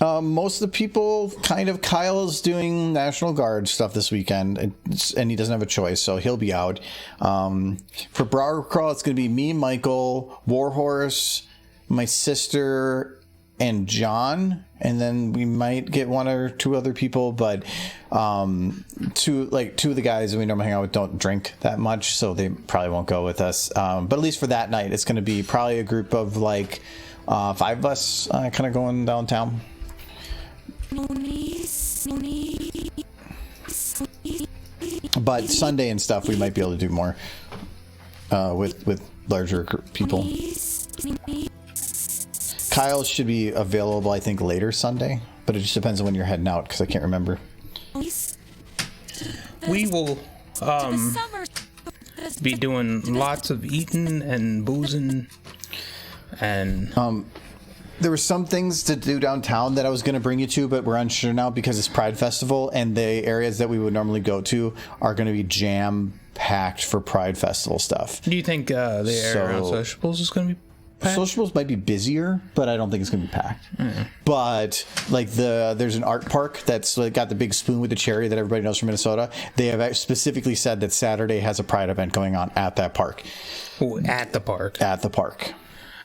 Most of the people, Kyle's doing National Guard stuff this weekend, and he doesn't have a choice, so he'll be out. For Bar Crawl, it's going to be me, Michael, Warhorse, my sister, and John, and then we might get 1 or 2 other people, but 2 of the guys that we normally hang out with don't drink that much, so they probably won't go with us. But at least for that night, it's going to be probably a group of 5 of us kind of going downtown. But Sunday and stuff, we might be able to do more with larger people. Kyle should be available, I think, later Sunday, but it just depends on when you're heading out because I can't remember. We will be doing lots of eating and boozing and there were some things to do downtown that I was going to bring you to, but we're unsure now because it's Pride Festival, and the areas that we would normally go to are going to be jam-packed for Pride Festival stuff. Do you think the area around Sociables is going to be packed? Sociables might be busier, but I don't think it's going to be packed. But there's an art park that's got the big spoon with the cherry that everybody knows from Minnesota. They have specifically said that Saturday has a Pride event going on at that park. Ooh, at the park. At the park.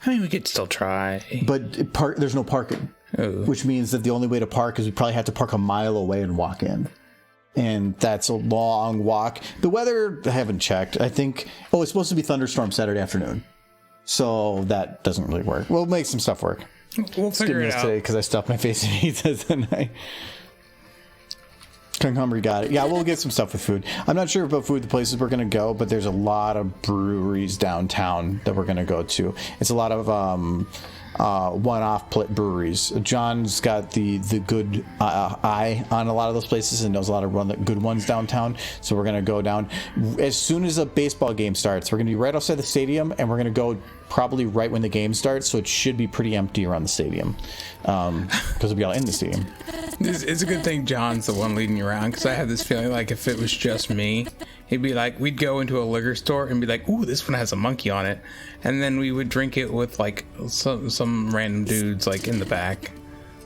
I mean, we could still try. But there's no parking, which means that the only way to park is we probably have to park a mile away and walk in. And that's a long walk. The weather, I haven't checked. I think, it's supposed to be thunderstorm Saturday afternoon. So that doesn't really work. We'll make some stuff work. We'll figure it out. Today because I stuffed my face in pizza tonight. Concumber got it. Yeah, we'll get some stuff with food. I'm not sure about food, the places we're going to go, but there's a lot of breweries downtown that we're going to go to. It's a lot of one-off breweries. John's got the good eye on a lot of those places and knows a lot of good ones downtown. So we're going to go down. As soon as a baseball game starts, we're going to be right outside the stadium, and we're going to go probably right when the game starts, so it should be pretty empty around the stadium because we'll be all in the stadium. It's a good thing John's the one leading you around, because I have this feeling like if it was just me, he'd be like, we'd go into a liquor store and be like, ooh, this one has a monkey on it, and then we would drink it with like some random dudes like in the back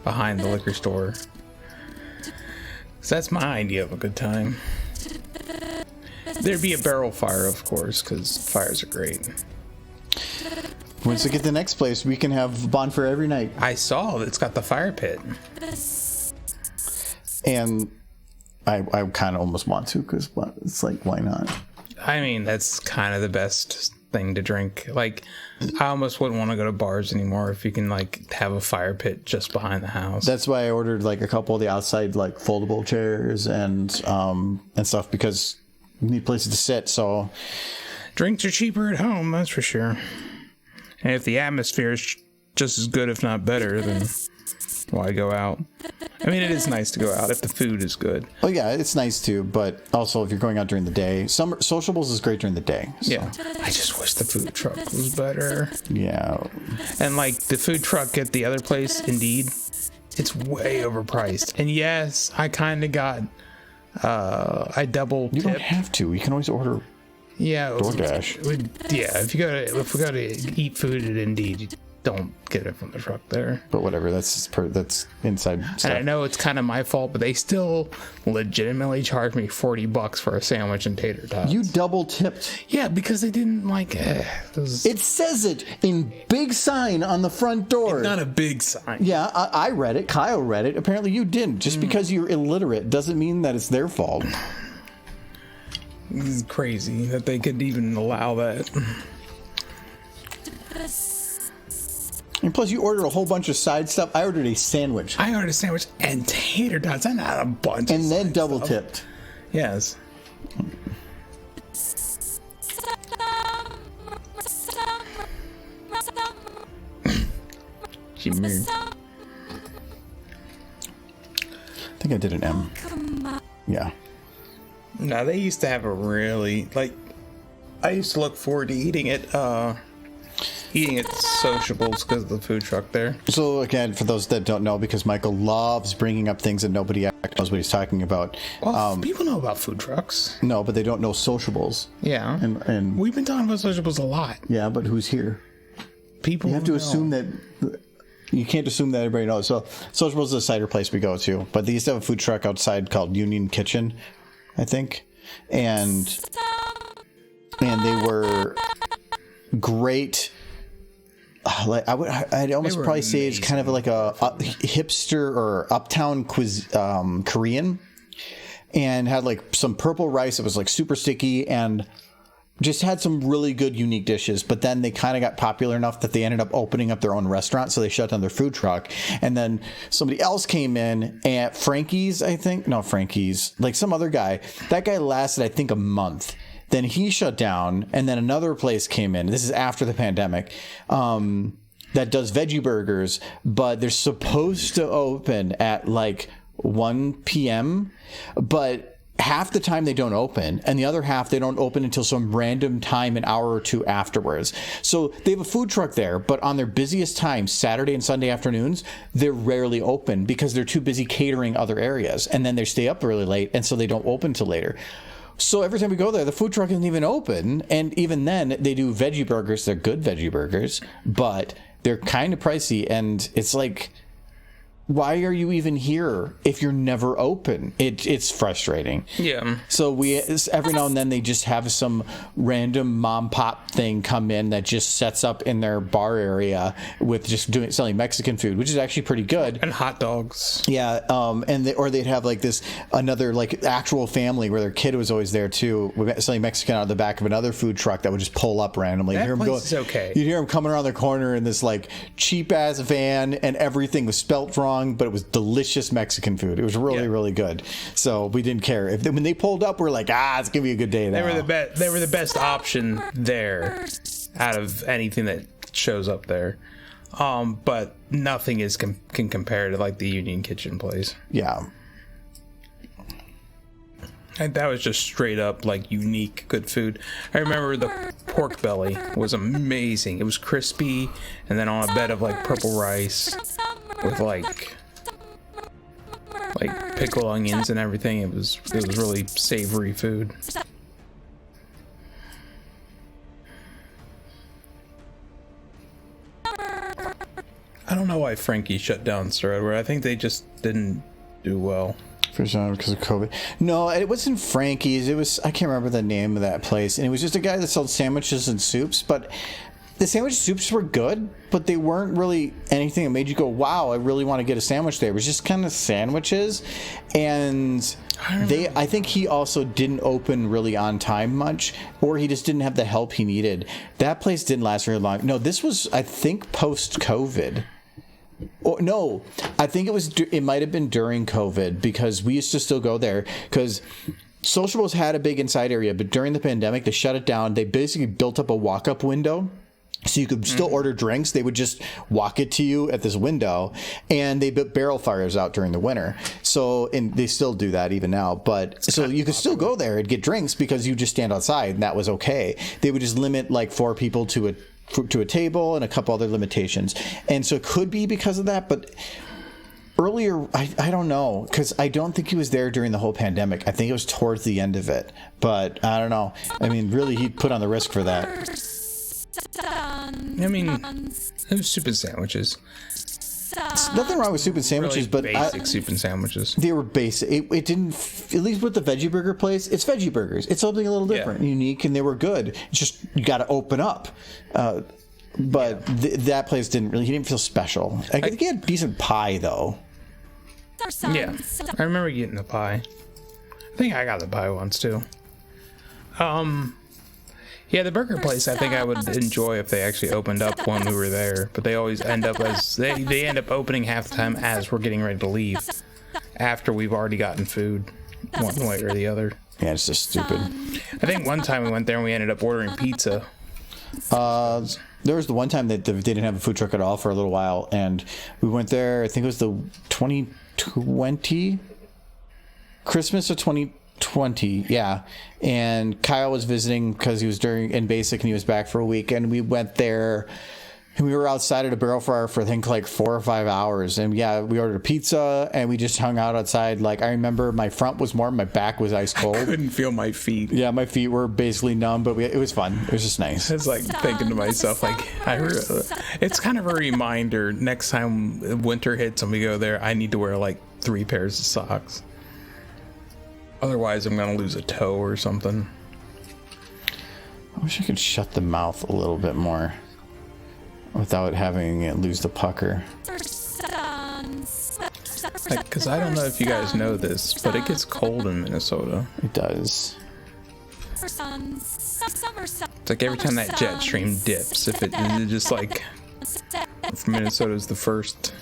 behind the liquor store. So that's my idea of a good time. There'd be a barrel fire, of course, because fires are great. Once we get to the next place, we can have bonfire every night. I saw it's got the fire pit. And I kind of almost want to, because it's like, why not? I mean, that's kind of the best thing to drink. Like, I almost wouldn't want to go to bars anymore if you can like have a fire pit just behind the house. That's why I ordered like a couple of the outside like foldable chairs and stuff, because you need places to sit. So drinks are cheaper at home, that's for sure. And if the atmosphere is just as good, if not better, then why go out? I mean, it is nice to go out if the food is good. Oh yeah, it's nice too, but also if you're going out during the day, some sociables is great during the day. So. Yeah, I just wish the food truck was better. Yeah, and like the food truck at the other place, Indeed, it's way overpriced. And yes, I kind of got, I double tipped. You don't have to. You can always order. Yeah, DoorDash. If we go to eat food at Indeed, don't get it from the truck there. But whatever, that's inside stuff. And I know it's kind of my fault, but they still legitimately charged me $40 for a sandwich and tater tots. You double tipped. Yeah, because they didn't like It says it in big sign on the front door. It's not a big sign. Yeah, I read it. Kyle read it. Apparently you didn't. Just because you're illiterate doesn't mean that it's their fault. This is crazy that they could even allow that. And plus, you ordered a whole bunch of side stuff. I ordered a sandwich. I ordered a sandwich and tater tots. I not a bunch. And then double tipped. Yes. Jimmy. I think I did an M. Yeah. No, they used to have a really I used to look forward to eating at Sociables because of the food truck there. So again, for those that don't know, because Michael loves bringing up things that nobody actually knows what he's talking about. Well, people know about food trucks. No, but they don't know Sociables. Yeah, and we've been talking about Sociables a lot. Yeah, but who's here? People. You have to assume that. You can't assume that everybody knows. So Sociables is a cider place we go to, but they used to have a food truck outside called Union Kitchen, I think, and they were great. I'd almost probably say it's kind of like a hipster or uptown Korean, and had like some purple rice. It was like super sticky and just had some really good unique dishes. But then they kind of got popular enough that they ended up opening up their own restaurant. So they shut down their food truck, and then somebody else came in at Frankie's, I think. No, Frankie's, like some other guy. That guy lasted, I think, a month. Then he shut down, and then another place came in. This is after the pandemic, that does veggie burgers, but they're supposed to open at like 1 p.m., but half the time they don't open, and the other half they don't open until some random time, an hour or two afterwards. So they have a food truck there, but on their busiest times, Saturday and Sunday afternoons, they're rarely open because they're too busy catering other areas, and then they stay up really late, and so they don't open till later. So every time we go there, the food truck isn't even open. And even then, they do veggie burgers. They're good veggie burgers, but they're kind of pricey. And it's like, why are you even here if you're never open? It's frustrating. Yeah. So every now and then they just have some random mom pop thing come in that just sets up in their bar area with just selling Mexican food, which is actually pretty good. And hot dogs. Yeah. Or they'd have like another like actual family where their kid was always there too, selling Mexican out of the back of another food truck that would just pull up randomly. That place is okay. You'd hear them coming around the corner in this like cheap ass van, and everything was spelt wrong, but it was delicious Mexican food. It was really, really good. So we didn't care. When they pulled up, we're like, it's gonna be a good day now. They were the best option there out of anything that shows up there. But nothing can compare to like the Union Kitchen place. Yeah. And that was just straight up like unique good food. I remember the pork belly was amazing. It was crispy, and then on a bed of like purple rice with like pickled onions and everything. It was really savory food. I don't know why Frankie shut down Threadware. I think they just didn't do well. For sure, because of COVID. No, it wasn't Frankie's. It was, I can't remember the name of that place. And it was just a guy that sold sandwiches and soups. But the sandwich soups were good, but they weren't really anything that made you go, wow, I really want to get a sandwich there. It was just kind of sandwiches. And I think he also didn't open really on time much, or he just didn't have the help he needed. That place didn't last very long. No, this was, I think, post-COVID. Oh, no, I think it might have been during COVID, because we used to still go there because Sociables had a big inside area, but during the pandemic, they shut it down. They basically built up a walk-up window so you could still order drinks. They would just walk it to you at this window, and they put barrel fires out during the winter. So, and they still do that even now, but so you could still go there and get drinks because you just stand outside, and that was okay. They would just limit like 4 people to a table and a couple other limitations. And so it could be because of that, but earlier, I don't know, because I don't think he was there during the whole pandemic. I think it was towards the end of it, but I don't know. I mean, really, he put on the risk for that. I mean, it was soup and sandwiches. Nothing wrong with soup and sandwiches, Really but basic soup and sandwiches. they were basic. It didn't, at least with the veggie burger place, it's veggie burgers. It's something a little different, unique, and they were good. It's just, you got to open up. But that place didn't really, he didn't feel special. I think he had decent pie, though. Yeah, I remember getting the pie. I think I got the pie once, too. Yeah, the burger place I think I would enjoy if they actually opened up when we were there, but they always end up as they end up opening half the time as we're getting ready to leave, after we've already gotten food, one way or the other. Yeah, it's just stupid. I think one time we went there and we ended up ordering pizza. There was the one time that they didn't have a food truck at all for a little while, and we went there, I think it was the 2020, Christmas of 2020, yeah. And Kyle was visiting because he was in basic and he was back for a week, and we went there and we were outside at a barrel fryer for I think like 4 or 5 hours, and yeah, we ordered a pizza and we just hung out outside. Like, I remember my front was warm, my back was ice cold. I couldn't feel my feet. Yeah, my feet were basically numb, but it was fun. It was just nice. It's like thinking to myself, like, it's kind of a reminder. Next time winter hits and we go there, I need to wear like 3 pairs of socks. Otherwise, I'm gonna lose a toe or something. I wish I could shut the mouth a little bit more without having it lose the pucker. Because I don't know if you guys know this, but it gets cold in Minnesota. It does. It's like every time that jet stream dips, if it just like, if Minnesota's the first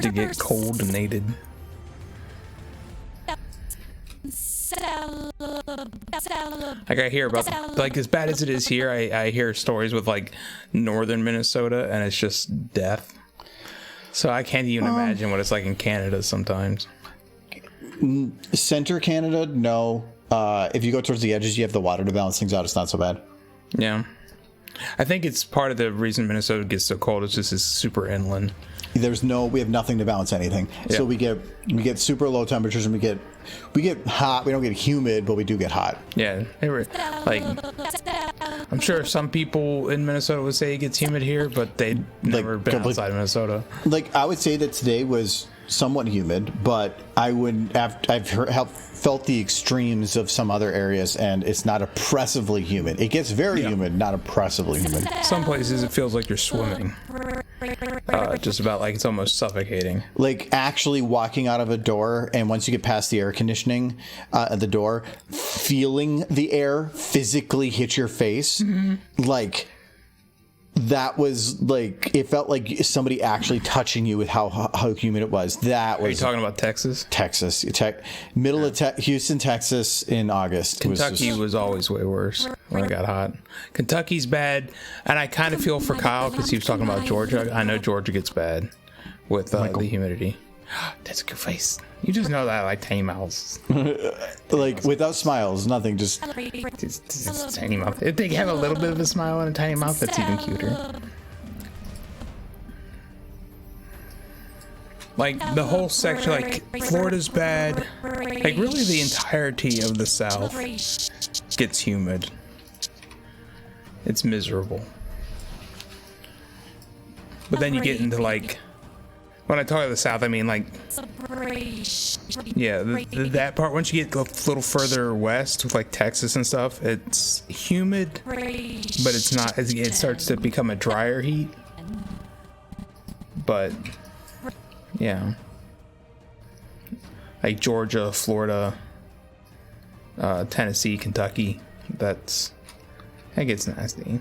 to get coldinated. Like, I hear about, like, as bad as it is here, I hear stories with like northern Minnesota and it's just death. So I can't even imagine what it's like in Canada sometimes. Center Canada, no. If you go towards the edges, you have the water to balance things out. It's not so bad. Yeah. I think it's part of the reason Minnesota gets so cold. It's just it's super inland. We have nothing to balance anything. Yeah. So we get super low temperatures, and we get hot. We don't get humid, but we do get hot. Yeah, they were like, I'm sure some people in Minnesota would say it gets humid here, but they'd never been outside of Minnesota. Like, I would say that today was somewhat humid, but I wouldn't. I've felt the extremes of some other areas, and it's not oppressively humid. It gets very humid, not oppressively humid. Some places it feels like you're swimming. Just about like it's almost suffocating. Like, actually walking out of a door, and once you get past the air conditioning at the door, feeling the air physically hit your face, like, that was like, it felt like somebody actually touching you with how humid it was. That was. Are you talking about Texas? Texas, middle of Houston, Texas in August. Kentucky was always way worse when it got hot. Kentucky's bad, and I kind of feel for Kyle because he was talking about Georgia. I know Georgia gets bad with the humidity. That's a good face. You just know that I like tiny mouths. Like, without smiles, nothing, just tiny mouth. If they have a little bit of a smile and a tiny mouth, that's even cuter. Like, the whole section, like, Florida's bad. Like, really the entirety of the South gets humid. It's miserable. But then you get into, like, when I talk about the South, I mean, like, yeah, that part, once you get a little further west with, like, Texas and stuff, it's humid, but it's not, it starts to become a drier heat. But, yeah. Like Georgia, Florida, Tennessee, Kentucky, that gets nasty.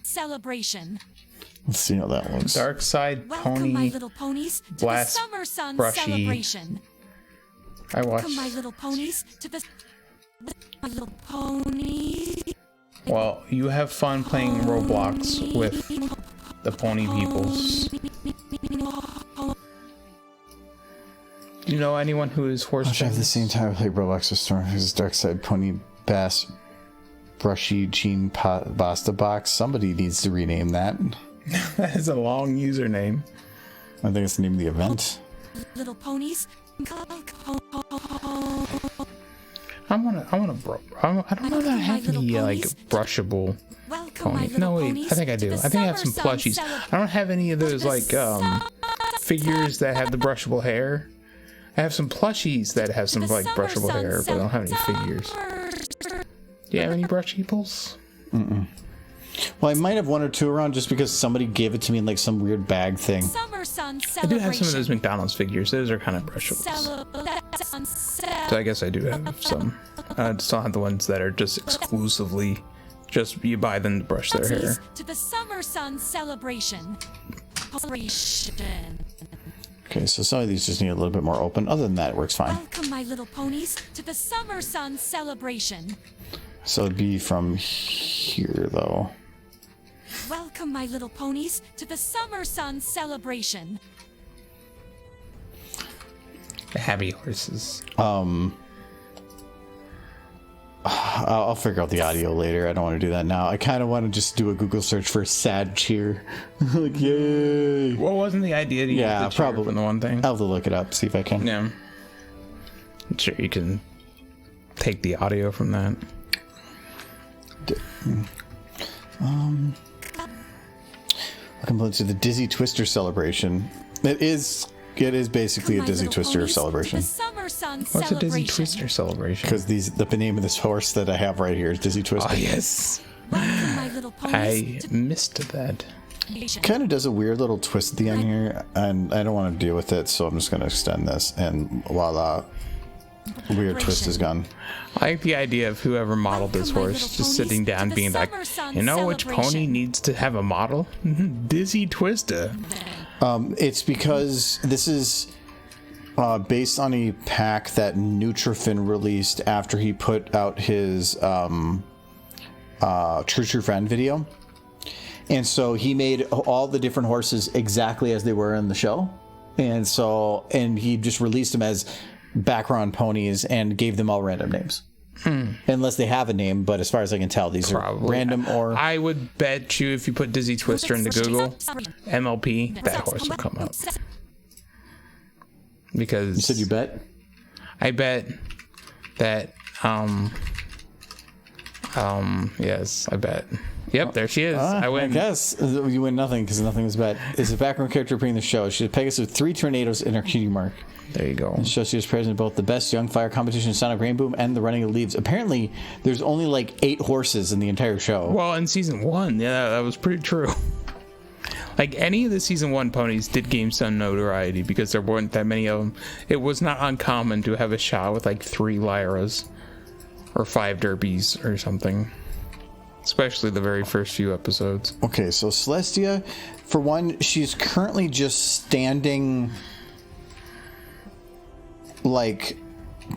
Celebration. let's see how that one's. Dark Side Welcome, Pony. my little ponies, to Blast the Summer Sun Brushy. celebration. I watched. Welcome, my little ponies, to the my little pony. Well, you have fun playing Roblox with the pony peoples. Do you know anyone who is horse? I have the same time I play Roblox with Storm. Who's Dark Side Pony Bass Brushy Gene Basta Box. Somebody needs to rename that. That is a long username. I think it's the name of the event. Little ponies. I don't know that I have any like brushable pony. No wait, I think I do. I think I have some plushies. I don't have any of those like figures that have the brushable hair. I have some plushies that have some like brushable hair, but I don't have any figures. Do you have any brushables? Well, I might have one or two around just because somebody gave it to me in like some weird bag thing. I do have some of those McDonald's figures. Those are kind of brushables. So I guess I do have some. I just don't have the ones that are just exclusively just you buy them to brush their hair. To the Summer Sun celebration. Okay, so some of these just need a little bit more open. Other than that, it works fine. Welcome, my little ponies, to the Summer Sun celebration. So it'd be from here, though. Welcome, my little ponies, to the Summer Sun celebration. The happy horses. I'll figure out the audio later. I don't want to do that now. I kind of want to just do a Google search for sad cheer. Like, yay. What wasn't the idea to use the cheer probably from the one thing? I'll have to look it up, see if I can. Yeah. I'm sure you can take the audio from that. Welcome to the Dizzy Twister celebration. It is basically a Dizzy Twister celebration. What's a Dizzy Twister celebration? Because the name of this horse that I have right here is Dizzy Twister. Oh, yes. I missed that. Kind of does a weird little twist at the end here, and I don't want to deal with it, so I'm just going to extend this, and voila, weird twist is gone. I like the idea of whoever modeled this horse just sitting down being like, you know which pony needs to have a model? Dizzy Twister. It's because this is based on a pack that Nutrifin released after he put out his True Friend video. And so he made all the different horses exactly as they were in the show. And he just released them as background ponies and gave them all random names. Unless they have a name, but as far as I can tell, these are random or... I would bet you if you put Dizzy Twister into Google, MLP, that horse will come up. Because... You said you bet? I bet that, yes, I bet. Yep, there she is. I win. I guess you win nothing because nothing was bet. Is a background character appearing in the show. She's a Pegasus with 3 tornadoes in her cutie mark. There you go. And shows she was present in both the Best Young Fire competition, Sonic Rainboom, and the Running of Leaves. Apparently, there's only like 8 horses in the entire show. Well, in season 1, yeah, that was pretty true. Like, any of the season 1 ponies did gain some notoriety because there weren't that many of them. It was not uncommon to have a shot with like 3 Lyras or 5 Derpies or something. Especially the very first few episodes. Okay, so Celestia, for one, she's currently just standing like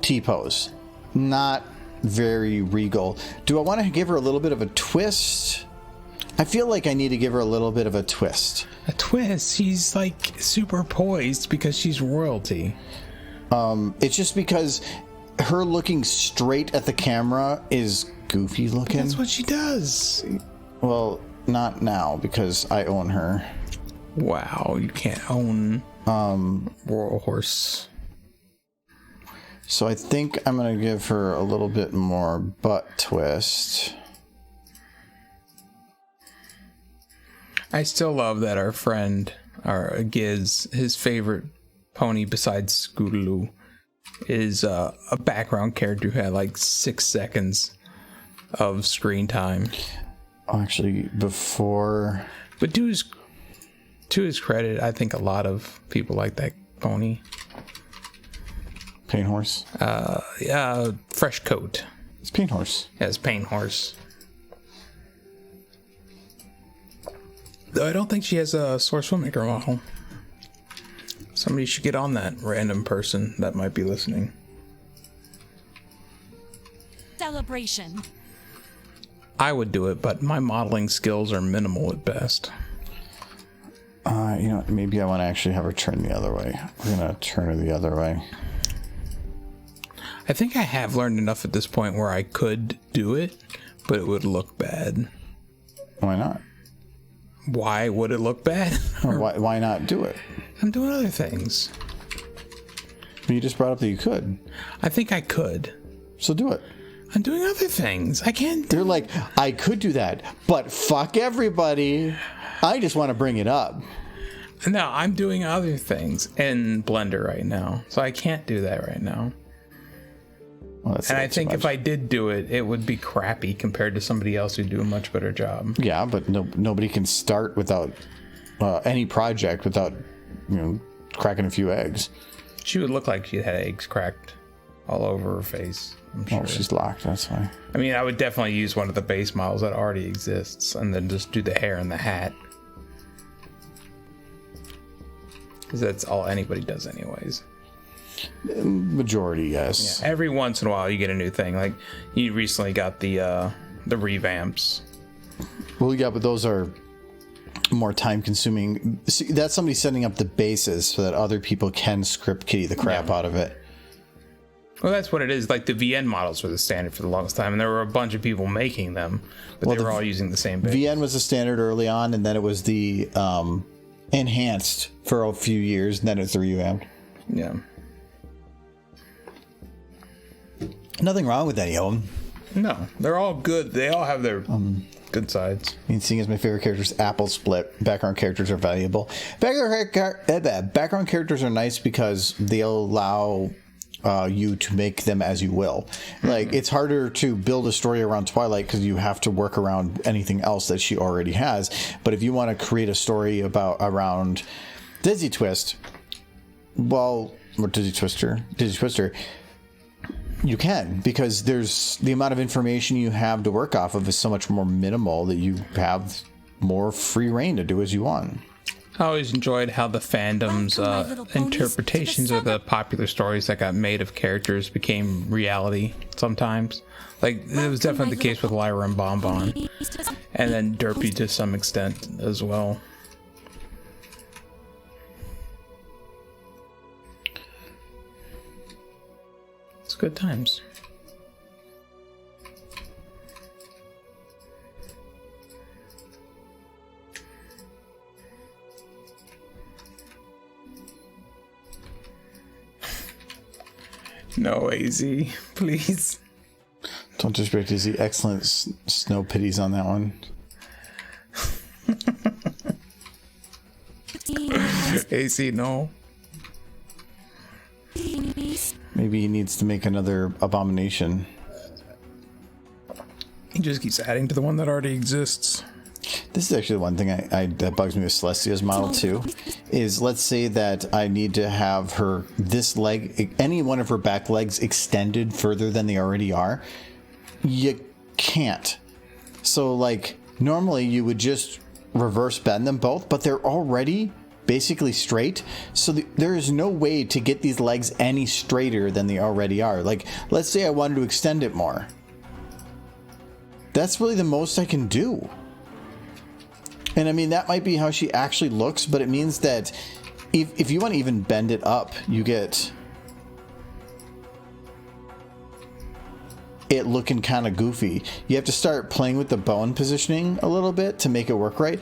T-pose. Not very regal. Do I want to give her a little bit of a twist? I feel like I need to give her a little bit of a twist. A twist? She's like super poised because she's royalty. It's just because her looking straight at the camera is goofy looking. That's what she does. Well, not now because I own her. Wow, you can't own Royal Horse. So I think I'm gonna give her a little bit more butt twist. I still love that our friend, our Giz, his favorite pony besides Scootaloo is a background character who had like 6 seconds of screen time. Oh, actually, before... But to his credit, I think a lot of people like that pony. Paint Horse? Yeah, Fresh Coat. It's Paint Horse. Yeah, it's Paint Horse. Though I don't think she has a Source Filmmaker model. Somebody should get on that, random person that might be listening. Celebration. I would do it, but my modeling skills are minimal at best. You know what? Maybe I want to actually have her turn the other way. We're going to turn her the other way. I think I have learned enough at this point where I could do it, but it would look bad. Why not? Why would it look bad? Or why not do it? I'm doing other things. You just brought up that you could. I think I could. So do it. I'm doing other things. I can't. They're like, I could do that, but fuck everybody. I just want to bring it up. No, I'm doing other things in Blender right now, so I can't do that right now. Well, and I think if I did do it, it would be crappy compared to somebody else who'd do a much better job. Yeah, but nobody can start without any project without, cracking a few eggs. She would look like she had eggs cracked all over her face. I'm sure. Oh, she's locked. That's why. I mean, I would definitely use one of the base models that already exists, and then just do the hair and the hat. Because that's all anybody does anyways. Majority, yes. Yeah, every once in a while you get a new thing. Like, you recently got the revamps. Well, yeah, but those are more time consuming. See, that's somebody setting up the basis so that other people can script kiddie the crap out of it. Well, that's what it is. Like, the VN models were the standard for the longest time, and there were a bunch of people making them, but they were all using the same base. VN was the standard early on, and then it was the enhanced for a few years, and then it's the revamped. Yeah. Nothing wrong with any of them. No, they're all good. They all have their good sides. I mean, seeing as my favorite character's apple split, background characters are valuable. Background characters are nice because they'll allow you to make them as you will. Like, it's harder to build a story around Twilight because you have to work around anything else that she already has. But if you want to create a story around Dizzy Twist, or Dizzy Twister, you can, because there's the amount of information you have to work off of is so much more minimal that you have more free reign to do as you want. I always enjoyed how the fandom's interpretations of the popular stories that got made of characters became reality sometimes. Like, it was definitely the case with Lyra and Bonbon, and then Derpy to some extent as well. It's good times. No, AZ, please. Don't disrespect Dizzy. Excellent snow pitties on that one. AC, no. Maybe he needs to make another abomination. He just keeps adding to the one that already exists. This is actually one thing that bugs me with Celestia's model too, is let's say that I need to have this leg, any one of her back legs extended further than they already are. You can't. So, like, normally you would just reverse bend them both, but they're already basically straight, so there is no way to get these legs any straighter than they already are. Like, let's say I wanted to extend it more. That's really the most I can do. And I mean, that might be how she actually looks, but it means that if you want to even bend it up, you get it looking kind of goofy. You have to start playing with the bone positioning a little bit to make it work right.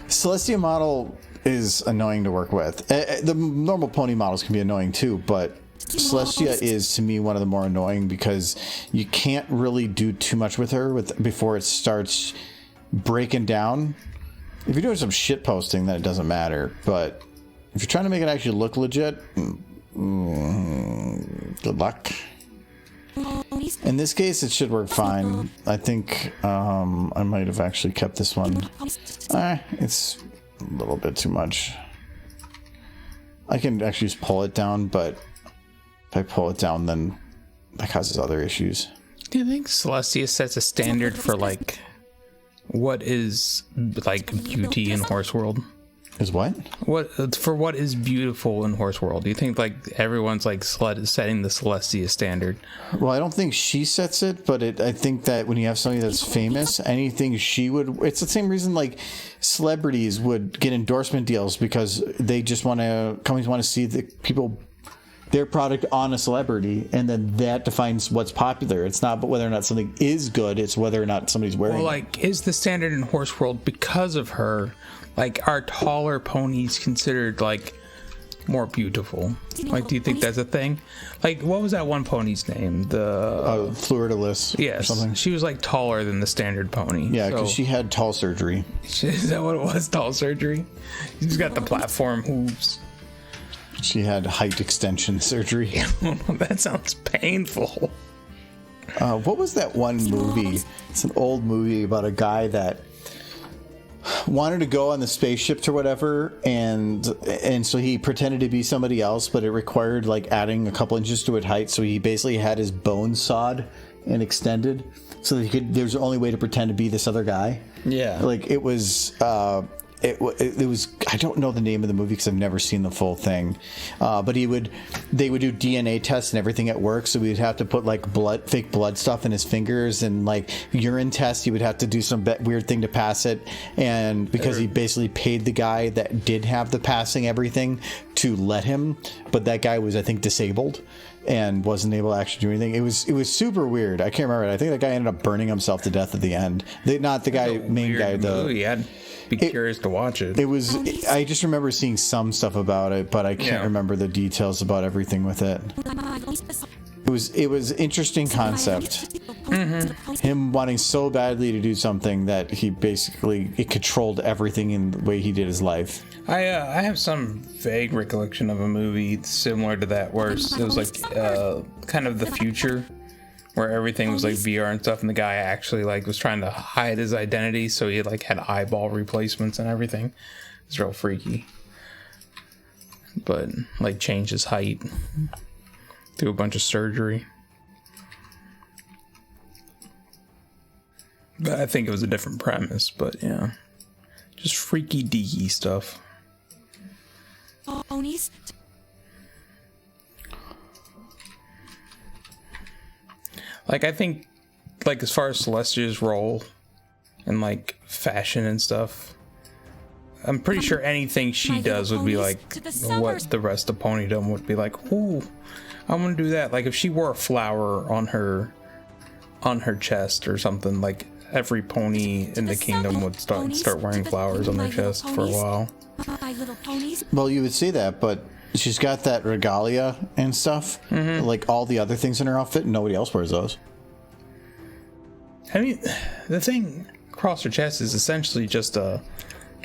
Celestia model is annoying to work with. The normal pony models can be annoying too, but Celestia is, to me, one of the more annoying because you can't really do too much with her before it starts breaking down. If you're doing some shit posting, then it doesn't matter. But if you're trying to make it actually look legit, good luck. In this case, it should work fine. I think I might have actually kept this one. It's a little bit too much. I can actually just pull it down, but if I pull it down, then that causes other issues. Do you think Celestia sets a standard for, like, what is, like, beauty in Horse World? Is what? What is beautiful in Horse World? Do you think, like, everyone's, like, setting the Celestia standard? Well, I don't think she sets it, but I think that when you have somebody that's famous, anything she would... It's the same reason, like, celebrities would get endorsement deals because they just want to... Companies want to see the people their product on a celebrity, and then that defines what's popular. It's not whether or not something is good, it's whether or not somebody's wearing Well, it. like, is the standard in horse world because of her? Like, are taller ponies considered like more beautiful? Like, do you think that's a thing? Like, what was that one pony's name? The Fleur-de-lis or yes, something. she was like taller than the standard pony. Yeah, because So- she had tall surgery. is that what it was? Tall surgery. She's got the platform hooves. She had height extension surgery. That sounds painful. What was that one movie? It's an old movie about a guy that wanted to go on the spaceship or whatever, and so he pretended to be somebody else, but it required like adding a couple inches to his height, so he basically had his bones sawed and extended so that he could, there's the only way to pretend to be this other guy. Yeah. Like it was it was, I don't know the name of the movie because I've never seen the full thing, but they would do DNA tests and everything at work, so we'd have to put like fake blood stuff in his fingers, and like urine tests, he would have to do some weird thing to pass it, and because he basically paid the guy that did have the passing everything to let him, but that guy was, I think, disabled and wasn't able to actually do anything. It was super weird. I can't remember it. I think that guy ended up burning himself to death at the end. Not the guy, main guy. I'd be curious to watch it. It was. I just remember seeing some stuff about it, but I can't remember the details about everything with it. It was interesting concept. Mm-hmm. Him wanting so badly to do something that he basically it controlled everything in the way he did his life. I have some vague recollection of a movie similar to that where it was like kind of the future, where everything was like VR and stuff, and the guy actually like was trying to hide his identity, so he like had eyeball replacements and everything. It's real freaky, but like changed his height, do a bunch of surgery. But I think it was a different premise, but yeah, just freaky deaky stuff. Ponies. Like, I think, like, as far as Celestia's role in, like, fashion and stuff, I'm pretty sure anything she does would be, like, what the rest of Ponydom would be like, ooh, I want to do that. Like, if she wore a flower on her chest or something, like, every pony in the kingdom would start wearing flowers on their chest for a while. My little ponies. Well, you would say that, but she's got that regalia and stuff, like all the other things in her outfit, and nobody else wears those. I mean, the thing across her chest is essentially just a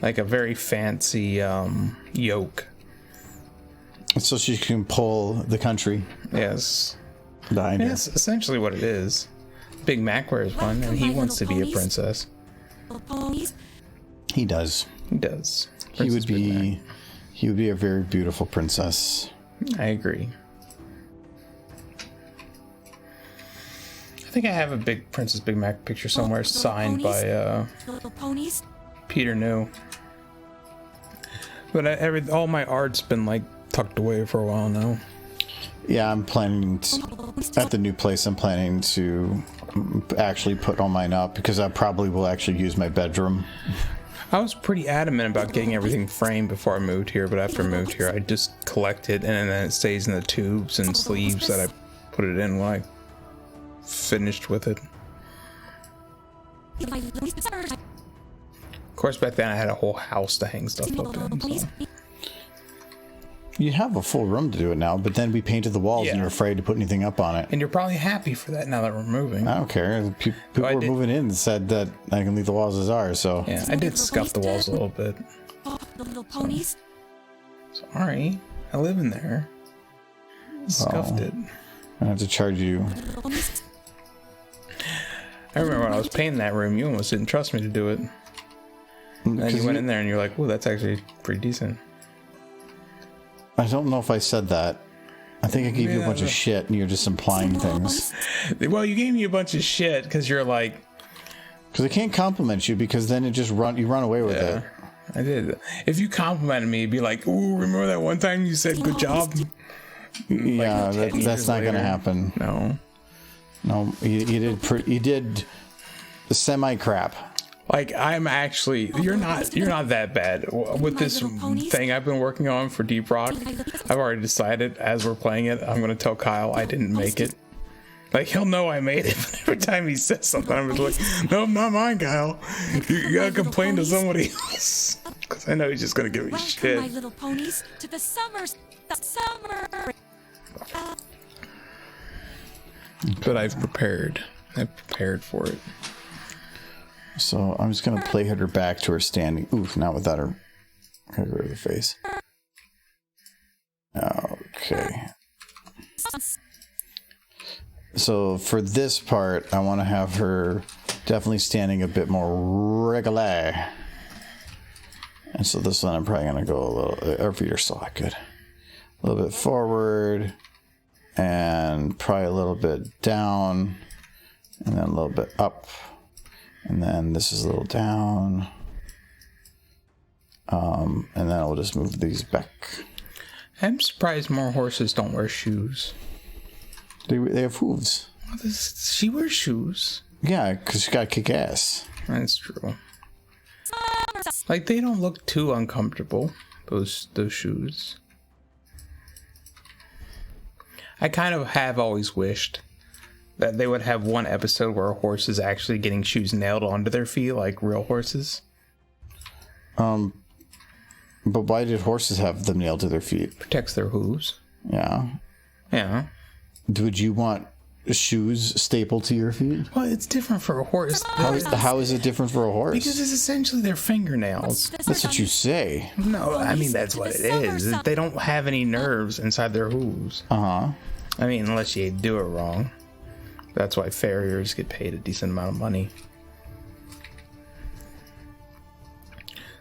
very fancy yoke. So she can pull the country Yes. behind her. That's essentially what it is. Big Mac wears one, and he wants to be a princess. Little ponies. He does. He does. He would Princess Big Mac. be. He would be a very beautiful princess. I agree. I think I have a big Princess Big Mac picture somewhere signed by Little ponies. Peter New. But all my art's been like tucked away for a while now. Yeah, I'm planning at the new place. I'm planning to actually put all mine up because I probably will actually use my bedroom. I was pretty adamant about getting everything framed before I moved here, but after I moved here, I just collect it, and then it stays in the tubes and sleeves that I put it in when I finished with it. Of course, back then I had a whole house to hang stuff up in. So. You have a full room to do it now, but then we painted the walls and Yeah. you're afraid to put anything up on it. And you're probably happy for that now that we're moving. I don't care. People I were did- moving in and said that I can leave the walls as are, so. Yeah, I did scuff the walls a little bit. The little ponies. Sorry, I live in there. Scuffed it. I have to charge you. Little ponies. I remember when I was painting that room, you almost didn't trust me to do it. And then you went in there and you're like, "Ooh, that's actually pretty decent." I don't know if I said that. I think I gave you a bunch of shit and you're just implying things. Well, you gave me a bunch of shit because you're like, Because I can't compliment you because then you run away with it. I did. If you complimented me, it'd be like, "Ooh, remember that one time you said good job?" Yeah, 10 that's years not going to later. happen. No. No, you did semi crap. Like, I'm actually, you're not that bad with this thing I've been working on for Deep Rock. I've already decided as we're playing it, I'm gonna tell Kyle I didn't make it. Like, he'll know I made it, but every time he says something, I'm just like, no, not mine, Kyle. You gotta complain to somebody else. Because I know he's just gonna give me shit. Welcome, my little ponies, to the summer. But I've prepared for it. So I'm just gonna play her back to her standing. Oof, not without her. Gotta go to the face. Okay. So for this part, I want to have her definitely standing a bit more regular. And so this one, I'm probably gonna go a little. Her feet are still not good. A little bit forward, and probably a little bit down, and then a little bit up. And then this is a little down. And then I'll just move these back. I'm surprised more horses don't wear shoes. They have hooves. Well, she wears shoes. Yeah, because she got to kick ass. That's true. Like, they don't look too uncomfortable, those shoes. I kind of have always wished that they would have one episode where a horse is actually getting shoes nailed onto their feet like real horses. But why did horses have them nailed to their feet? Protects their hooves. Yeah. Yeah. Would you want shoes stapled to your feet? Well, it's different for a horse. How is it different for a horse? Because it's essentially their fingernails. That's what you say. No, I mean, that's what it is. They don't have any nerves inside their hooves. Uh-huh. I mean, unless you do it wrong. That's why farriers get paid a decent amount of money.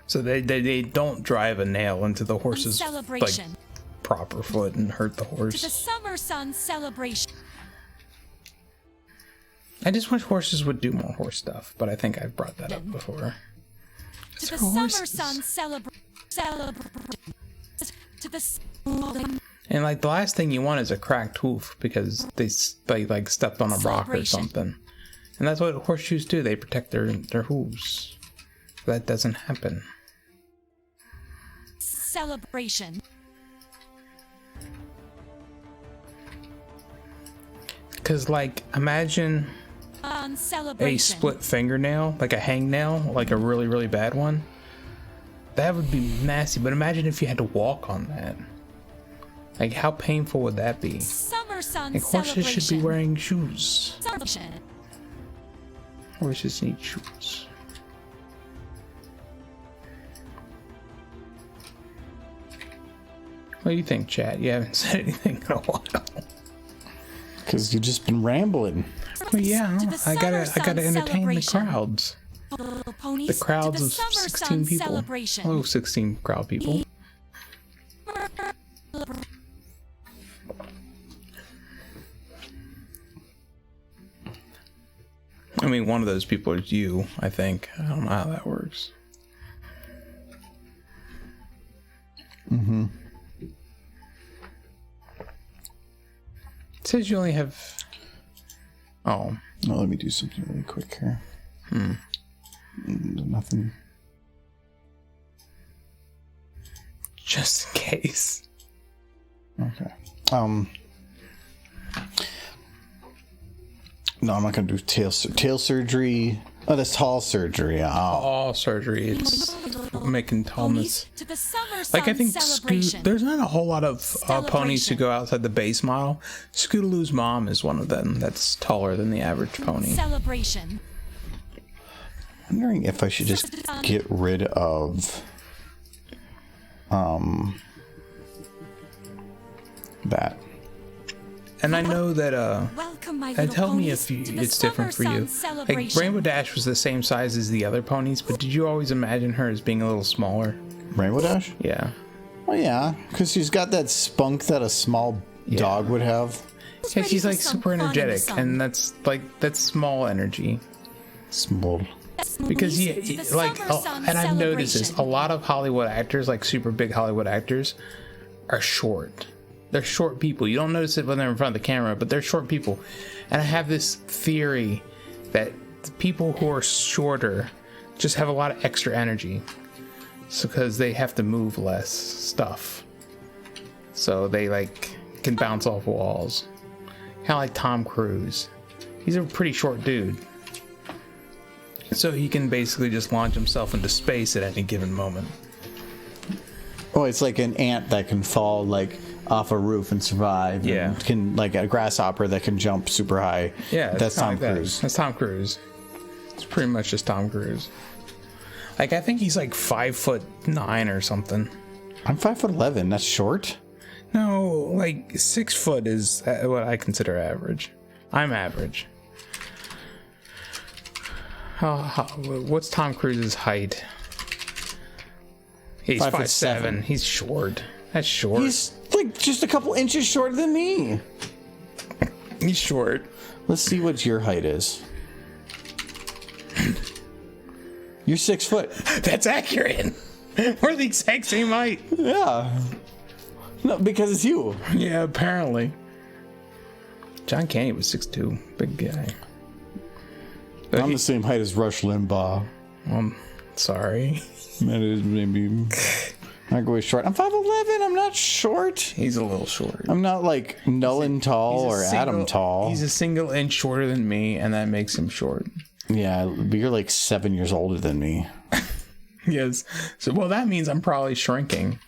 So they don't drive a nail into the horse's like proper foot and hurt the horse. To the summer sun celebration. I just wish horses would do more horse stuff, but I think I've brought that up before. To the summer sun celebration. To the And like the last thing you want is a cracked hoof because they like stepped on a rock or something. And that's what horseshoes do. They protect their hooves. That doesn't happen. Celebration. Because like imagine a split fingernail, like a hangnail, like a really, really bad one. That would be nasty. But imagine if you had to walk on that. Like, how painful would that be? Summer sun like, horses should be wearing shoes. Celebration. Horses need shoes. What do you think, chat? You haven't said anything in a while. Because you've just been rambling. Well, yeah, I gotta entertain the crowds. The crowds of 16 people. Hello, 16 crowd people. I mean, one of those people is you, I think. I don't know how that works. Mm-hmm. It says you only have... Oh. No, let me do something really quick here. Nothing. Just in case. Okay. No, I'm not going to do tail surgery. Oh, that's tall surgery. Oh. All surgery. It's making tallness. Like, I think there's not a whole lot of ponies who go outside the base model. Scootaloo's mom is one of them that's taller than the average pony. Celebration. I'm wondering if I should just get rid of that. And I know that Welcome, my and tell me ponies, if to the it's different for Summer you. Sun Like celebration. Rainbow Dash was the same size as the other ponies, but did you always imagine her as being a little smaller? Rainbow Dash? Yeah. Well, yeah, because she's got that spunk that a small dog would have. Yeah, ready she's for like some super fun in the energetic, sun. and that's small energy. Small. Because To the like, Summer Sun and I've noticed this, a celebration. lot of Hollywood actors, like super big Hollywood actors, are short. They're short people. You don't notice it when they're in front of the camera, but they're short people. And I have this theory that the people who are shorter just have a lot of extra energy. So because they have to move less stuff. So they like can bounce off walls. Kind of like Tom Cruise. He's a pretty short dude. So he can basically just launch himself into space at any given moment. Oh, it's like an ant that can fall like off a roof and survive. Yeah. And can like a grasshopper that can jump super high. Yeah, that's Tom like Cruise. That's Tom Cruise. It's pretty much just Tom Cruise. Like I think he's like 5'9" or something. I'm 5'11". That's short. No, like 6 foot is what I consider average. I'm average. What's Tom Cruise's height? He's 5'7". He's short. That's short. He's like just a couple inches shorter than me. He's short. Let's see what your height is. You're 6 foot. That's accurate. We're the exact same height. Yeah. No, because it's you. Yeah, apparently. John Candy was 6'2". Big guy. But I'm the same height as Rush Limbaugh. Sorry. That is maybe not going short. I'm 5'11". I'm not short. He's a little short. I'm not like Nolan tall or Adam tall. He's a single inch shorter than me, and that makes him short. Yeah, but you're like 7 years older than me. Yes. So, well, that means I'm probably shrinking.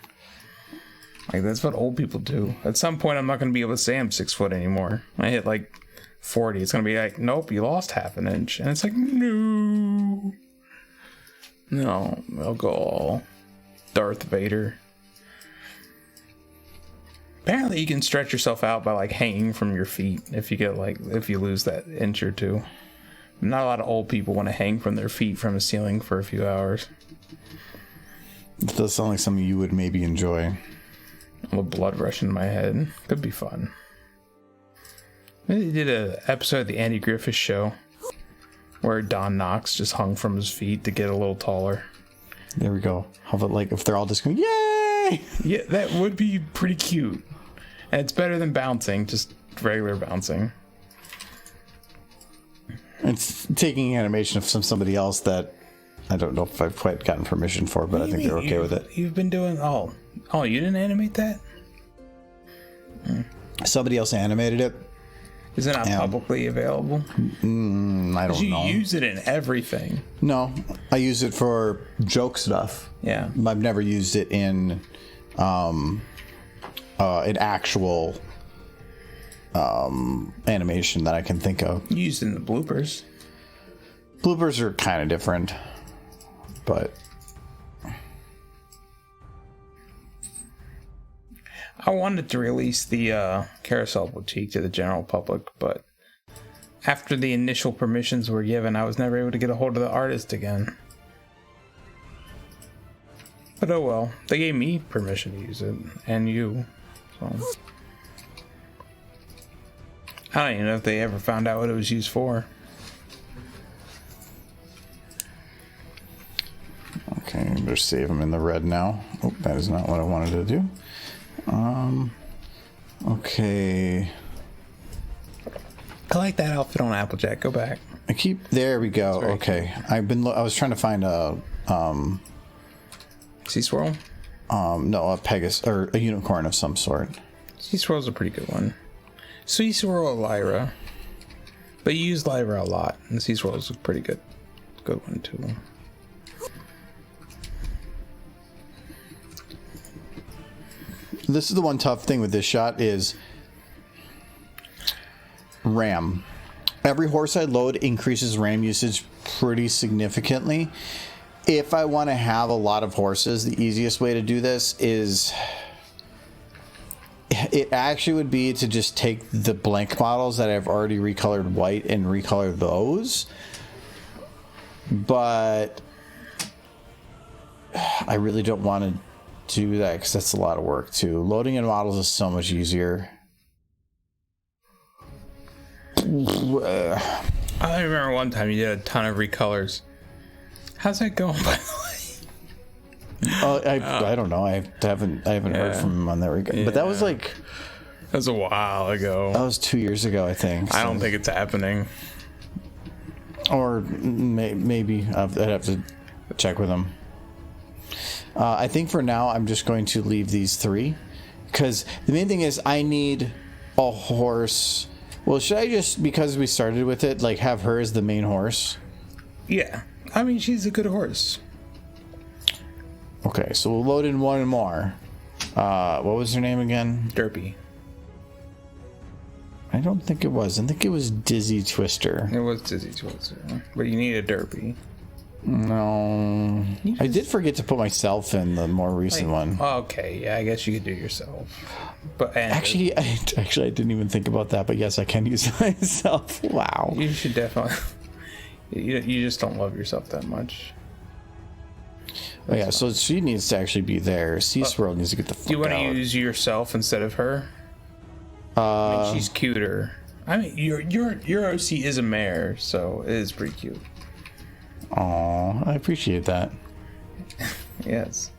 Like, that's what old people do. At some point, I'm not going to be able to say I'm 6 foot anymore. When I hit like 40, it's going to be like, nope, you lost half an inch. And it's like, no. No, they'll go all Darth Vader. Apparently, you can stretch yourself out by like hanging from your feet if you get like, if you lose that inch or two. Not a lot of old people want to hang from their feet from a ceiling for a few hours. It does sound like something you would maybe enjoy. A blood rush in my head. Could be fun. They did an episode of the Andy Griffith Show where Don Knotts just hung from his feet to get a little taller. There we go. How about like if they're all just going, yay! Yeah, that would be pretty cute. And it's better than bouncing, just regular bouncing. It's taking animation of somebody else that I don't know if I've quite gotten permission for, but I think they're okay with it. You've been doing you didn't animate that? Somebody else animated it. Is it not publicly available? I don't know. You use it in everything. No, I use it for joke stuff. Yeah, I've never used it in an actual animation that I can think of. Used in the bloopers. Bloopers are kind of different, but I wanted to release the Carousel Boutique to the general public, but after the initial permissions were given, I was never able to get a hold of the artist again. But oh well, they gave me permission to use it, and you, so I don't even know if they ever found out what it was used for. okay, I better save them in the red now. Oh, that is not what I wanted to do. Okay. I like that outfit on Applejack. Go back. There we go. Okay. I was trying to find a Sea Swirl? No, a Pegasus or a unicorn of some sort. Sea Swirl's a pretty good one. Sea Swirl, Lyra. But you use Lyra a lot, and Sea Swirl's a pretty good one too. This is the one tough thing with this shot is RAM. Every horse I load increases RAM usage pretty significantly. If I want to have a lot of horses, the easiest way to do this is it actually would be to just take the blank models that I've already recolored white and recolor those. But I really don't want to do that because that's a lot of work too. Loading in models is so much easier. I remember one time you did a ton of recolors. How's that going, by the way? I don't know. I haven't heard from him on that regard. But that was like that was a while ago. That was 2 years ago, I think. I don't think it's happening. Or maybe I'd have to check with him. I think for now I'm just going to leave these 3, because the main thing is I need a horse. Well, should I just, because we started with it, like have her as the main horse? Yeah. I mean, she's a good horse. Okay, so we'll load in 1 more. What was her name again? Derpy. I don't think it was. I think it was Dizzy Twister. It was Dizzy Twister. But you need a Derpy. No. I did forget to put myself in the more recent one. Okay, yeah, I guess you could do it yourself. But Actually, I didn't even think about that, but yes, I can use myself. Wow. You should definitely... You just don't love yourself that much. Oh, yeah, so she needs to actually be there. Sea Swirl needs to get the fuck out. Do you want to use yourself instead of her? I mean, she's cuter. I mean, your OC is a mare, so it is pretty cute. Aw, I appreciate that. Yes.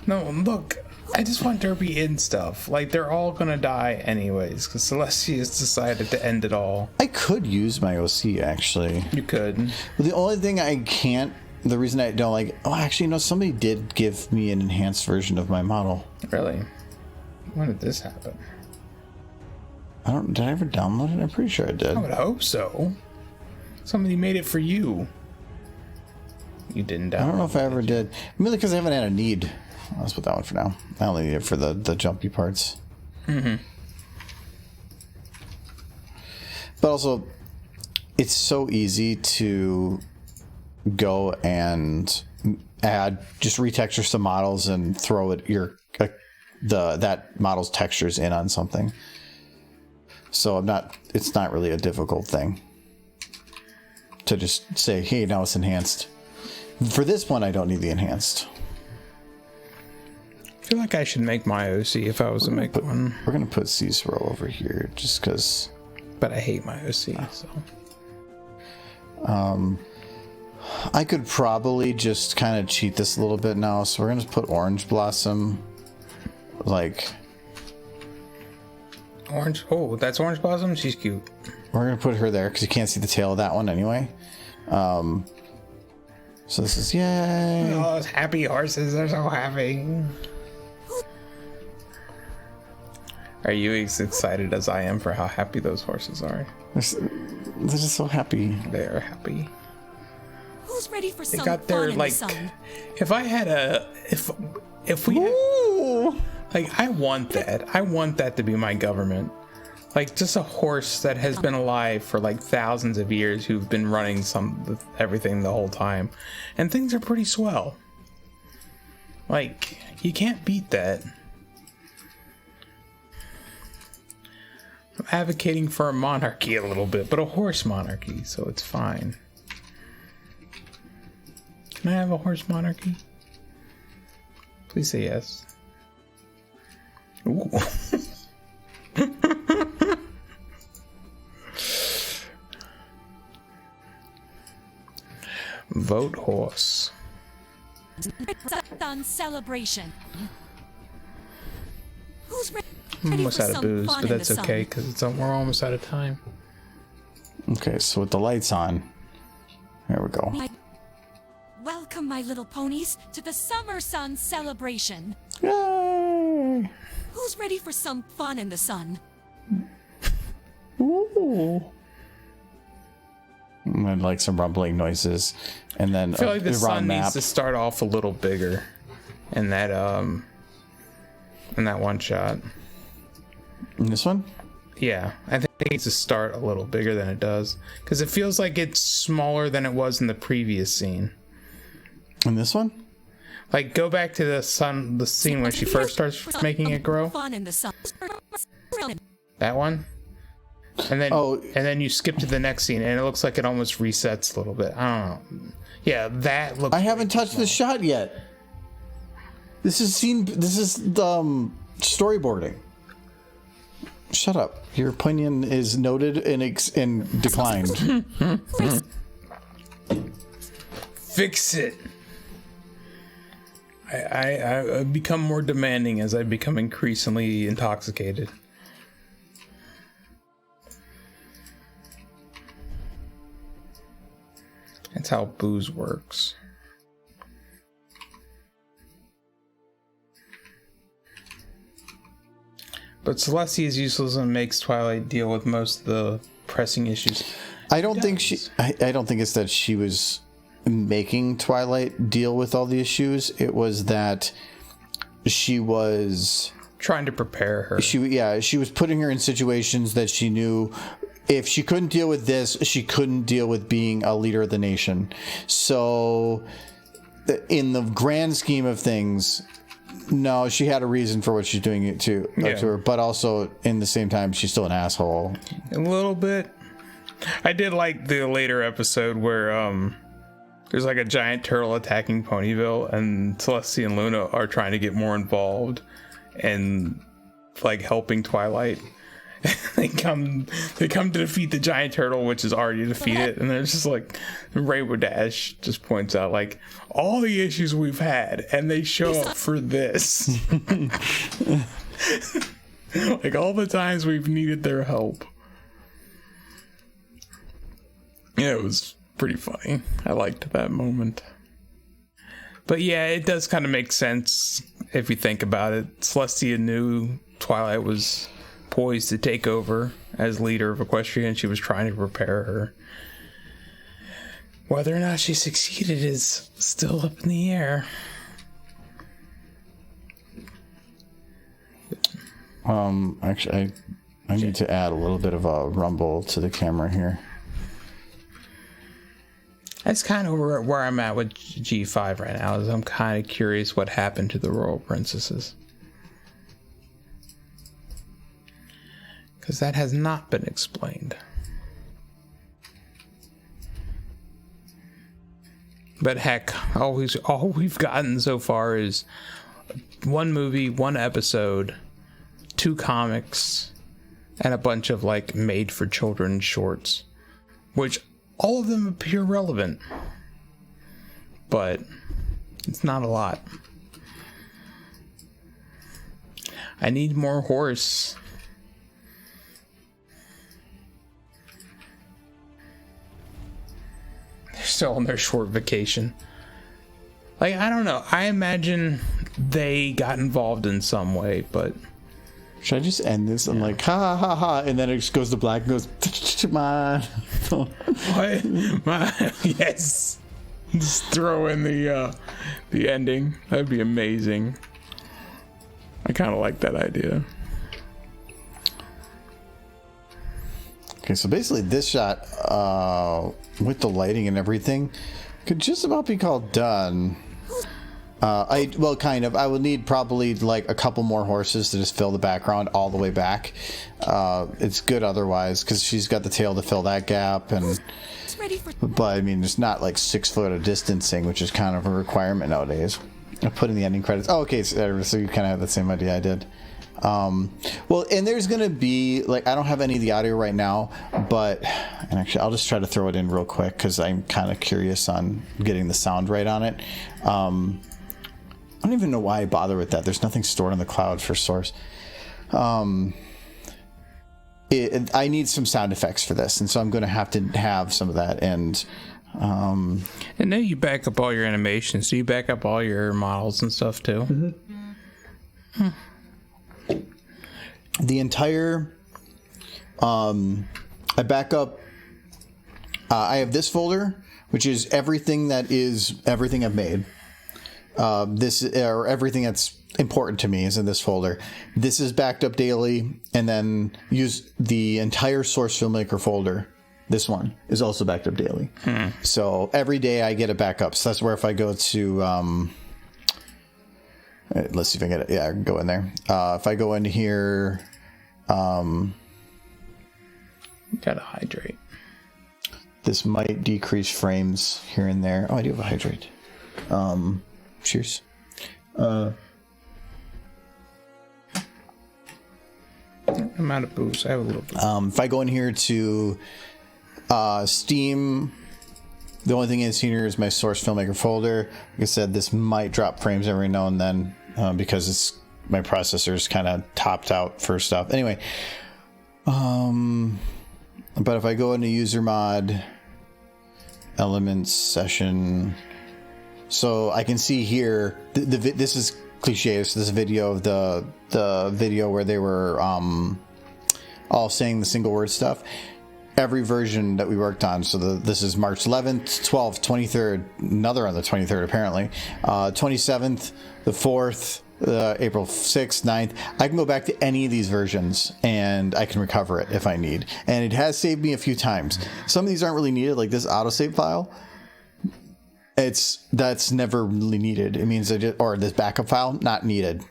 No, look, I just want Derpy in stuff. Like, they're all gonna die anyways, because Celestia has decided to end it all. I could use my OC, actually. You could. But the only thing I can't, the reason I don't like, oh, actually, no, somebody did give me an enhanced version of my model. Really? When did this happen? Did I ever download it? I'm pretty sure I did. I would hope so. Somebody made it for you. You didn't download it. I don't know if I ever did. Mainly because I haven't had a need. Let's put that one for now. I only need it for the jumpy parts. Mm-hmm. But also, it's so easy to go and just retexture some models and throw it that model's textures in on something. So it's not really a difficult thing to just say, hey, now it's enhanced. For this one, I don't need the enhanced. I feel like I should make my OC if I was to make one. We're going to put Sea Swirl over here just because. But I hate my OC, so. I could probably just kind of cheat this a little bit now. So we're going to put Orange Blossom. Like. Orange? Oh, that's Orange Blossom? She's cute. We're going to put her there because you can't see the tail of that one anyway. So this is yay. Oh, those happy horses. They're so happy. Are you as excited as I am for how happy those horses are? They're just so happy. They are happy. Who's ready for They some got their, fun in like, the sun? if I had if we had, like, I want that to be my government. Like, just a horse that has been alive for like thousands of years, who've been running everything the whole time, and things are pretty swell. Like, you can't beat that. I'm advocating for a monarchy a little bit, but a horse monarchy, so it's fine. Can I have a horse monarchy? Please say yes. Ooh. Vote horse. Sun celebration. Who's ready I'm almost for out of some booze, fun but in that's the sun? okay because we're almost out of time. Okay, so with the lights on, there we go. Welcome, my little ponies, to the summer sun celebration. Yay! Who's ready for some fun in the sun? Ooh. And like some rumbling noises, and then I feel like the sun map. needs to start off a little bigger in that one shot. In this one? Yeah, I think it needs to start a little bigger than it does because it feels like it's smaller than it was in the previous scene. In this one? Like, go back to the scene when she first starts making it grow. Fun in the sun. That one. And then you skip to the next scene and it looks like it almost resets a little bit. I don't know. Yeah, that looks. I haven't touched the shot yet. This is storyboarding. Shut up. Your opinion is noted and declined. Fix it. I become more demanding as I become increasingly intoxicated. That's how booze works. But Celestia is useless and makes Twilight deal with most of the pressing issues. I don't think it's that she was making Twilight deal with all the issues. It was that she was trying to prepare her. She was putting her in situations that she knew if she couldn't deal with this, she couldn't deal with being a leader of the nation. So in the grand scheme of things, no, she had a reason for what she's doing it to her, but also in the same time, she's still an asshole. A little bit. I did like the later episode where there's like a giant turtle attacking Ponyville, and Celestia and Luna are trying to get more involved and like helping Twilight. they come to defeat the giant turtle, which is already defeated, and they're just like, Rainbow Dash just points out like all the issues we've had, and they show up for this. Like all the times we've needed their help. Yeah, it was pretty funny. I liked that moment. But yeah, it does kind of make sense if you think about it. Celestia knew Twilight was poised to take over as leader of Equestria, and she was trying to prepare her. Whether or not she succeeded is still up in the air. Actually, I need to add a little bit of a rumble to the camera here. That's kind of where I'm at with G5 right now. Is I'm kind of curious what happened to the royal princesses, because that has not been explained. But heck, all we've gotten so far is one movie, one episode, 2 comics, and a bunch of like made for children shorts, which all of them appear relevant, but it's not a lot. I need more horse. They're still on their short vacation. Like, I don't know. I imagine they got involved in some way, but... Should I just end this? I'm like, ha ha ha, and then it just goes to black and goes, man. What? Yes. Just throw in the ending. That'd be amazing. I kind of like that idea. Okay, so basically this shot, with the lighting and everything, could just about be called done. Kind of. I would need probably like a couple more horses to just fill the background all the way back. It's good otherwise, because she's got the tail to fill that gap, and but I mean, there's not like 6 foot of distancing, which is kind of a requirement nowadays. I put in the ending credits. Oh, okay, so you kind of have the same idea I did. Well, and there's gonna be like, I don't have any of the audio right now, but and actually I'll just try to throw it in real quick because I'm kind of curious on getting the sound right on it. I don't even know why I bother with that. There's nothing stored on the cloud for source. I need some sound effects for this, and so I'm going to have some of that. And then you back up all your animations. So you back up all your models and stuff too. Mm-hmm. The entire I back up. I have this folder, which is everything I've made. Everything that's important to me is in this folder. This is backed up daily, and then use the entire source filmmaker folder. This one is also backed up daily. So every day I get a backup. So that's where if I go to, let's see if I get it. Yeah, I can go in there. If I go into here, you gotta hydrate. This might decrease frames here and there. Oh, I do have a hydrate. Cheers. I'm out of booze. I have a little bit. If I go in here to Steam, the only thing is here is my source filmmaker folder. Like I said, this might drop frames every now and then because my processor's kind of topped out for stuff. Anyway, but if I go into user mod, elements, session, so I can see here, this is cliche. So this video of the video where they were all saying the single word stuff. Every version that we worked on, so this is March 11th, 12th, 23rd, another on the 23rd apparently, 27th, the 4th, April 6th, 9th. I can go back to any of these versions and I can recover it if I need. And it has saved me a few times. Some of these aren't really needed, like this autosave file. That's never really needed. It means or this backup file, not needed.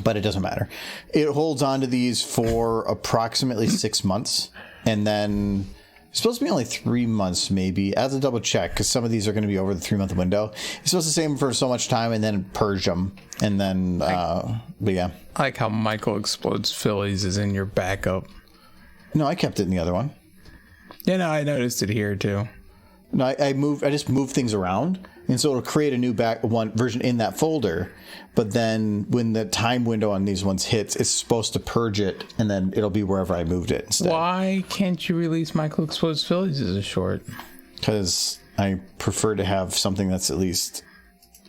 But it doesn't matter. It holds on to these for approximately 6 months. And then it's supposed to be only 3 months, maybe. I have to double check because some of these are going to be over the 3-month window. It's supposed to save them for so much time and then purge them. And then, but yeah. I like how Michael Explodes Phillies is in your backup. No, I kept it in the other one. Yeah, no, I noticed it here too. No, I just move things around, and so it'll create a new one version in that folder. But then when the time window on these ones hits, it's supposed to purge it, and then it'll be wherever I moved it instead. Why can't you release Michael Explodes Phillies as a short? Because I prefer to have something that's at least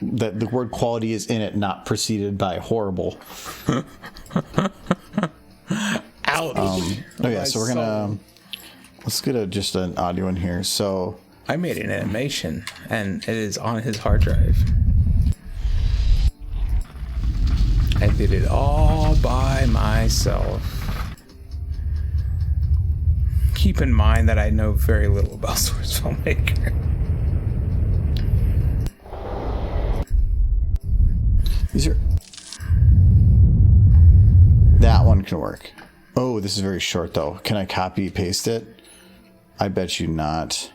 that the word quality is in it, not preceded by horrible. Ouch! Oh yeah, so we're gonna let's get just an audio in here. So. I made an animation, and it is on his hard drive. I did it all by myself. Keep in mind that I know very little about Source Filmmaker. That one can work. Oh, this is very short, though. Can I copy paste it? I bet you not.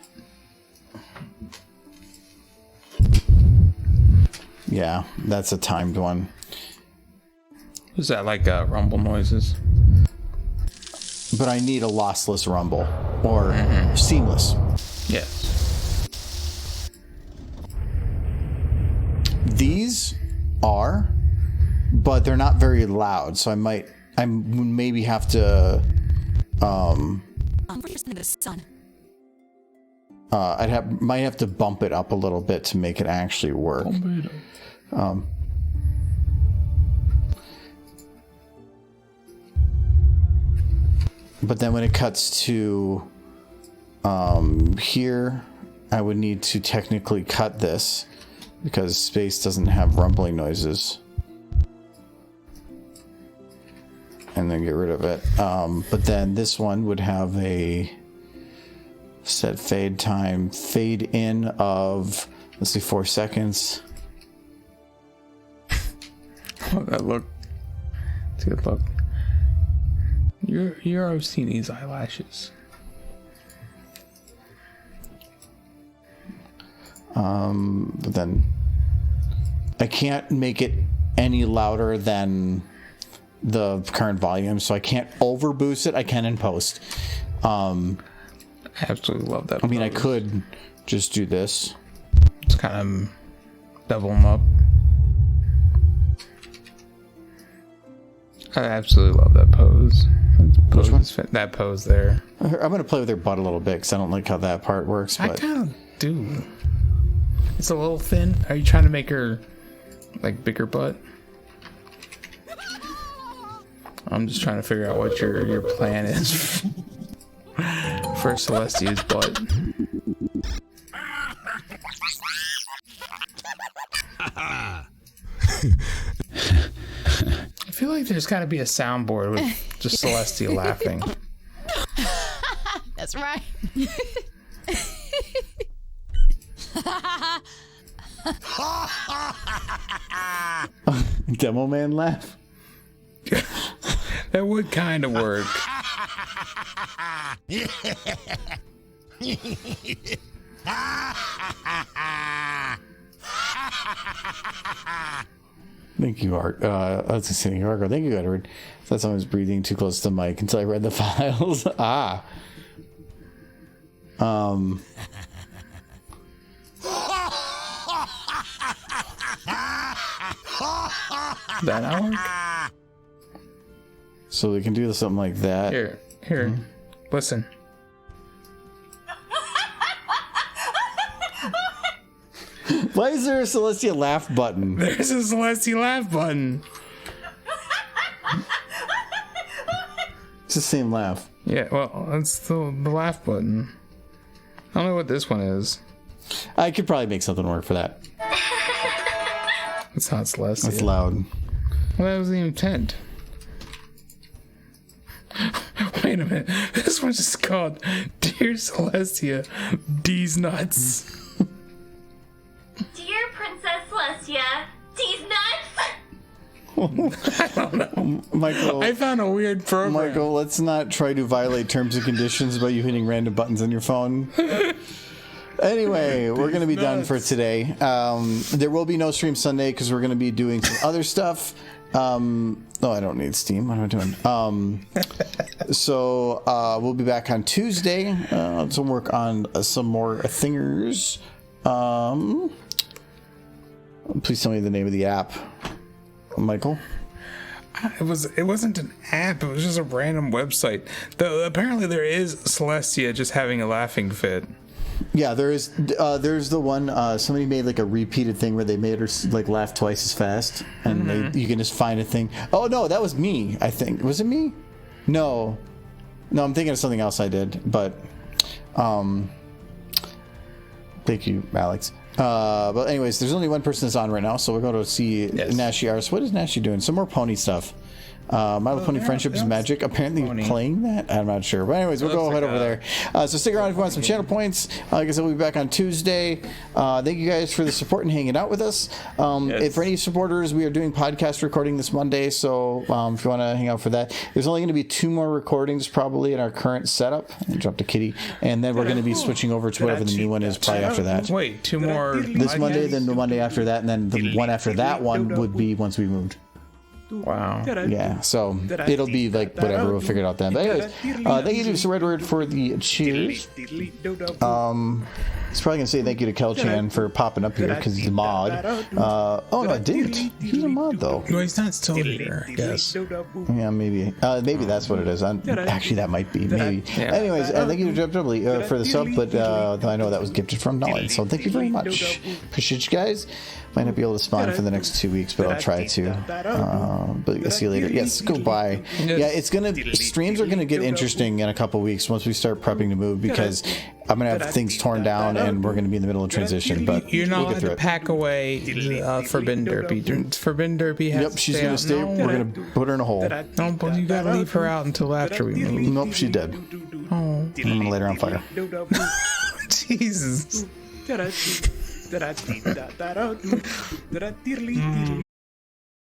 Yeah, that's a timed one. Was that like rumble noises? But I need a lossless rumble or seamless. Yes. These are, but they're not very loud, so I maybe have to The sun. might have to bump it up a little bit to make it actually work. But then when it cuts to here, I would need to technically cut this because space doesn't have rumbling noises. And then get rid of it. But then this one would have a set fade time, fade in of, let's see, 4 seconds. Oh, that look. It's a good look. You're Orsini's eyelashes. But then I can't make it any louder than the current volume, so I can't overboost it. I can in post. I absolutely love that. I mean, I could just do this. It's kind of double them up. I absolutely love that pose. Which one? That pose there. I'm going to play with their butt a little bit because I don't like how that part works. I But kind of do. It's a little thin. Are you trying to make her like bigger butt? I'm just trying to figure out what your plan is for Celestia's butt. I feel like there's got to be a soundboard with just Celestia laughing. That's right. Demo man laugh. That would kind of work. Thank you, Art. I was just saying, Argo. Thank you, Edward. I thought someone was breathing too close to the mic until I read the files. That not work? So we can do something like that. Here. Listen. Why is there a Celestia laugh button? There's a Celestia laugh button. It's the same laugh. Yeah, well, that's the laugh button. I don't know what this one is. I could probably make something work for that. It's not Celestia. It's loud. Well, that was the intent. Wait a minute. This one's just called Dear Celestia, D's Nuts. Dear Princess Celestia, these nuts! I don't know. Michael, I found a weird program. Michael, let's not try to violate terms and conditions by you hitting random buttons on your phone. Anyway, we're going to be done for today. There will be no stream Sunday because we're going to be doing some other stuff. Oh, I don't need Steam. What am I doing? So we'll be back on Tuesday to work on some more thingers. Please tell me the name of the app, Michael. It wasn't an app. It was just a random website. Though apparently there is Celestia just having a laughing fit. Yeah, there's the one somebody made like a repeated thing where they made her like laugh twice as fast, and you can just find a thing. Oh no, that was me. I think was it me? No, I'm thinking of something else I did. But thank you, Alex. But anyways, there's only one person that's on right now, so we're going to see Nashi Ars. What is Nashi doing? Some more pony stuff. My Little Pony Friendship is Magic. Apparently playing that? I'm not sure. But anyways, we'll go head over there. So stick around if you want some channel points. Like I said, we'll be back on Tuesday. Thank you guys for the support and hanging out with us. If for any supporters, we are doing podcast recording this Monday. So if you want to hang out for that, there's only going to be 2 more recordings probably in our current setup. Jump to Kitty. And then we're going to be switching over to whatever the new one is probably after that. Wait, 2 more? This Monday, then the Monday after that, and then the one after that one would be once we moved. Wow. Yeah, so it'll be like whatever, we'll figure it out then. But anyways, thank you to Mr. Redword for the cheers. He's probably gonna say thank you to Kelchan for popping up here because he's a mod. Oh no, I didn't. He's a mod though. No, he's not still here, I guess. Yeah, maybe. Maybe that's what it is. Actually, that might be. Maybe. Yeah. Anyways, thank you to Jeff for the sub, but I know that was gifted from Nolan, so thank you very much. Appreciate you guys. Might not be able to spawn for the next 2 weeks, but I'll try to. But I'll see you later. Yes, go by. Yeah, streams are gonna get interesting in a couple weeks once we start prepping to move because I'm gonna have things torn down and we're gonna be in the middle of transition. But you're not allowed to pack away Forbidden Derpy. Forbidden Derpy has. Yep, she's gonna stay. We're gonna put her in a hole. No, but you gotta leave her out until after we move. Nope, she's dead. Oh, I'm gonna light her on fire. Jesus.